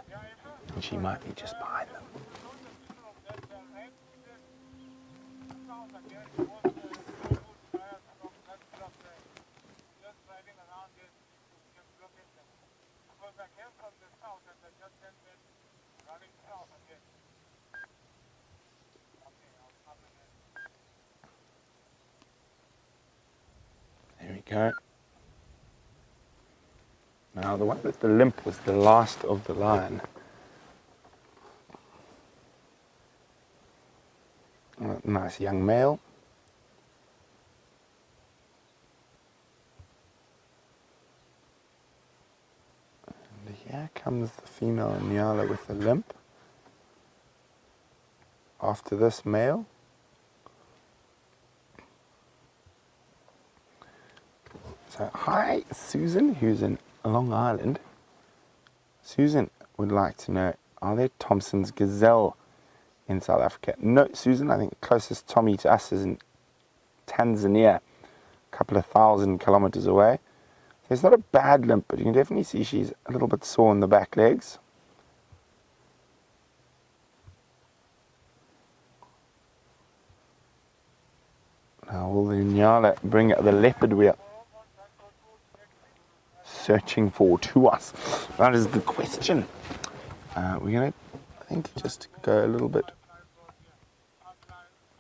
then she might be just behind them. There we go. Now the one with the limp was the last of the line. Nice young male. And here comes the female Nyala with the limp. After this male. So, hi, Susan, who's in Long Island. Susan would like to know, are there Thompson's gazelle in South Africa? No, Susan, I think the closest Tommy to us is in Tanzania, a couple of 1,000 kilometers away. So it's not a bad limp, but you can definitely see she's a little bit sore in the back legs. Now will the Nyala bring the leopard wheel? searching for to us? That is the question. We're going to, I think, just go a little bit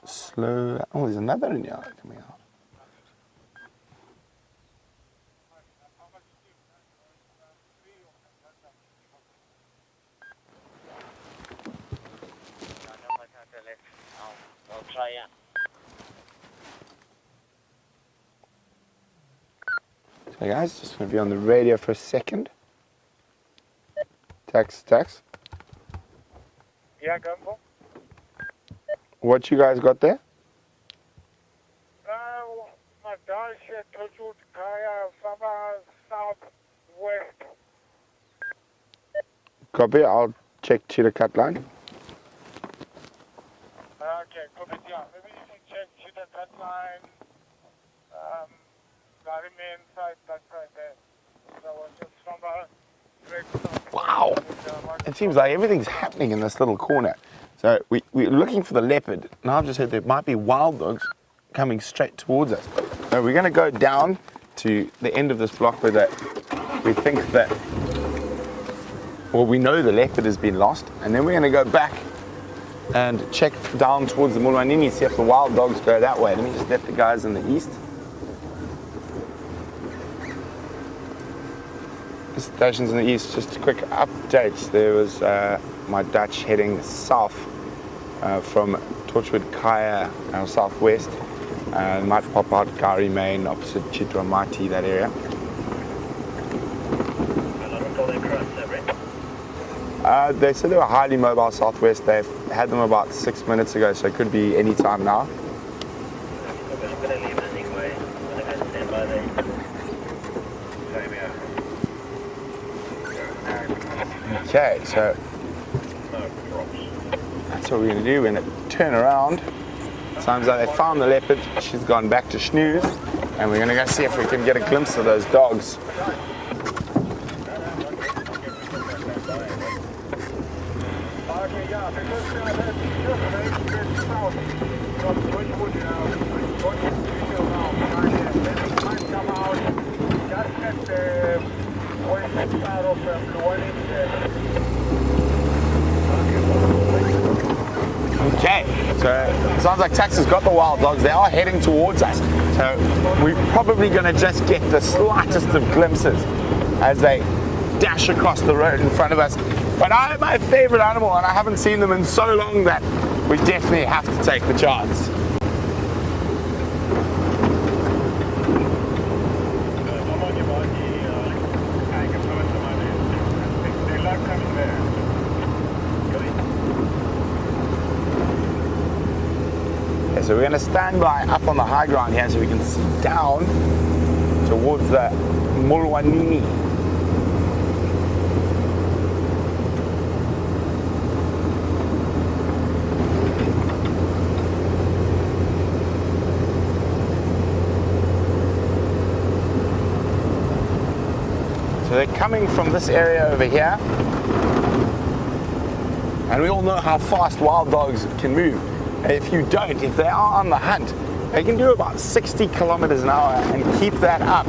slow. Oh, there's another in here coming out.
I'll try it.
So guys, just going to be on the radio for a second. Tax.
Yeah, Gumbo.
What you guys got there?
My guy said Torchwood Kaya, Saba, Southwest.
Copy, I'll check Cheetah Cut line.
Okay, copy, yeah. Maybe you can check Cheetah Cut line. Gary main side, that's right there. So just from
Wow! It seems like everything's happening in this little corner. So we're looking for the leopard. Now I've just heard there might be wild dogs coming straight towards us. So we're going to go down to the end of this block where we think that, well, we know the leopard has been lost, and then we're going to go back and check down towards the Mulwanini, see if the wild dogs go that way. Let me just let the guys in the east. Stations in the east, just a quick update. There was my Dutch heading south from Torchwood Kaya, southwest. Might pop out Gari Main opposite Chitramati, that area. They said they were highly mobile southwest. They've had them about 6 minutes ago, so it could be any time now.
I'm going to leave it anyway. I'm going to go stand by there.
Okay, so that's what we're going to do. We're going to turn around. Sounds like they found the leopard. She's gone back to snooze, and we're going to go see if we can get a glimpse of those dogs. Okay, so it sounds like Tax has got the wild dogs. They are heading towards us. So we're probably going to just get the slightest of glimpses as they dash across the road in front of us. But my favorite animal, and I haven't seen them in so long that we definitely have to take the chance. So we're going to stand by up on the high ground here so we can see down towards the Mulwanini. So they're coming from this area over here. And we all know how fast wild dogs can move. If they are on the hunt, they can do about 60 kilometers an hour and keep that up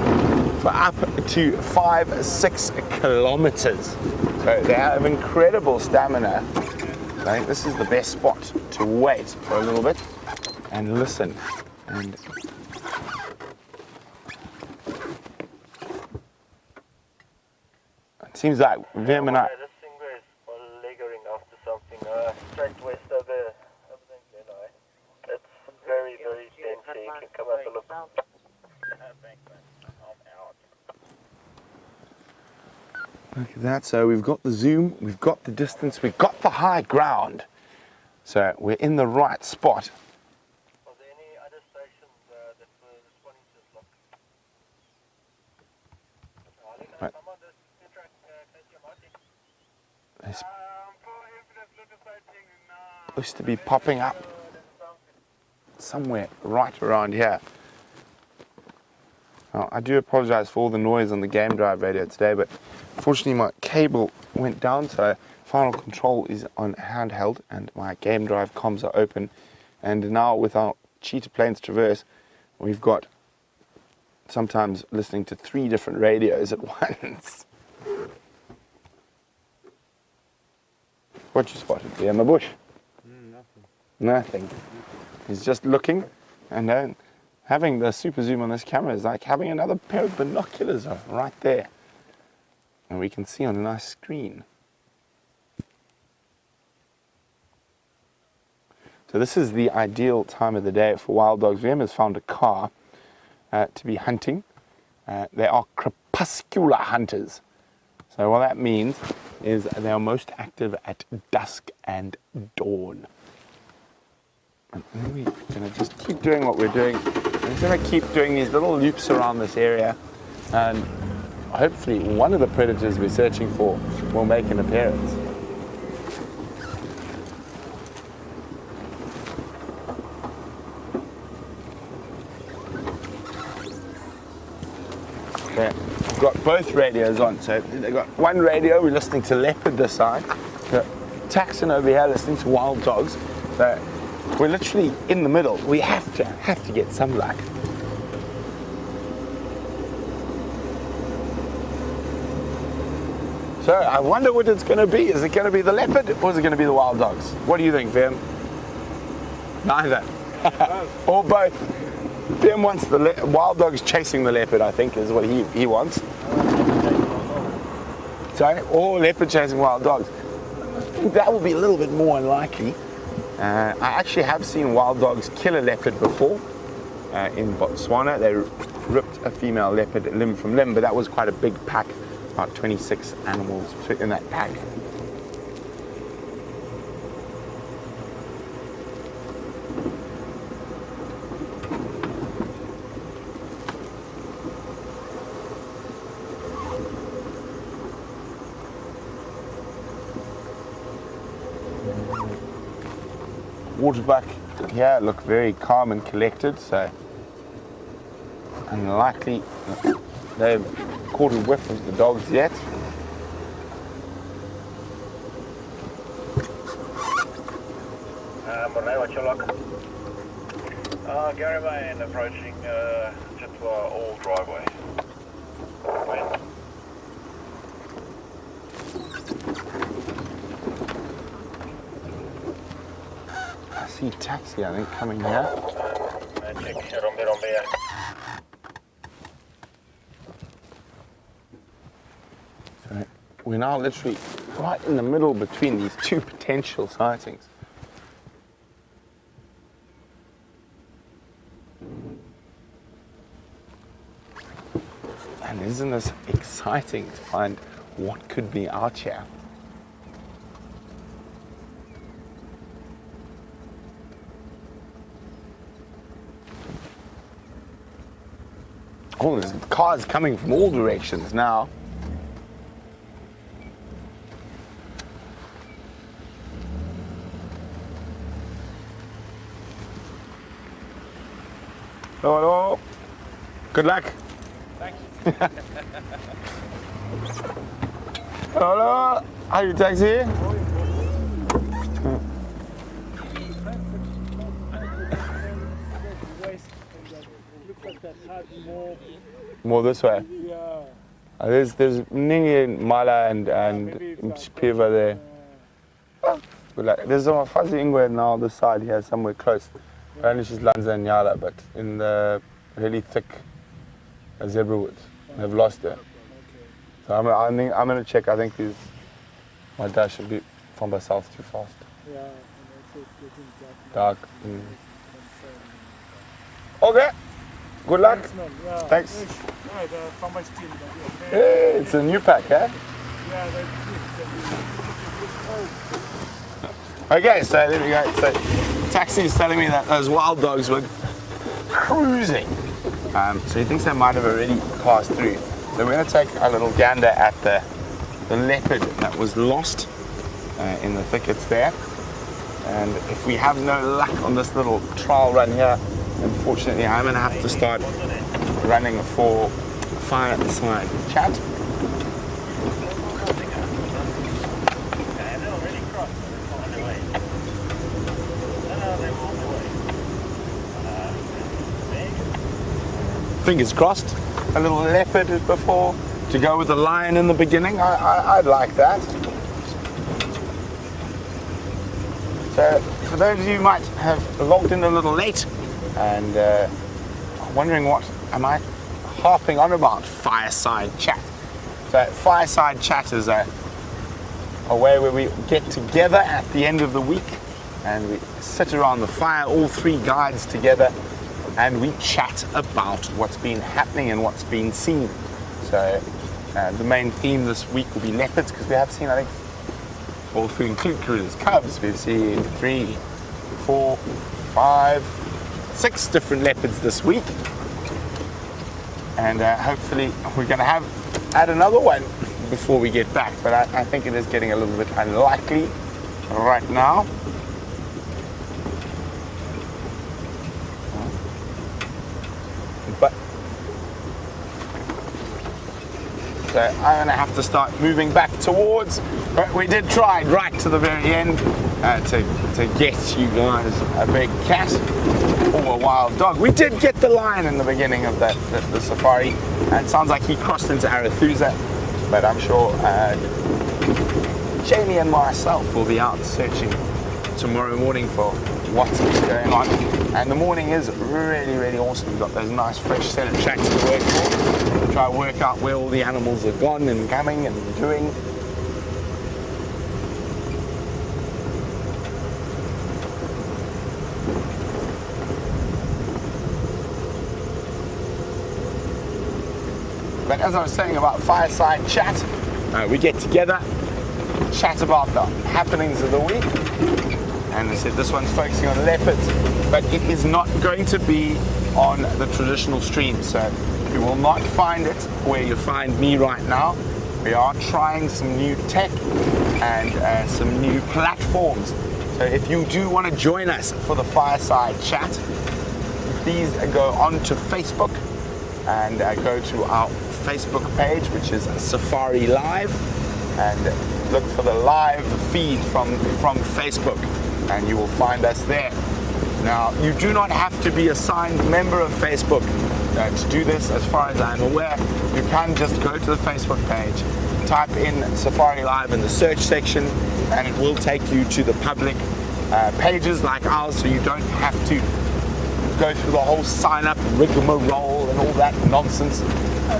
for up to 5-6 kilometers. So they have incredible stamina. I think this is the best spot to wait for a little bit and listen. And it seems like them and I.
This thing is lingering after something straight west of the. It's very, very dense, so you can come up and look.
Look at that. So we've got the zoom, we've got the distance, we've got the high ground. So we're in the right spot.
Are there any other stations that were responding to this lock?
Right. They're supposed to be popping up somewhere right around here. Now, I do apologize for all the noise on the game drive radio today, but unfortunately my cable went down, so final control is on handheld and my game drive comms are open. And now with our Cheetah Plains Traverse, we've got sometimes listening to 3 different radios at once. What you spotted there in the bush? Nothing. He's just looking, and then having the super zoom on this camera is like having another pair of binoculars right there. And we can see on a nice screen. So this is the ideal time of the day for wild dogs. VM has found a car to be hunting. They are crepuscular hunters. So what that means is they are most active at dusk and dawn. And we're going to just keep doing what we're doing. We're just going to keep doing these little loops around this area, and hopefully one of the predators we're searching for will make an appearance. Okay, we've got both radios on. So they've got one radio, we're listening to leopard this side. The Taxon over here listening to wild dogs. So we're literally in the middle. We have to get some luck. So I wonder what it's going to be. Is it going to be the leopard or is it going to be the wild dogs? What do you think, Vim? Neither. Or both. Vim wants the wild dogs chasing the leopard, I think, is what he wants. Sorry? Or leopard chasing wild dogs. I think that will be a little bit more unlikely. I actually have seen wild dogs kill a leopard before in Botswana. They ripped a female leopard limb from limb, but that was quite a big pack, about 26 animals in that pack. Waters back here look very calm and collected, so unlikely they've caught a whiff of the dogs yet.
Morné, what's your luck? Gary Bay approaching Chitwa All driveway. When?
I see taxi, I think, coming here.
Check Rombe.
So we're now literally right in the middle between these 2 potential sightings. And isn't this exciting to find what could be out here? Oh, there's cars coming from all directions now. Hello, hello. Good luck.
Thanks.
Hello, hello. Are you taxi? More this way.
Yeah.
There's Ningi, Mala and Spiva there. Good luck. There's a fuzzy Ingwe now on the side here, somewhere close. Apparently she's Lanza and Yala, but in the really thick zebra woods. They've lost her. So I'm going to check. I think my dash should be from the south too fast.
Yeah, and also it's getting
Dark. Okay. Good luck.
Thanks, man. Yeah.
Thanks.
Right, how much team?
Hey, it's a new pack, eh?
Yeah, that's it.
Okay, so there we go. So taxi is telling me that those wild dogs were cruising. So he thinks they might have already passed through. So we're going to take a little gander at the leopard that was lost in the thickets there. And if we have no luck on this little trial run here, unfortunately I'm going to have to start running for fire at the side. Chat? fingers crossed, a little leopard before to go with the lion in the beginning. I'd like that. So for those of you who might have logged in a little late and wondering what am I harping on about, fireside chat. So fireside chat is a way where we get together at the end of the week and we sit around the fire, all three guides together, and we chat about what's been happening and what's been seen. So the main theme this week will be leopards, because we have seen, I think, well, if we include Karula's cubs, we've seen 3, 4, 5, 6 different leopards this week. And hopefully we're going to add another one before we get back. But I think it is getting a little bit unlikely right now. But so I'm going to have to start moving back towards. But we did try right to the very end to get you guys a big cat or a wild dog. We did get the lion in the beginning of the safari, and it sounds like he crossed into Arathusa, but I'm sure Jamie and myself will be out searching tomorrow morning for what's going on. And the morning is really, really awesome. We've got those nice fresh set of tracks to work for. Try to work out where all the animals are gone and coming and doing. But as I was saying about fireside chat, we get together, chat about the happenings of the week. And I said this one's focusing on leopards, but it is not going to be on the traditional stream. So you will not find it where you find me right now. We are trying some new tech and some new platforms. So if you do want to join us for the fireside chat, please go on to Facebook and go to our Facebook page, which is Safari Live, and look for the live feed from Facebook, and you will find us there. Now, you do not have to be a signed member of Facebook to do this, as far as I'm aware. You can just go to the Facebook page, type in Safari Live in the search section, and it will take you to the public pages like ours, so you don't have to go through the whole sign-up rigmarole and all that nonsense.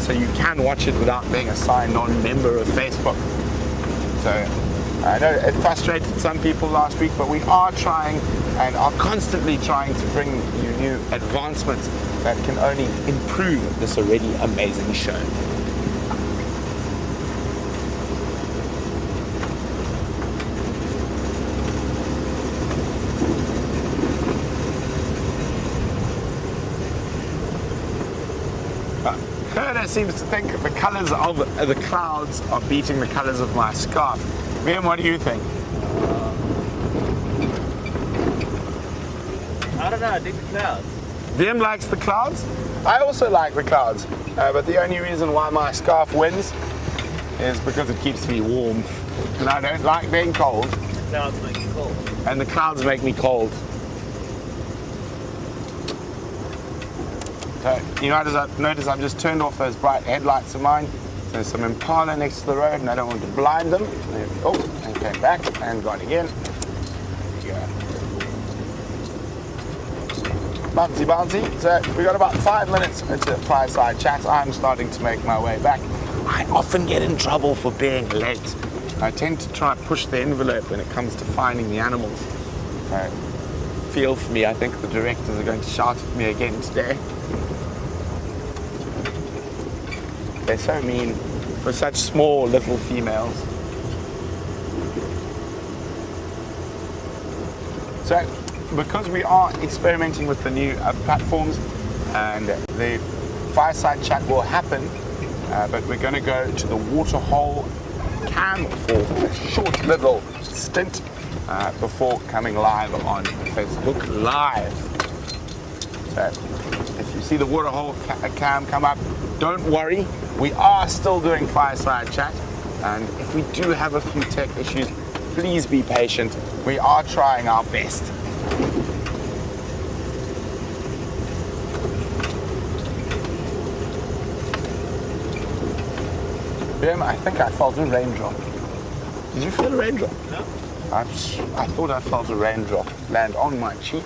So you can watch it without being a signed-on member of Facebook. So I know it frustrated some people last week, but we are trying and are constantly trying to bring you new advancements that can only improve this already amazing show. Herder seems to think the colours of the clouds are beating the colours of my scarf. Liam, what do you think?
I don't know, I dig the clouds.
Liam likes the clouds. I also like the clouds, but the only reason why my scarf wins is because it keeps me warm. And I don't like being cold.
The clouds make you cold.
And the clouds make me cold. So, you notice I've just turned off those bright headlights of mine. There's some Impala next to the road and I don't want to blind them. Oh, and came back and gone again. There you go. Bouncy, bouncy. So we've got about 5 minutes into fireside chat. I'm starting to make my way back. I often get in trouble for being late. I tend to try and push the envelope when it comes to finding the animals. Feel for me, I think the directors are going to shout at me again today. They're so mean for such small little females. So, because we are experimenting with the new platforms and the fireside chat will happen, but we're going to go to the waterhole cam for a short little stint before coming live on Facebook Live. So, if you see the waterhole cam come up, don't worry, we are still doing fireside chat, and if we do have a few tech issues, please be patient. We are trying our best. Graham, I think I felt a raindrop. Did you feel a raindrop?
No.
I thought I felt a raindrop land on my cheek.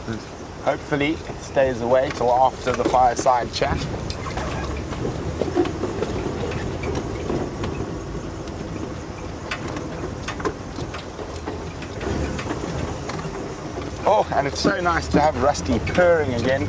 And hopefully it stays away till after the fireside chat. Oh, and it's so nice to have Rusty purring again.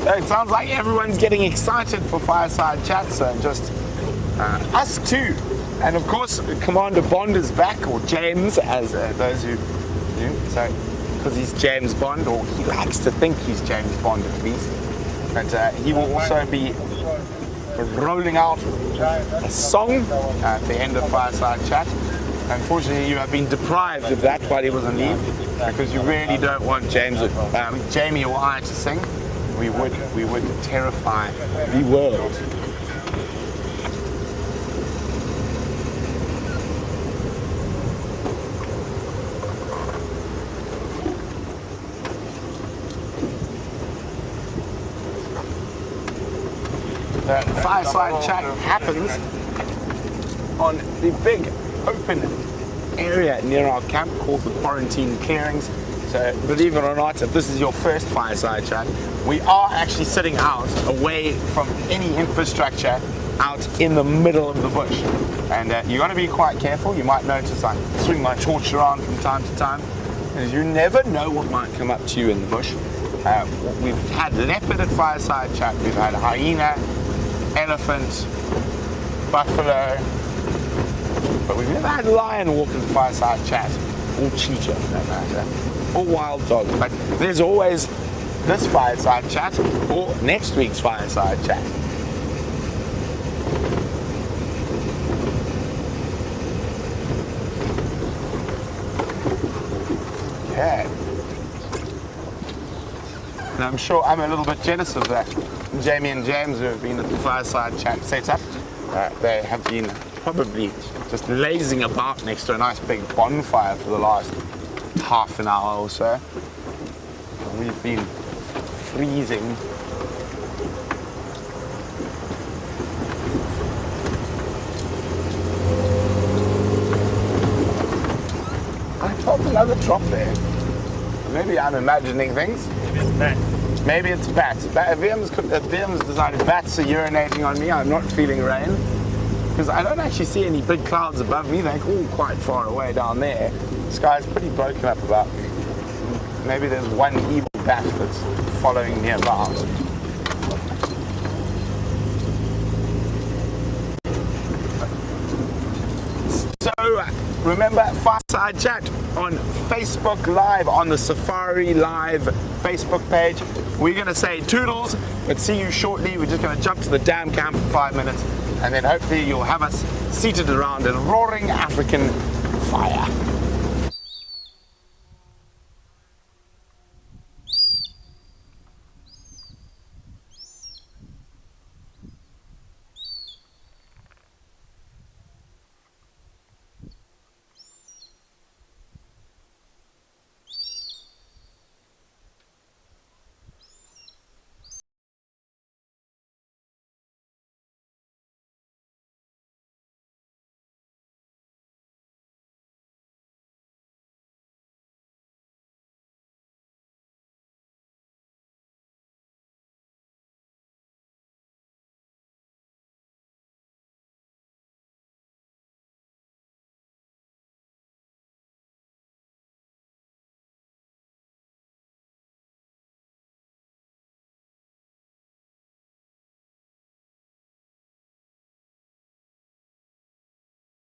It sounds like everyone's getting excited for fireside chat, so just us too. And of course, Commander Bond is back, or James, as those who knew. So, because he's James Bond, or he likes to think he's James Bond at least. But he will also be rolling out a song at the end of fireside chat. Unfortunately, you have been deprived of that while he was on leave, because you really don't want Jamie or I to sing. We would terrify the world. The fireside chat happens on the big open area near our camp called the Quarantine Clearings. So believe it or not, if this is your first fireside chat, we are actually sitting out away from any infrastructure out in the middle of the bush. And you got to be quite careful. You might notice I swing my torch around from time to time, because you never know what might come up to you in the bush. We've had leopard at fireside chat, we've had hyena, elephant, buffalo, but we've never had lion walk into fireside chat, or cheetah for that matter, or wild dog. But there's always this fireside chat or next week's fireside chat. Okay. And I'm sure I'm a little bit jealous of that. Jamie and James, who have been at the fireside chat setup, they have been probably just lazing about next to a nice big bonfire for the last half an hour or so. We've been freezing. I felt another drop there. Maybe I'm imagining things.
Maybe it's bats.
Maybe it's bats. VM's decided bats are urinating on me. I'm not feeling rain, because I don't actually see any big clouds above me. They're all quite far away down there. The sky's pretty broken up about me. Maybe there's one evil bat that's following me about. So remember, Fireside Chat on Facebook Live, on the Safari Live Facebook page. We're going to say toodles, but see you shortly. We're just going to jump to the damn camp for 5 minutes, and then hopefully you'll have us seated around a roaring African fire.